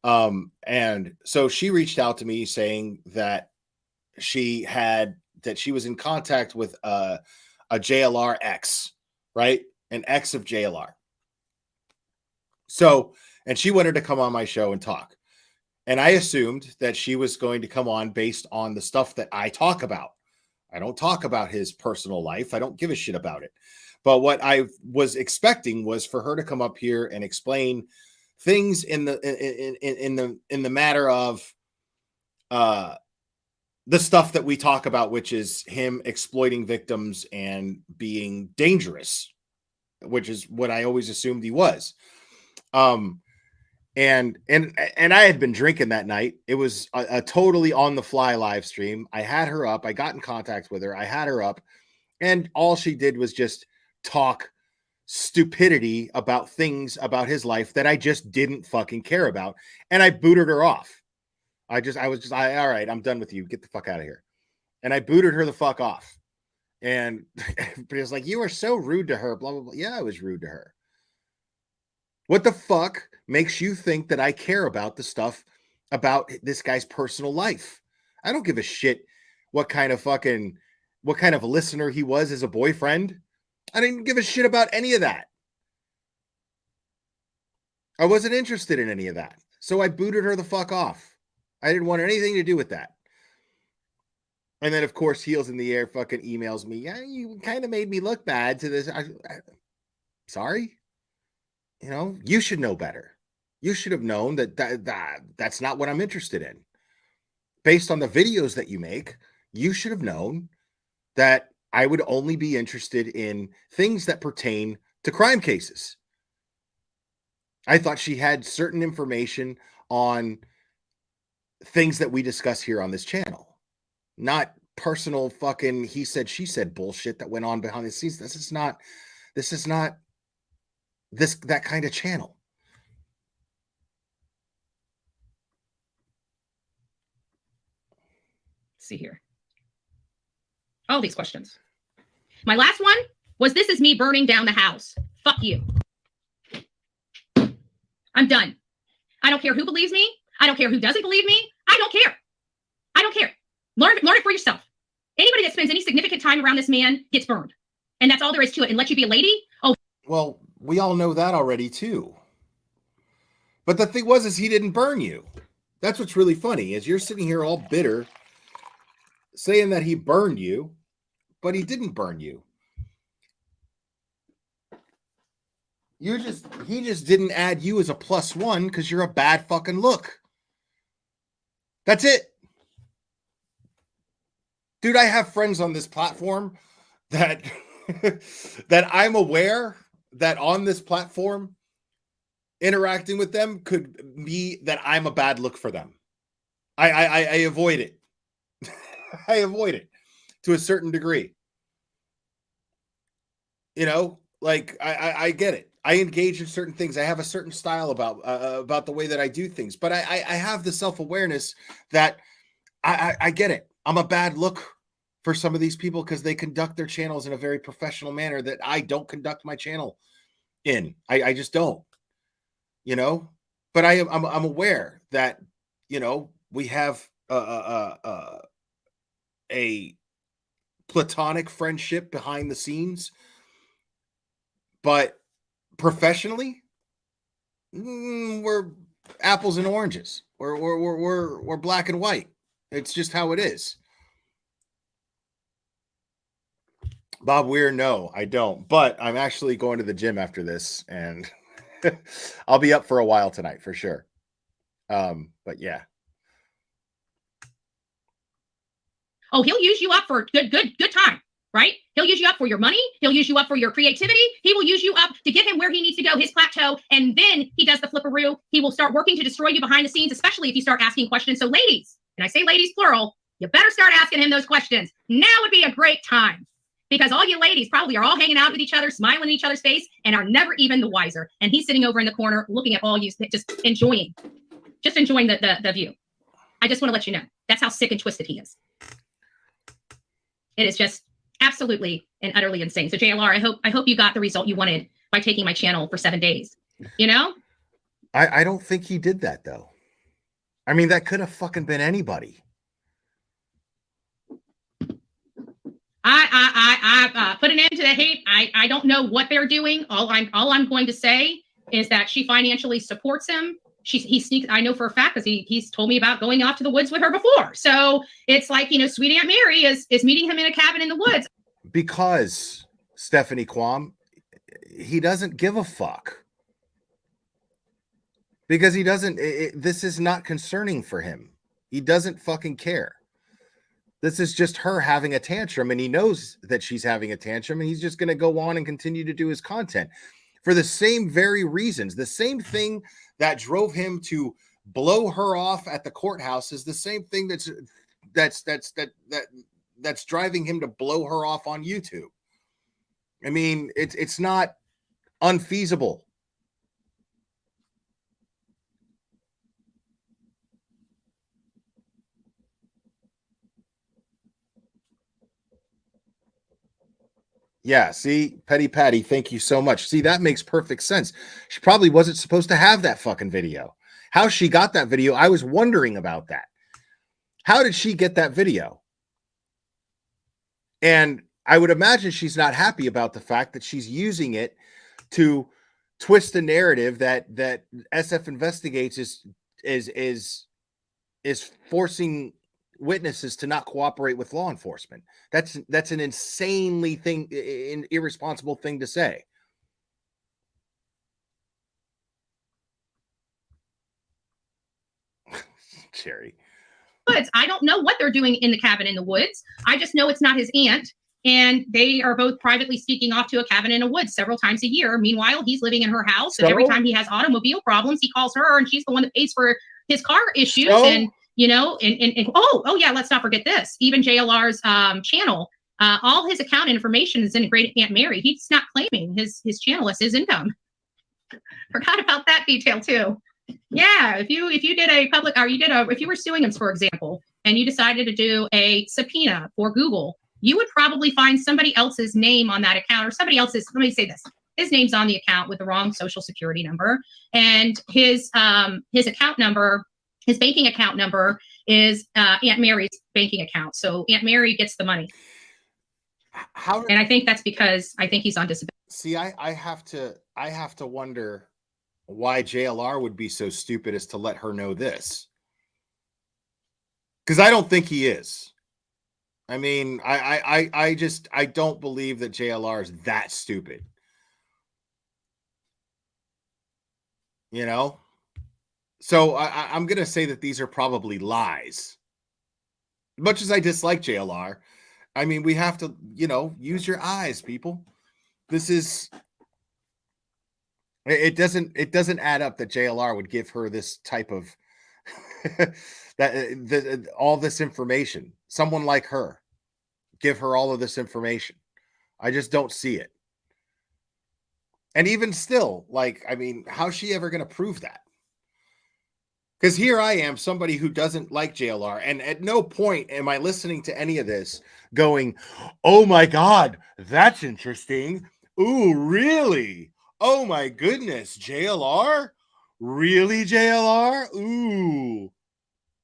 And so she reached out to me saying that she was in contact with a JLR ex, right? An ex of JLR. So, and she wanted to come on my show and talk. And I assumed that she was going to come on based on the stuff that I talk about. I don't talk about his personal life. I don't give a shit about it. But what I was expecting was for her to come up here and explain things in the matter of the stuff that we talk about, which is him exploiting victims and being dangerous, which is what I always assumed he was. And I had been drinking that night. It was a totally on the fly live stream. I had her up. I got in contact with her. I had her up, and all she did was just talk stupidity about things about his life that I just didn't fucking care about. And I booted her off. I was just, all right, I'm done with you. Get the fuck out of here. And I booted her the fuck off. And it was like, you were so rude to her, blah, blah, blah. Yeah, I was rude to her. What the fuck makes you think that I care about the stuff about this guy's personal life? I don't give a shit what kind of listener he was as a boyfriend. I didn't give a shit about any of that. I wasn't interested in any of that. So I booted her the fuck off. I didn't want anything to do with that. And then, of course, Heels in the Air fucking emails me. Yeah, you kind of made me look bad to this. Sorry. You know, you should know better. You should have known that's not what I'm interested in. Based on the videos that you make, you should have known that I would only be interested in things that pertain to crime cases. I thought she had certain information on things that we discuss here on this channel, not personal fucking he said, she said bullshit that went on behind the scenes. This is not that kind of channel. Let's see here. All these questions. My last one was, this is me burning down the house. Fuck you. I'm done. I don't care who believes me. I don't care who doesn't believe me. I don't care. I don't care. Learn it for yourself. Anybody that spends any significant time around this man gets burned. And that's all there is to it. And let you be a lady. Oh, well, we all know that already too. But the thing was, is he didn't burn you. That's what's really funny, is you're sitting here all bitter saying that he burned you, but he didn't burn you. He just didn't add you as a +1 because you're a bad fucking look. That's it. Dude, I have friends on this platform that that I'm aware that on this platform, interacting with them could be that I'm a bad look for them. I avoid it. I avoid it to a certain degree. You know, like I get it. I engage in certain things. I have a certain style about the way that I do things, but I have the self-awareness that I get it. I'm a bad look for some of these people because they conduct their channels in a very professional manner that I don't conduct my channel in. I just don't, you know, but I'm aware that, you know, we have a platonic friendship behind the scenes, but professionally, we're apples and oranges. We're black and white. It's just how it is. Bob Weir, no, I don't. But I'm actually going to the gym after this, and I'll be up for a while tonight for sure. But yeah. Oh, he'll use you up for good time, right? He'll use you up for your money. He'll use you up for your creativity. He will use you up to get him where he needs to go, his plateau. And then he does the flipperoo. He will start working to destroy you behind the scenes, especially if you start asking questions. So ladies, and I say ladies plural, you better start asking him those questions. Now would be a great time. because all you ladies probably are all hanging out with each other, smiling in each other's face, and are never even the wiser. And he's sitting over in the corner looking at all you, just enjoying the view. I just want to let you know that's how sick and twisted he is. It is just absolutely and utterly insane. So JLR, I hope you got the result you wanted by taking my channel for 7 days. You know? I don't think he did that though. I mean, that could have fucking been anybody. I put an end to the hate. I don't know what they're doing. All I'm going to say is that she financially supports him. He sneaks. I know for a fact because he's told me about going off to the woods with her before. So it's like, sweet Aunt Mary is meeting him in a cabin in the woods. Because Stephanie Kwam, he doesn't give a fuck. Because he doesn't. This is not concerning for him. He doesn't fucking care. This is just her having a tantrum, and he knows that she's having a tantrum, and he's just going to go on and continue to do his content for the same very reasons. The same thing that drove him to blow her off at the courthouse is the same thing that's driving him to blow her off on YouTube. I mean, it's not unfeasible. Yeah, see, Petty Patty, thank you so much. See, that makes perfect sense. She probably wasn't supposed to have that fucking video. How she got that video, I was wondering about that. How did she get that video? And I would imagine she's not happy about the fact that she's using it to twist the narrative that SF Investigates is forcing witnesses to not cooperate with law enforcement. That's an insanely irresponsible thing to say. Cherry. Woods. I don't know what they're doing in the cabin in the woods. I just know it's not his aunt. And they are both privately sneaking off to a cabin in a woods several times a year. Meanwhile, he's living in her house. And every time he has automobile problems, he calls her and she's the one that pays for his car issues. And oh yeah, let's not forget this. Even JLR's channel, all his account information is in Great Aunt Mary. He's not claiming his channel as his income. Forgot about that detail too. Yeah, if you did a public, or if you were suing him, for example, and you decided to do a subpoena for Google, you would probably find somebody else's name on that account, or somebody else's. Let me say this: his name's on the account with the wrong social security number, and his account number. His banking account number is Aunt Mary's banking account. So Aunt Mary gets the money. And I think that's because I think he's on disability. See, I have to wonder why JLR would be so stupid as to let her know this. Because I don't think he is. I mean, I don't believe that JLR is that stupid. You know? So I'm going to say that these are probably lies. Much as I dislike JLR, I mean, we have to, use your eyes, people. This is, it doesn't add up that JLR would give her this type of, all this information. Someone like her, give her all of this information. I just don't see it. And even still, how's she ever going to prove that? Because here I am, somebody who doesn't like JLR, and at no point am I listening to any of this going, oh my God, that's interesting. Ooh, really? Oh my goodness, JLR? Really, JLR? Ooh.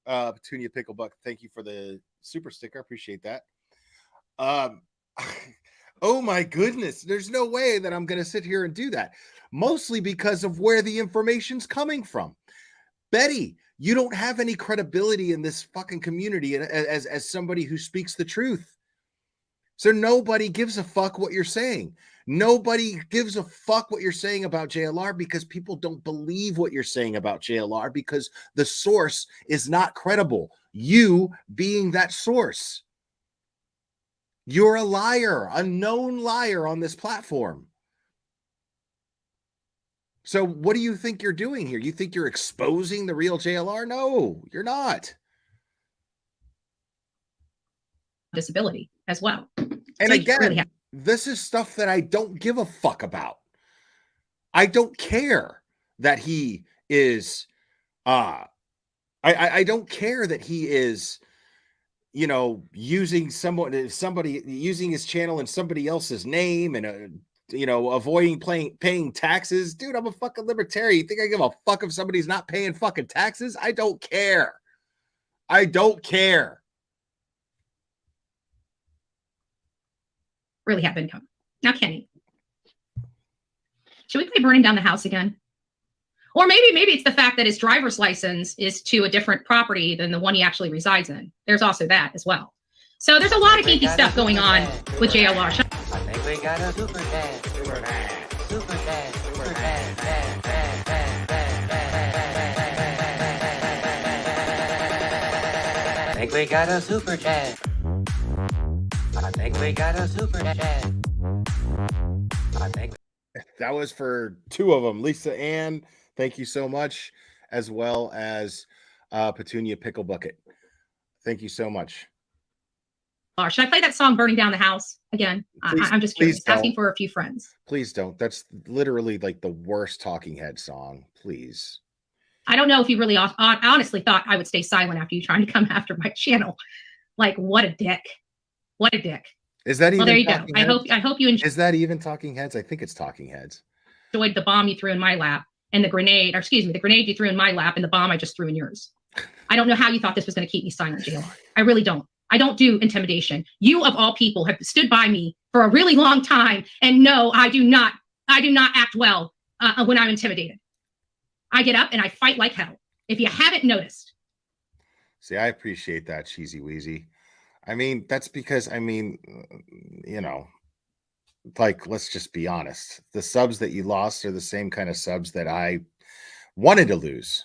Petunia Picklebuck, thank you for the super sticker. Appreciate that. Oh my goodness, there's no way that I'm going to sit here and do that. Mostly because of where the information's coming from. Betty, you don't have any credibility in this fucking community as somebody who speaks the truth. So nobody gives a fuck what you're saying. Nobody gives a fuck what you're saying about JLR because people don't believe what you're saying about JLR because the source is not credible. You being that source. You're a liar, a known liar on this platform. So what do you think you're doing here? You think you're exposing the real JLR? No, you're not. Disability as well. And So again, This is stuff that I don't give a fuck about. I don't care that he is I don't care that he is, you know, using somebody using his channel in somebody else's name and you know, avoiding paying taxes. Dude, I'm a fucking libertarian. You think I give a fuck if somebody's not paying fucking taxes? I don't care. I don't care. Really have income. Now, Kenny, should we play burning down the house again? Or maybe it's the fact that his driver's license is to a different property than the one he actually resides in. There's also that as well. So there's a lot of geeky stuff going on with JLR. I think we got a super dad. Super dad. Super dad. Super dad. I think we got a super dad. I think we got a super dad. I think that was for two of them. Lisa Ann, thank you so much, as well as Petunia Pickle Bucket. Thank you so much. Should I play that song "Burning Down the House" again? I'm just curious. Asking for a few friends. Please don't. That's literally like the worst Talking Head song. Please. I don't know if you really honestly thought I would stay silent after you trying to come after my channel. Like, what a dick. What a dick. Is that even? Well, there you go. Talking Heads? I hope you enjoyed. Is that even Talking Heads? I think it's Talking Heads. Enjoyed the bomb you threw in my lap and the grenade, or excuse me, the grenade you threw in my lap and the bomb I just threw in yours. I don't know how you thought this was going to keep me silent, JLR. I really don't. I don't do intimidation. You of all people have stood by me for a really long time, and no, I do not act well when I'm intimidated. I get up and I fight like hell. If you haven't noticed. See, I appreciate that, Cheesy Wheezy. I mean, that's because, you know, like, let's just be honest. The subs that you lost are the same kind of subs that I wanted to lose.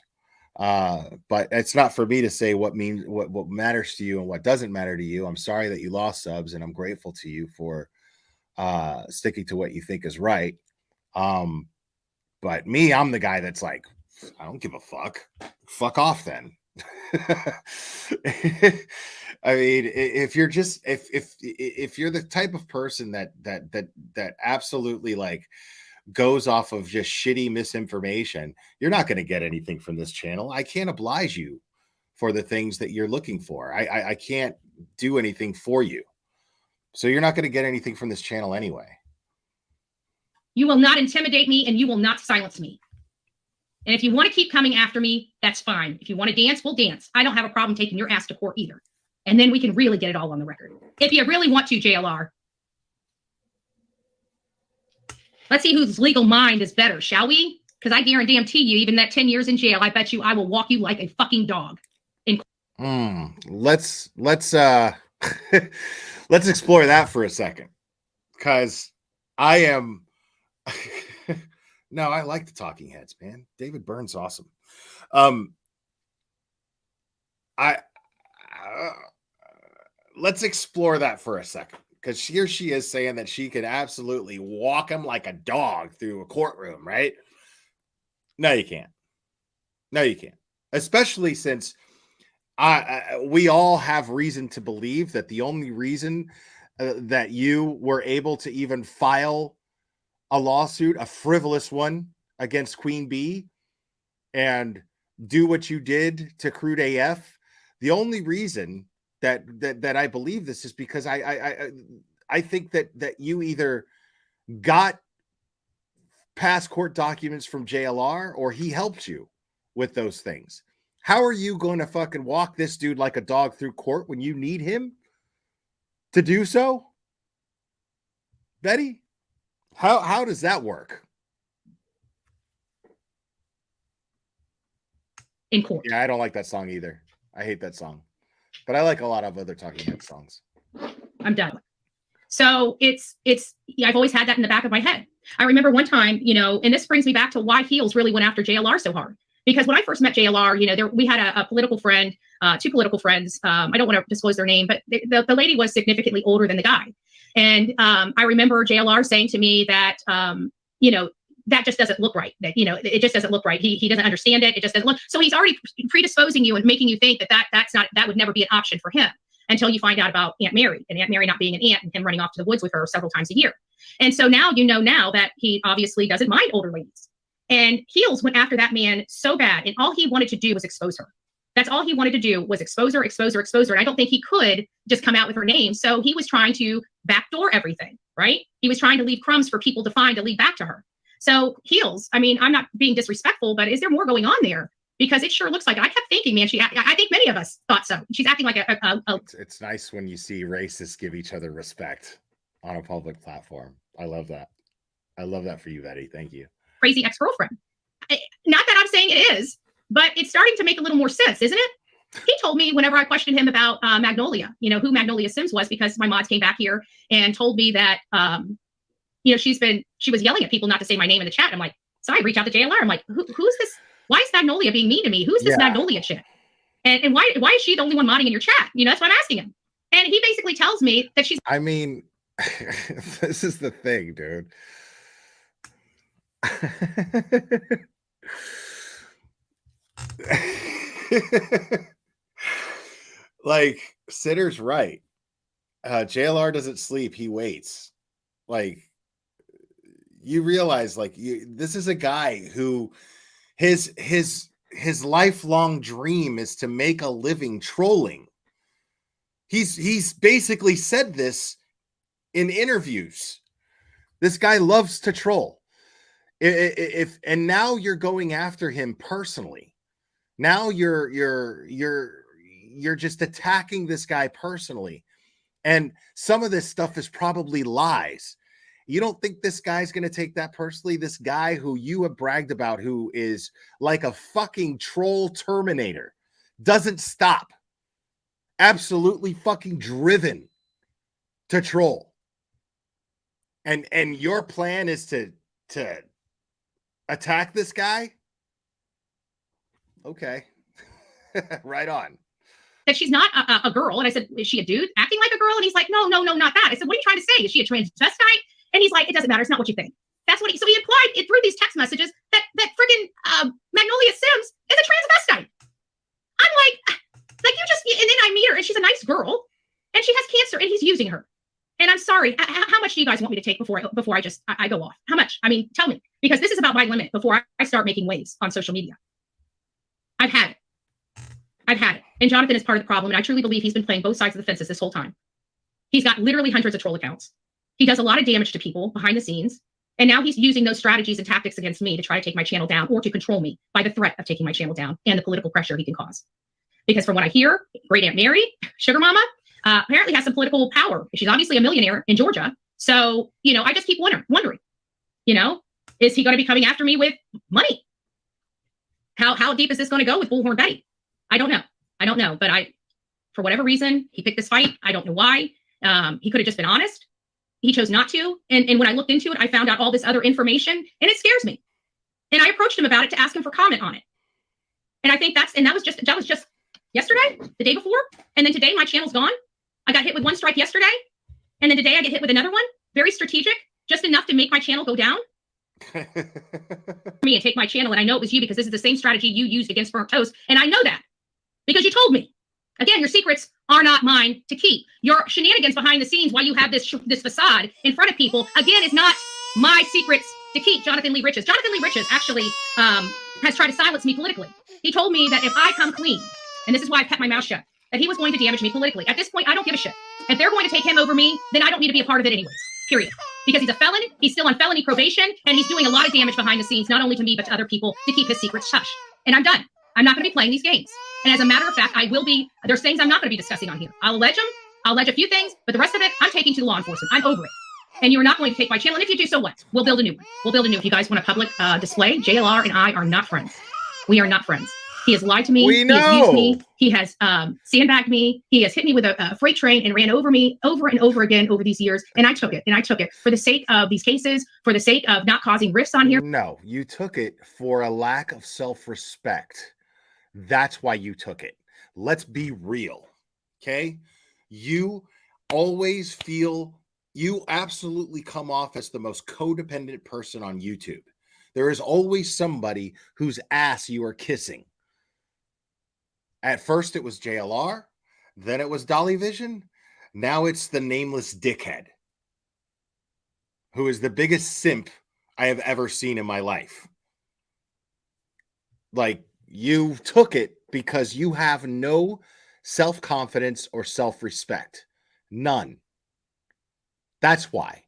But it's not for me to say what matters to you and what doesn't matter to you. I'm sorry that you lost subs, and I'm grateful to you for sticking to what you think is right. But me, I'm the guy that's like, I don't give a fuck. Fuck off then. I mean, if you're just if you're the type of person that absolutely like goes off of just shitty misinformation, you're not going to get anything from this channel. I can't oblige you for the things that you're looking for. I can't do anything for you. So you're not going to get anything from this channel anyway. You will not intimidate me, and you will not silence me. And if you want to keep coming after me, that's fine. If you want to dance, we'll dance. I don't have a problem taking your ass to court either. And then we can really get it all on the record. If you really want to, JLR. Let's see whose legal mind is better, shall we? Because I guarantee you, even that 10 years in jail, I bet you I will walk you like a fucking dog. Let's let's explore that for a second. Because I am no, I like the Talking Heads, man. David Byrne's awesome. Let's explore that for a second, because here she is saying that she could absolutely walk him like a dog through a courtroom, right? No, you can't. No, you can't. Especially since we all have reason to believe that the only reason that you were able to even file a lawsuit, a frivolous one, against Queen Bee and do what you did to Crude AF, the only reason that I believe this is because I think that you either got past court documents from JLR or he helped you with those things. How are you going to fucking walk this dude like a dog through court when you need him to do so? Betty? How does that work? In court. Yeah, I don't like that song either. I hate that song. But I like a lot of other Talking Head songs. I'm done. So I've always had that in the back of my head. I remember one time, and this brings me back to why Heels really went after JLR so hard. Because when I first met JLR, we had a political friend, two political friends. I don't want to disclose their name, but the lady was significantly older than the guy. And I remember JLR saying to me that, that just doesn't look right. That, it just doesn't look right. He doesn't understand it. It just doesn't look. So he's already predisposing you and making you think that would never be an option for him. until you find out about Aunt Mary and Aunt Mary not being an aunt and him running off to the woods with her several times a year. And so now you know now that he obviously doesn't mind older ladies. And Heels went after that man so bad, and all he wanted to do was expose her. That's all he wanted to do was expose her, expose her, expose her. And I don't think he could just come out with her name. So he was trying to backdoor everything, right? He was trying to leave crumbs for people to find to lead back to her. So Heels, I mean, I'm not being disrespectful, but is there more going on there? Because it sure looks like, I kept thinking, man, I think many of us thought so. She's acting like It's nice when you see racists give each other respect on a public platform. I love that. I love that for you, Betty. Thank you. Crazy ex-girlfriend. Not that I'm saying it is, but it's starting to make a little more sense, isn't it? He told me whenever I questioned him about Magnolia, you know, who Magnolia Sims was, because my mods came back here and told me that, you know, she was yelling at people not to say my name in the chat. I'm like, so I reach out to JLR. I'm like, who's this? Why is Magnolia being mean to me? Who's this Magnolia chick? And why is she the only one modding in your chat? You know, that's what I'm asking him. And he basically tells me that she's. I mean, this is the thing, dude. Like, Sitter's right. JLR doesn't sleep, he waits. Like, you realize, like, this is a guy who his lifelong dream is to make a living trolling. He's basically said this in interviews. This guy loves to troll. And now you're going after him personally. Now you're just attacking this guy personally. And some of this stuff is probably lies. You don't think this guy's going to take that personally? This guy who you have bragged about, who is like a fucking troll Terminator, doesn't stop. Absolutely fucking driven to troll. And your plan is to attack this guy? Okay. Right on. That she's not a girl. And I said, is she a dude acting like a girl? And he's like, no, not that. I said, what are you trying to say? Is she a transvestite? And he's like, it doesn't matter. It's not what you think. That's what so he implied it through these text messages that friggin' Magnolia Sims is a transvestite. I'm like you just, and then I meet her and she's a nice girl and she has cancer and he's using her. And I'm sorry, how much do you guys want me to take before I go off? How much? I mean, tell me, because this is about my limit before I start making waves on social media. I've had it. And Jonathan is part of the problem. And I truly believe he's been playing both sides of the fences this whole time. He's got literally hundreds of troll accounts. He does a lot of damage to people behind the scenes. And now he's using those strategies and tactics against me to try to take my channel down or to control me by the threat of taking my channel down and the political pressure he can cause. Because from what I hear, Great Aunt Mary, Sugar Mama, apparently has some political power. She's obviously a millionaire in Georgia. So, you know, I just keep wondering, you know, is he going to be coming after me with money? How deep is this going to go with Bullhorn Betty? I don't know. But for whatever reason, he picked this fight. I don't know why. He could have just been honest. He chose not to. And when I looked into it, I found out all this other information and it scares me. And I approached him about it to ask him for comment on it. And I think that was just yesterday, the day before. And then today my channel's gone. I got hit with one strike yesterday. And then today I get hit with another one. Very strategic, just enough to make my channel go down. Me and take my channel. And I know it was you because this is the same strategy you used against Burnt Toast. And I know that because you told me. Again, your secrets are not mine to keep. Your shenanigans behind the scenes while you have this facade in front of people, again, is not my secrets to keep. Jonathan Lee Riches. Jonathan Lee Riches actually has tried to silence me politically. He told me that if I come clean, and this is why I've kept my mouth shut, that he was going to damage me politically. At this point, I don't give a shit. If they're going to take him over me, then I don't need to be a part of it anyways, period. Because he's a felon, he's still on felony probation, and he's doing a lot of damage behind the scenes, not only to me, but to other people to keep his secrets hush. And I'm done. I'm not going to be playing these games. And as a matter of fact, there's things I'm not going to be discussing on here. I'll allege them. I'll allege a few things, but the rest of it, I'm taking to law enforcement. I'm over it. And you're not going to take my channel. And if you do, so what? We'll build a new one. If you guys want a public display, JLR and I are not friends. We are not friends. He has lied to me. He has used me. He has sandbagged me. He has hit me with a freight train and ran over me over and over again over these years. And I took it for the sake of these cases, for the sake of not causing rifts on here. No, you took it for a lack of self-respect. That's why you took it. Let's be real. Okay. You absolutely come off as the most codependent person on YouTube. There is always somebody whose ass you are kissing. At first it was JLR. Then it was Dolly Vision. Now it's the nameless dickhead, who is the biggest simp I have ever seen in my life. Like, you took it because you have no self-confidence or self-respect. None. That's why.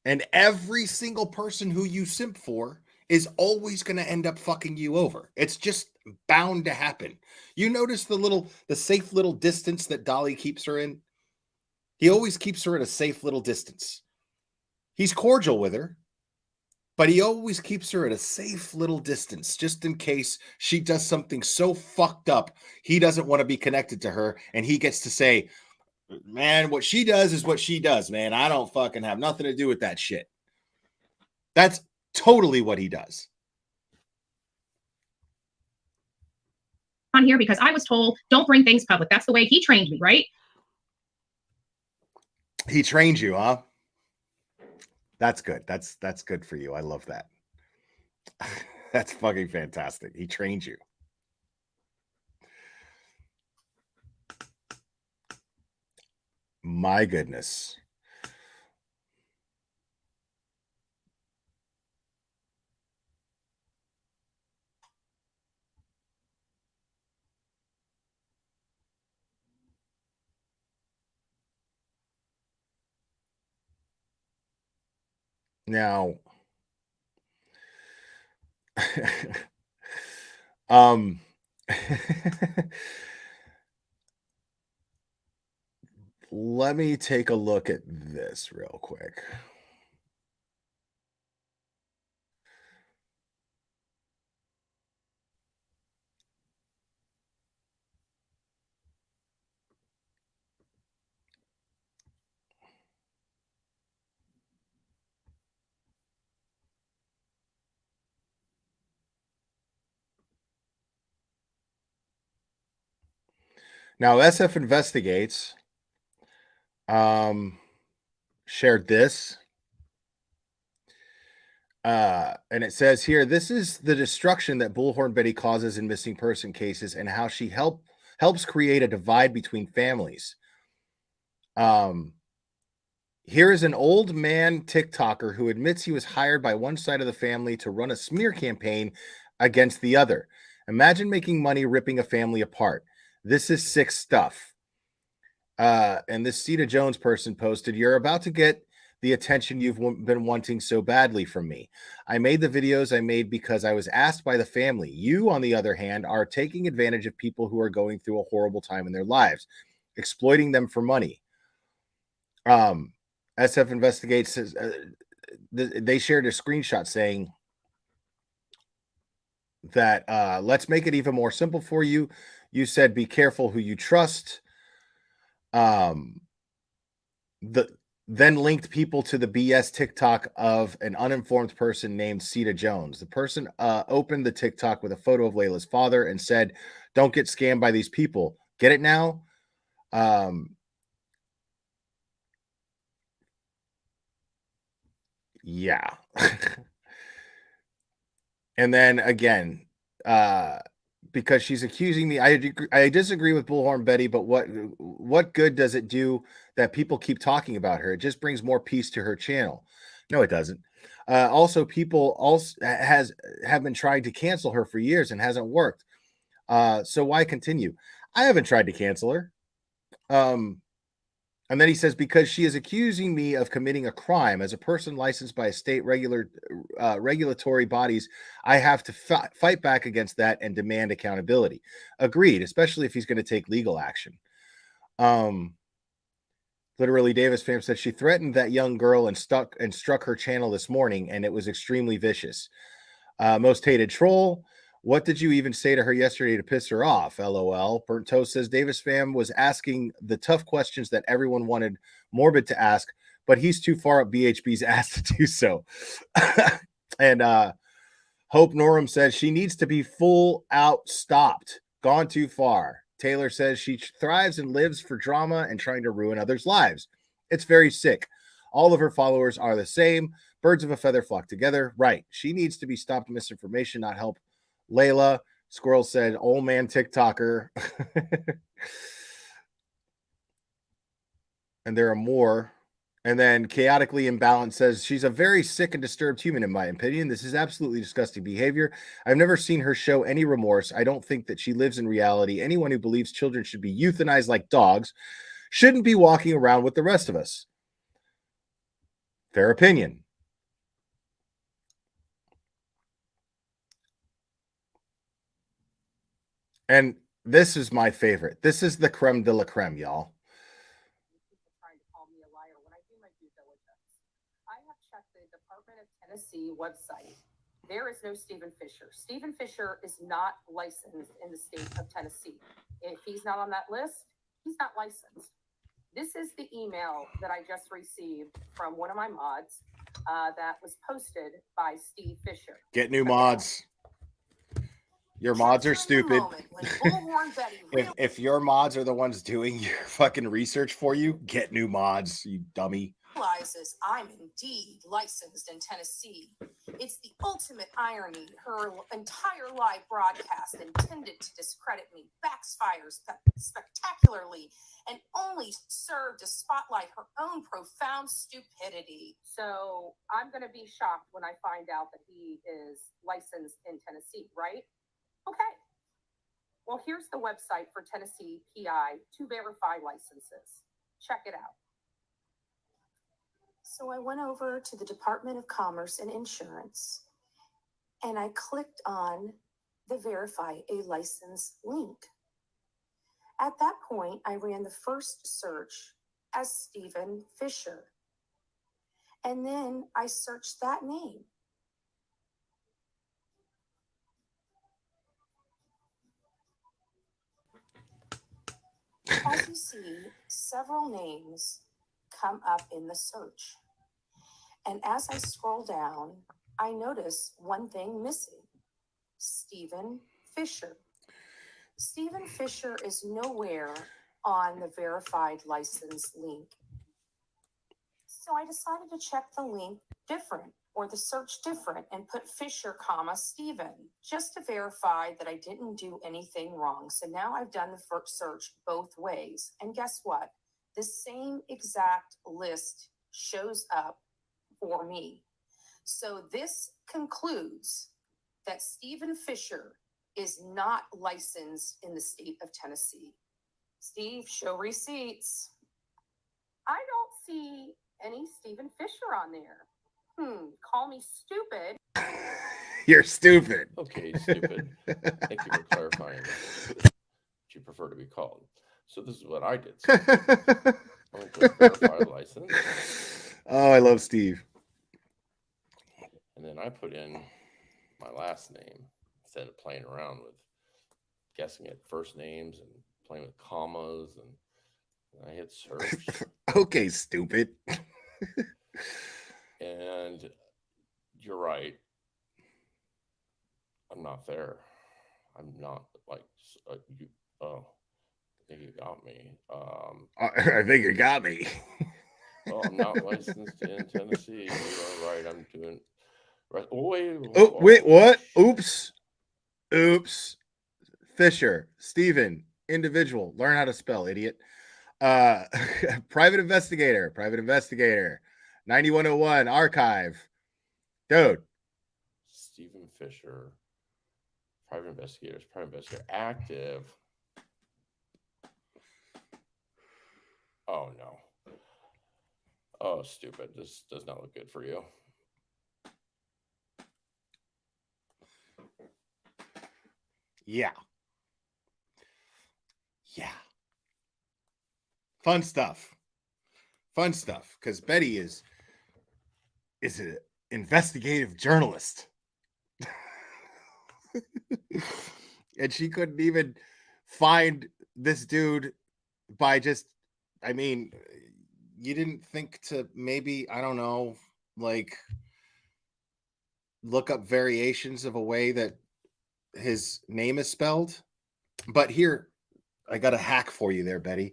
And every single person who you simp for is always going to end up fucking you over. It's just bound to happen. You notice the safe little distance that Dolly keeps her in? He always keeps her at a safe little distance. He's cordial with her, but he always keeps her at a safe little distance just in case she does something so fucked up he doesn't want to be connected to her, and he gets to say, man, what she does is what she does, man. I don't fucking have nothing to do with that shit. That's totally what he does. On here because I was told don't bring things public. That's the way he trained me, right? He trained you, huh? That's good. That's good for you. I love that. That's fucking fantastic. He trained you. My goodness. Now, let me take a look at this real quick. Now, SF Investigates shared this. And it says here, this is the destruction that Bullhorn Betty causes in missing person cases and how she helps create a divide between families. Here is an old man TikToker who admits he was hired by one side of the family to run a smear campaign against the other. Imagine making money ripping a family apart. This is sick stuff. And this Sita Jones person posted, you're about to get the attention you've been wanting so badly from me. I made the videos I made because I was asked by the family. You, on the other hand, are taking advantage of people who are going through a horrible time in their lives, exploiting them for money. SF Investigates says, they shared a screenshot saying that let's make it even more simple for you. You said be careful who you trust. Then linked people to the BS TikTok of an uninformed person named Sita Jones. The person opened the TikTok with a photo of Layla's father and said, don't get scammed by these people. Get it now? Yeah. And then again, because she's accusing me, I disagree with Bullhorn Betty, but what good does it do that people keep talking about her? It just brings more peace to her channel. No, it doesn't. Also, people have been trying to cancel her for years and hasn't worked. So why continue? I haven't tried to cancel her. And then he says, because she is accusing me of committing a crime as a person licensed by a state regulatory bodies, I have to fight back against that and demand accountability. Agreed, especially if he's going to take legal action. Literally, Davis Pham said she threatened that young girl and struck her channel this morning, and it was extremely vicious. Most hated troll. What did you even say to her yesterday to piss her off? LOL. Burnt Toast says Davis Pham was asking the tough questions that everyone wanted Morbid to ask, but he's too far up BHB's ass to do so. And Hope Norum says she needs to be full out stopped. Gone too far. Taylor says she thrives and lives for drama and trying to ruin others' lives. It's very sick. All of her followers are the same. Birds of a feather flock together. Right. She needs to be stopped. Misinformation, not help Layla. Squirrel said, old man TikToker. And there are more. And then Chaotically Imbalanced says, she's a very sick and disturbed human, in my opinion. This is absolutely disgusting behavior. I've never seen her show any remorse. I don't think that she lives in reality. Anyone who believes children should be euthanized like dogs shouldn't be walking around with the rest of us. Fair opinion. And this is my favorite. This is the creme de la creme, y'all. Tennessee website. There is no Stephen Fisher. Stephen Fisher is not licensed in the state of Tennessee. If he's not on that list, he's not licensed. This is the email that I just received from one of my mods that was posted by Steve Fisher. Get new mods. Your mods are stupid. If your mods are the ones doing your fucking research for you, get new mods, you dummy. Realizes I'm indeed licensed in Tennessee. It's the ultimate irony. Her entire live broadcast intended to discredit me backfires spectacularly and only served to spotlight her own profound stupidity. So I'm going to be shocked when I find out that he is licensed in Tennessee, right? Okay. Well, here's the website for Tennessee PI to verify licenses. Check it out. So I went over to the Department of Commerce and Insurance, and I clicked on the Verify a License link. At that point, I ran the first search as Stephen Fisher, and then I searched that name. As you see, several names come up in the search. And as I scroll down, I notice one thing missing: Stephen Fisher. Stephen Fisher is nowhere on the verified license link. So I decided to check the link different, or the search different, and put Fisher, Stephen, just to verify that I didn't do anything wrong. So now I've done the first search both ways. And guess what? The same exact list shows up for me. So this concludes that Stephen Fisher is not licensed in the state of Tennessee. Steve, show receipts. I don't see any Stephen Fisher on there. Call me stupid. You're stupid. Okay, stupid. Thank you for clarifying what you prefer to be called. So this is what I did. So I went to verify license. Oh, I love Steve. And then I put in my last name instead of playing around with guessing at first names and playing with commas, and I hit search. Okay, stupid. And you're right. I'm not there. I'm not like you. Oh, I think you got me. I think you got me. Well, I'm not licensed in Tennessee. You're right. I'm doing. Right. Oh, wait, what? Oops. Fisher, Stephen, individual. Learn how to spell, idiot. Private investigator. 9101 archive. Dude. Stephen Fisher. Private investigator. Active. Oh, no. Oh, stupid. This does not look good for you. Yeah. Fun stuff. Because Betty is an investigative journalist. And she couldn't even find this dude by just, I mean, you didn't think to maybe, I don't know, like look up variations of a way that his name is spelled? But here, I got a hack for you there, Betty.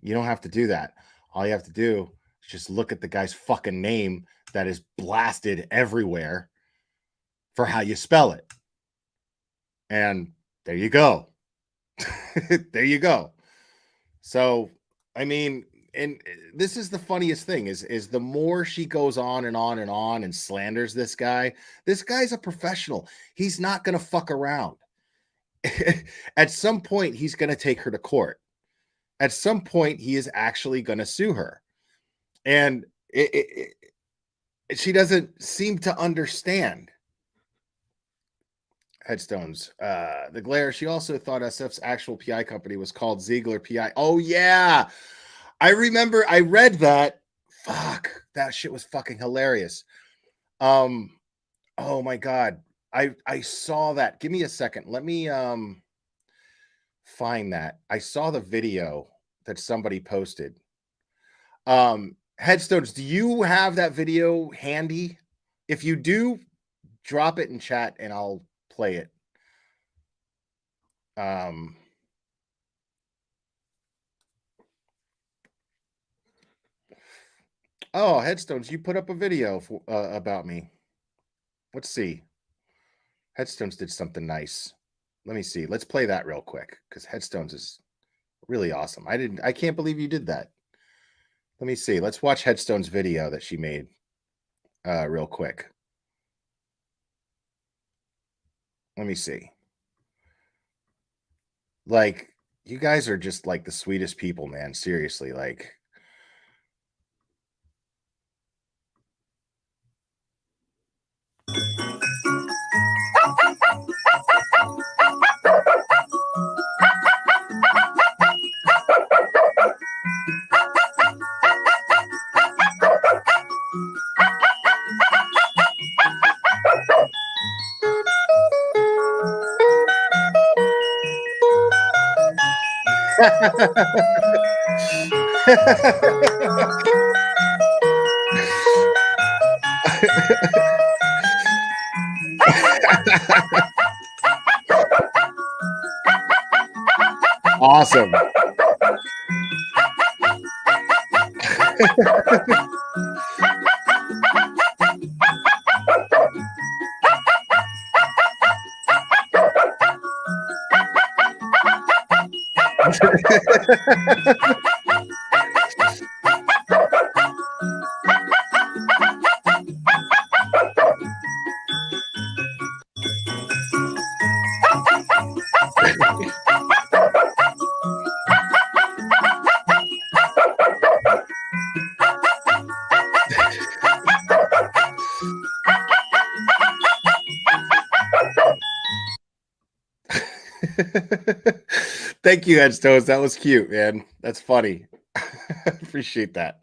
You don't have to do that. All you have to do is just look at the guy's fucking name that is blasted everywhere for how you spell it. And There you go. There you go. So, I mean, and this is the funniest thing is the more she goes on and on and on and slanders this guy's a professional. He's not going to fuck around. At some point, he's going to take her to court. At some point, he is actually going to sue her. And she doesn't seem to understand. Headstones. The glare. She also thought SF's actual PI company was called Ziegler PI. Oh, yeah. I remember I read that. Fuck. That shit was fucking hilarious. Oh my God. I saw that. Give me a second. Let me find that. I saw the video that somebody posted. Headstones, do you have that video handy? If you do, drop it in chat and I'll play it. Oh, Headstones, you put up a video for, about me. Let's see. Headstones did something nice. Let me see. Let's play that real quick because Headstones is really awesome. I can't believe you did that. Let me see. Let's watch Headstone's video that she made real quick. Let me see. Like, you guys are just like the sweetest people, man. Seriously, like. Awesome. Thank you, Headstones. That was cute, man. That's funny. Appreciate that.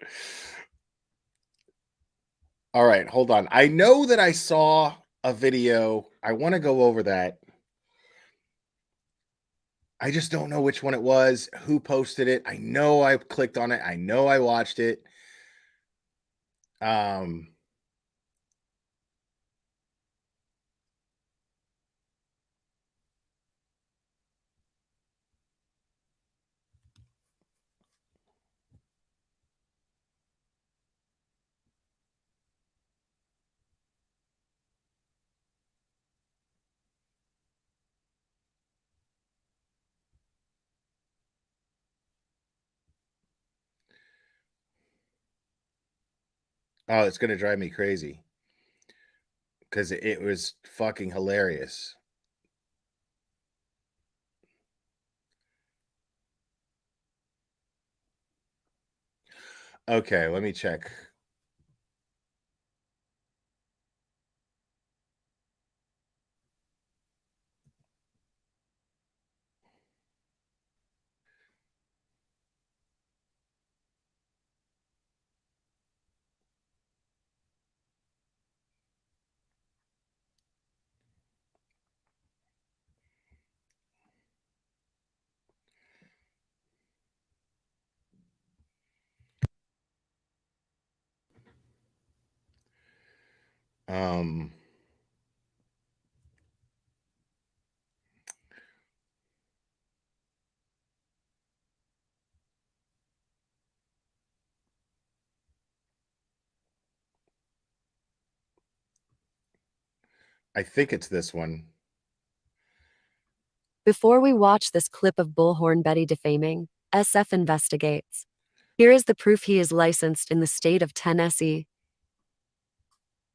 All right, hold on. I know that I saw a video. I want to go over that. I just don't know which one it was, who posted it. I know I clicked on it. I know I watched it. Oh, it's going to drive me crazy because it was fucking hilarious. Okay, let me check. I think it's this one. Before we watch this clip of Bullhorn Betty defaming, SF investigates. Here is the proof he is licensed in the state of Tennessee.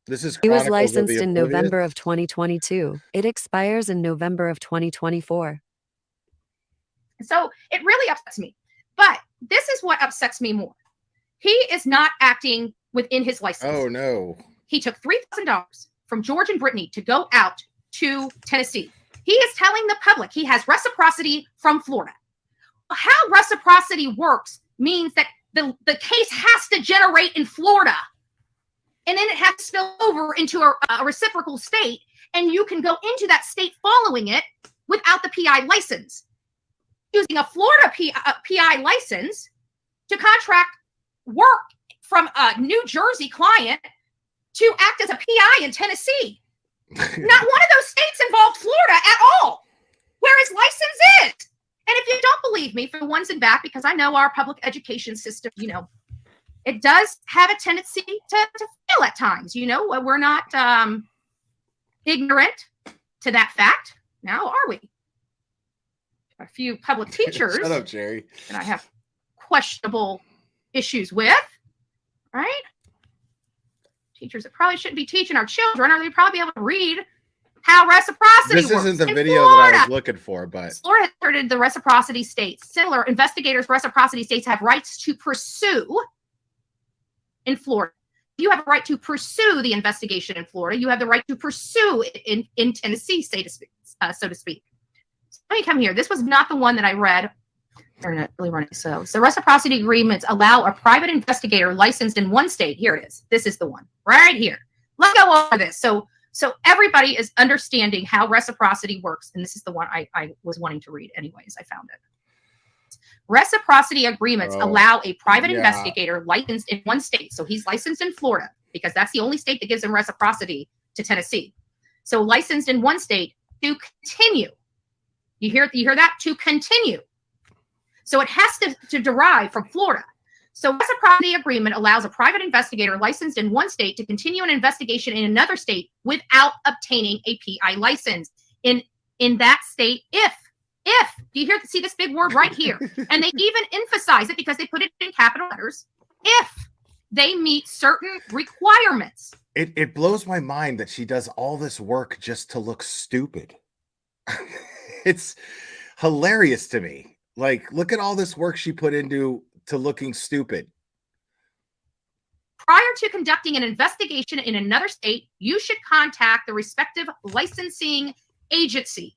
This is He was Chronicles of licensed the in Oblivious. November of 2022. It expires in November of 2024. So it really upsets me. But this is what upsets me more. He is not acting within his license. Oh, no. He took $3,000 from George and Brittany to go out to Tennessee. He is telling the public he has reciprocity from Florida. How reciprocity works means that the case has to generate in Florida. And then it has to spill over into a reciprocal state. And you can go into that state following it without the PI license. Using a Florida PI license to contract work from a New Jersey client to act as a PI in Tennessee. Not one of those states involved Florida at all, where his license is. And if you don't believe me, for the ones in back, because I know our public education system, you know, it does have a tendency to fail at times. You know, we're not ignorant to that fact. Now, are we? A few public teachers. Shut up, Jerry. And I have questionable issues with, right? Teachers that probably shouldn't be teaching our children, or they'd probably be able to read how reciprocity works. This isn't the in video Florida. that I was looking for, but Florida has asserted the reciprocity states. Similar investigators, reciprocity states have rights to pursue in Florida. You have a right to pursue the investigation in Florida. You have the right to pursue it in Tennessee, so to speak. So let me come here. This was not the one that I read. They're not really running. So reciprocity agreements allow a private investigator licensed in one state. Here it is. This is the one right here. Let's go over this. So everybody is understanding how reciprocity works. And this is the one I was wanting to read anyways. I found it. Reciprocity agreements allow a private investigator licensed in one state. So he's licensed in Florida because that's the only state that gives him reciprocity to Tennessee. So licensed in one state to continue. You hear that? To continue. So it has to derive from Florida. So reciprocity agreement allows a private investigator licensed in one state to continue an investigation in another state without obtaining a PI license in that state if do you see this big word right here? And they even emphasize it because they put it in capital letters. If they meet certain requirements. it blows my mind that she does all this work just to look stupid. It's hilarious to me. Like, look at all this work she put into looking stupid. Prior to conducting an investigation in another state, you should contact the respective licensing agency.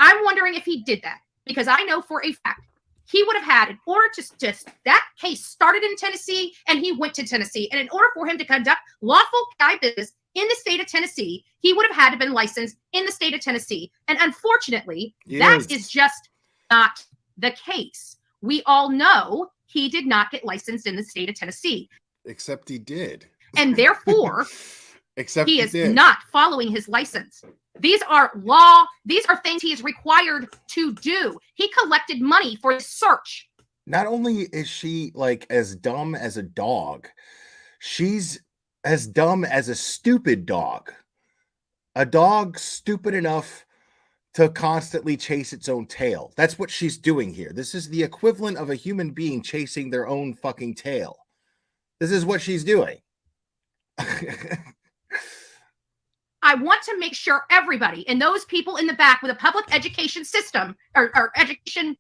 I'm wondering if he did that, because I know for a fact he would have had, in order to that case started in Tennessee and he went to Tennessee. And in order for him to conduct lawful PI business in the state of Tennessee, he would have had to been licensed in the state of Tennessee. And unfortunately, that is just not the case. We all know he did not get licensed in the state of Tennessee. Except he did. And therefore, Except he is did. not following his license. These are things he is required to do. He collected money for his search. Not only is she like as dumb as a dog, she's as dumb as a stupid dog. A dog stupid enough to constantly chase its own tail. That's what she's doing here. This is the equivalent of a human being chasing their own fucking tail. This is what she's doing. I want to make sure everybody and those people in the back with a public education system or education,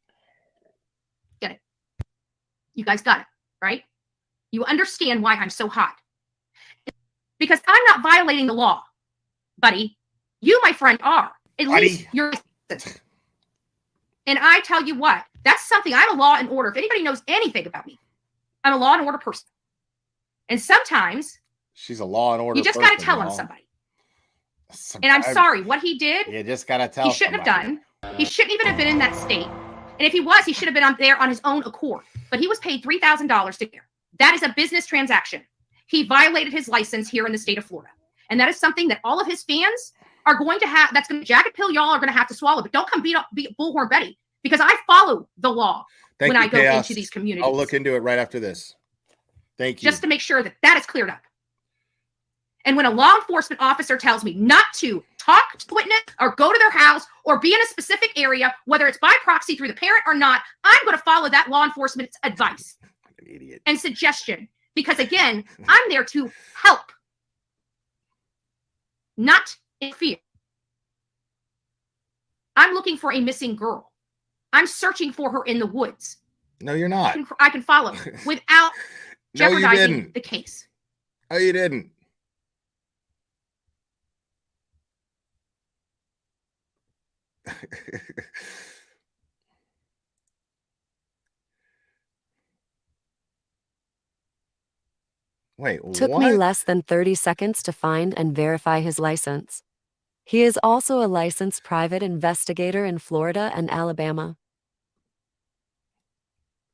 get it. You guys got it, right? You understand why I'm so hot. Because I'm not violating the law, buddy. You, my friend, are. At least you're. And I tell you what, that's something, I'm a law and order. If anybody knows anything about me, I'm a law and order person. And sometimes she's a law and order. You just got to tell him somebody. And I'm sorry, what he did, you just got to tell he shouldn't have done. He shouldn't even have been in that state. And if he was, he should have been there on his own accord. But he was paid $3,000 to there. That is a business transaction. He violated his license here in the state of Florida. And that is something that all of his fans are going to have. That's going to jagged pill y'all are going to have to swallow. But don't come beat Bullhorn Betty, because I follow the law when I go into these communities. I'll look into it right after this. Thank you. Just to make sure that that is cleared up. And when a law enforcement officer tells me not to talk to the witness or go to their house or be in a specific area, whether it's by proxy through the parent or not, I'm going to follow that law enforcement's advice and suggestion. Because again, I'm there to help, not interfere. I'm looking for a missing girl. I'm searching for her in the woods. No, you're not. I can follow without No, you jeopardizing didn't. the case. Oh, you didn't. Wait, Took what? me less than 30 seconds to find and verify his license. He is also a licensed private investigator in Florida and Alabama.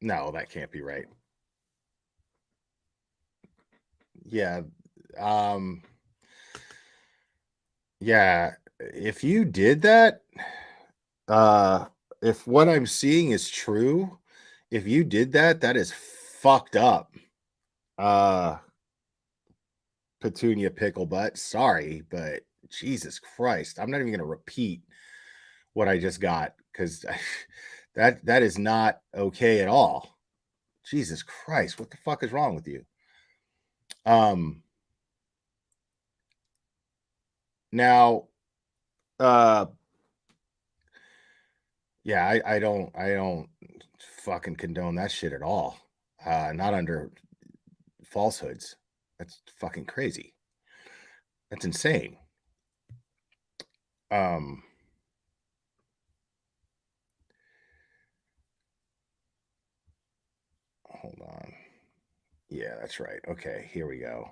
No, that can't be right. Yeah. Yeah, if you did that, if what I'm seeing is true, if you did that, that is fucked up. Petunia pickle butt. Sorry, but Jesus Christ, I'm not even going to repeat what I just got because that is not okay at all. Jesus Christ, what the fuck is wrong with you? Now, yeah, I don't fucking condone that shit at all. Not under falsehoods. That's fucking crazy. That's insane. Hold on. Yeah, that's right. Okay, here we go.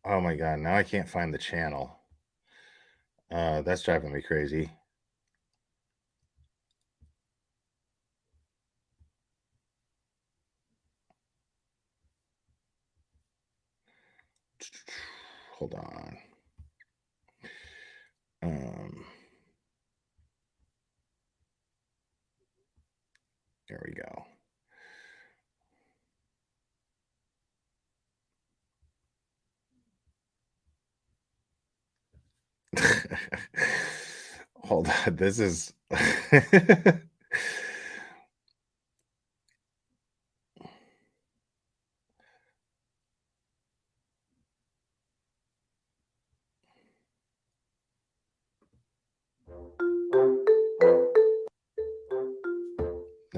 Oh my God, now I can't find the channel. That's driving me crazy. Hold on. There we go. Hold on. This is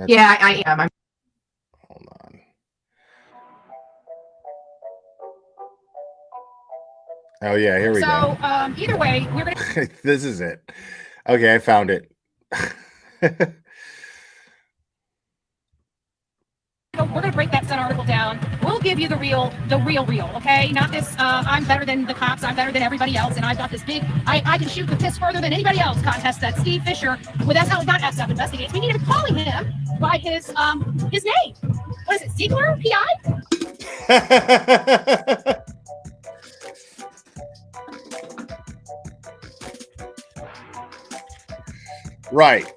Yeah, I am. Hold on. Oh yeah, here we go. So either way, we're gonna. This is it. Okay, I found it. We're gonna break that Sun article down. We'll give you the real, okay? Not this, I'm better than the cops, I'm better than everybody else, and I've got this big, I can shoot the piss further than anybody else contest that Steve Fisher, well, that's how we got SF Investigates. We need to be calling him by his name. What is it, Ziegler, PI? Right.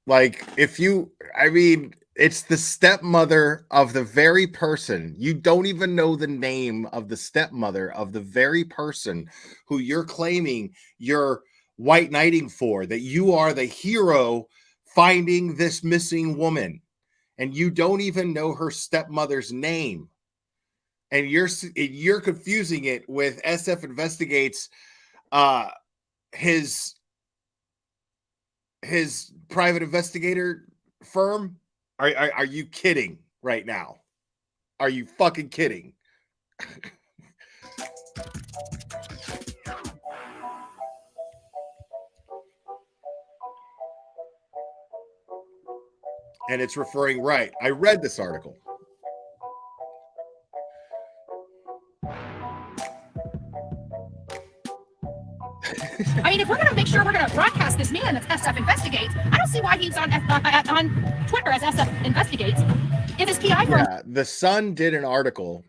Like, if you, I mean, it's the stepmother of the very person. You don't even know the name of the stepmother of the very person who you're claiming you're white knighting for, that you are the hero finding this missing woman. And you don't even know her stepmother's name. And you're confusing it with SF Investigates, his private investigator firm. Are you kidding right now? Are you fucking kidding? And it's referring right. I read this article. I mean, if we're going to make sure we're going to broadcast this man that's SF Investigates, I don't see why he's on Twitter as SF Investigates. If his PI firm. Yeah, the Sun did an article.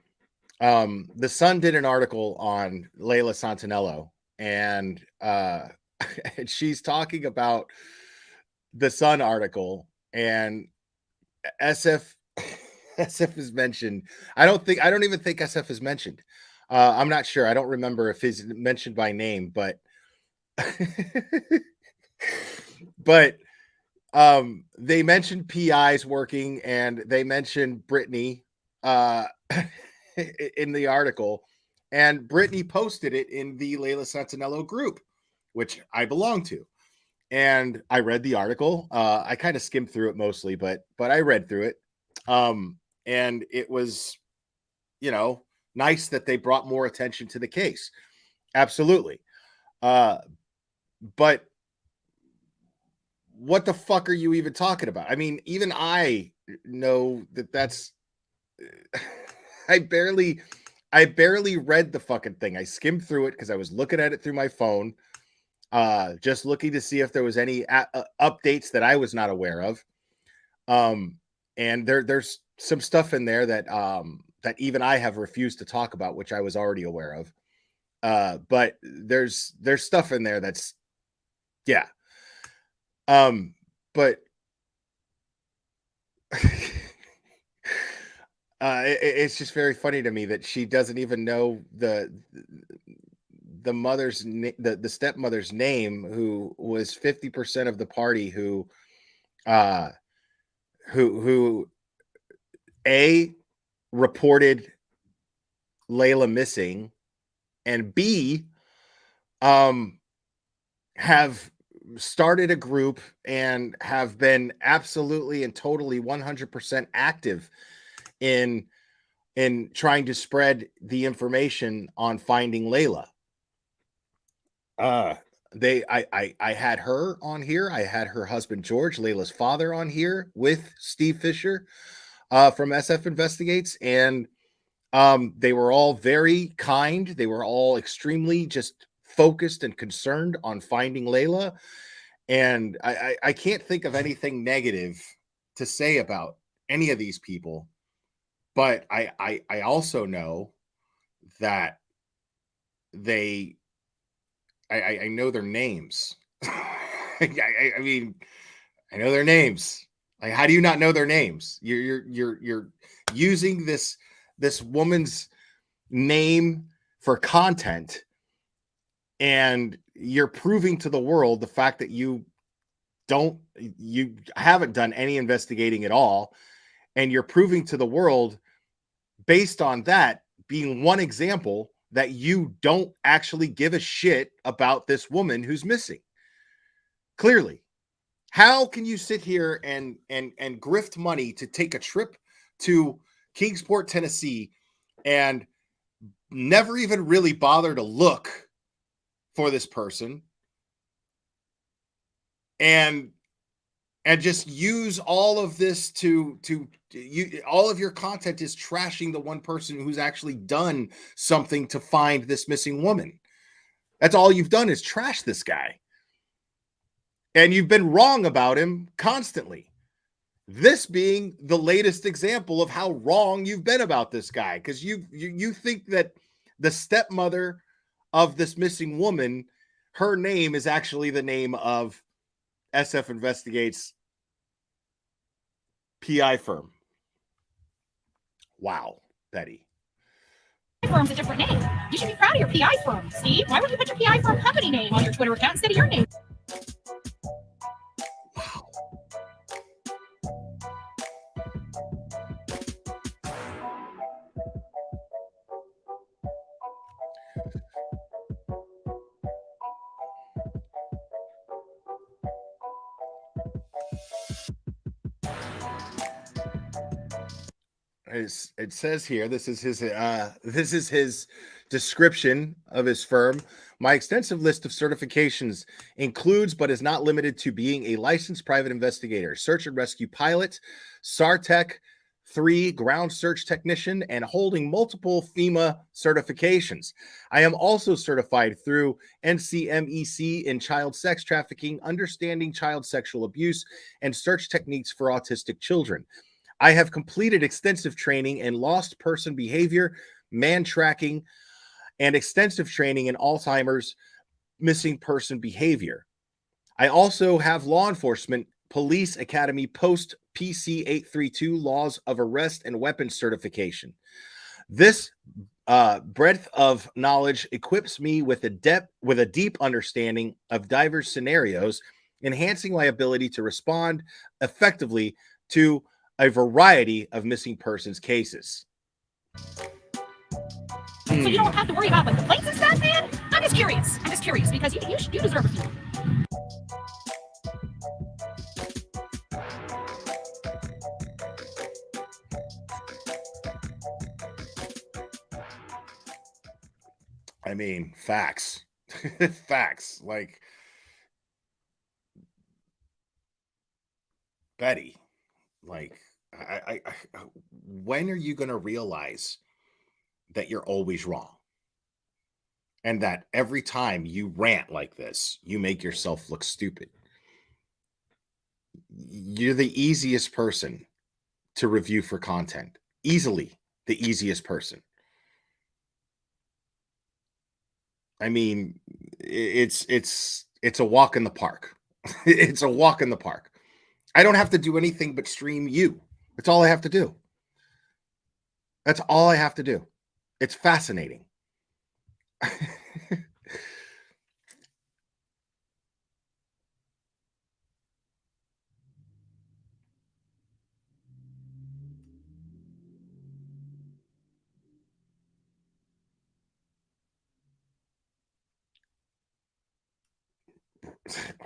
The Sun did an article on Layla Santinello, and and she's talking about the Sun article, and SF is mentioned. I don't even think SF is mentioned. I'm not sure. I don't remember if he's mentioned by name, but they mentioned PIs working, and they mentioned Brittany in the article, and Brittany posted it in the Layla Santinello group, which I belong to. And I read the article. I kind of skimmed through it mostly, but I read through it. And it was, nice that they brought more attention to the case. Absolutely. But what the fuck are you even talking about? I mean, even I know that's I barely read the fucking thing. I skimmed through it because I was looking at it through my phone, just looking to see if there was any updates that I was not aware of. And there's some stuff in there that that even I have refused to talk about, which I was already aware of. But there's stuff in there that's, yeah. But it's just very funny to me that she doesn't even know the mother's the stepmother's name, who was 50% of the party, who A, reported Layla missing, and B, have started a group and have been absolutely and totally 100% active in trying to spread the information on finding Layla. I had her on here. I had her husband George, Layla's father, on here with Steve Fisher from SF Investigates, and they were all very kind. They were all extremely just focused and concerned on finding Layla. And I can't think of anything negative to say about any of these people. But I also know that I know their names. I mean, I know their names. Like, how do you not know their names? You're using this woman's name for content, and you're proving to the world the fact that you haven't done any investigating at all, and you're proving to the world, based on that being one example, that you don't actually give a shit about this woman who's missing. Clearly. How can you sit here and grift money to take a trip to Kingsport, Tennessee, and never even really bother to look for this person, and just use all of this all of your content is trashing the one person who's actually done something to find this missing woman? That's all you've done, is trash this guy. And you've been wrong about him constantly. This being the latest example of how wrong you've been about this guy, because you think that the stepmother of this missing woman, her name is actually the name of SF Investigates PI firm. Wow, Betty. Firm's a different name. You should be proud of your PI firm, Steve. Why would you put your PI firm company name on your Twitter account instead of your name? It says here, this is his description of his firm. My extensive list of certifications includes, but is not limited to, being a licensed private investigator, search and rescue pilot, SARTEC, 3 ground search technician, and holding multiple FEMA certifications. I am also certified through NCMEC in child sex trafficking, understanding child sexual abuse, and search techniques for autistic children. I have completed extensive training in lost person behavior, man tracking, and extensive training in Alzheimer's missing person behavior. I also have law enforcement police academy post PC 832 laws of arrest and weapons certification. This breadth of knowledge equips me with a deep understanding of diverse scenarios, enhancing my ability to respond effectively to a variety of missing persons cases. So you don't have to worry about like complaints and stuff, man? I'm just curious because you deserve a few. I mean, facts. Facts. Like, Betty, like, I when are you going to realize that you're always wrong? And that every time you rant like this, you make yourself look stupid. You're the easiest person to review for content. Easily the easiest person. I mean, it's a walk in the park. It's a walk in the park. I don't have to do anything but stream you. That's all I have to do. That's all I have to do. It's fascinating.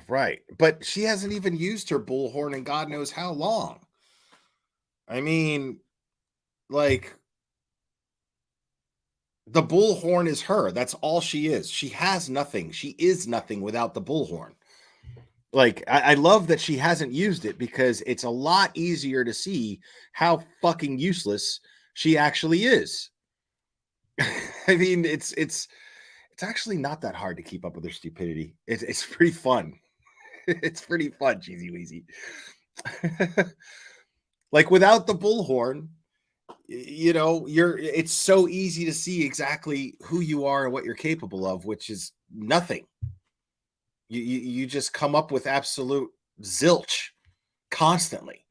Right. But she hasn't even used her bullhorn in God knows how long. I mean, like, the bullhorn is her. That's all she is. She has nothing. She is nothing without the bullhorn. Like, I love that she hasn't used it because it's a lot easier to see how fucking useless she actually is. I mean, it's actually not that hard to keep up with her stupidity. It's pretty fun. It's pretty fun, Cheesy Weezy. Like, without the bullhorn, you know, it's so easy to see exactly who you are and what you're capable of, which is nothing. You just come up with absolute zilch constantly.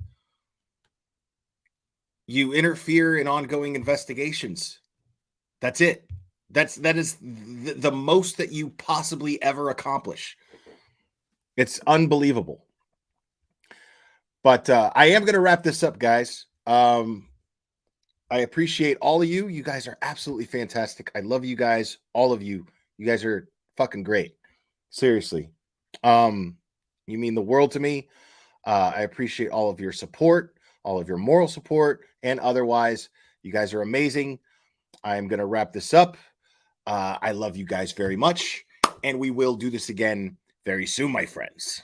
You interfere in ongoing investigations. That's it. That is the most that you possibly ever accomplish. It's unbelievable. But I am going to wrap this up, guys. I appreciate all of you. You guys are absolutely fantastic. I love you guys. All of you. You guys are fucking great. Seriously. You mean the world to me. I appreciate all of your support, all of your moral support, and otherwise. You guys are amazing. I'm going to wrap this up. I love you guys very much, and we will do this again very soon, my friends.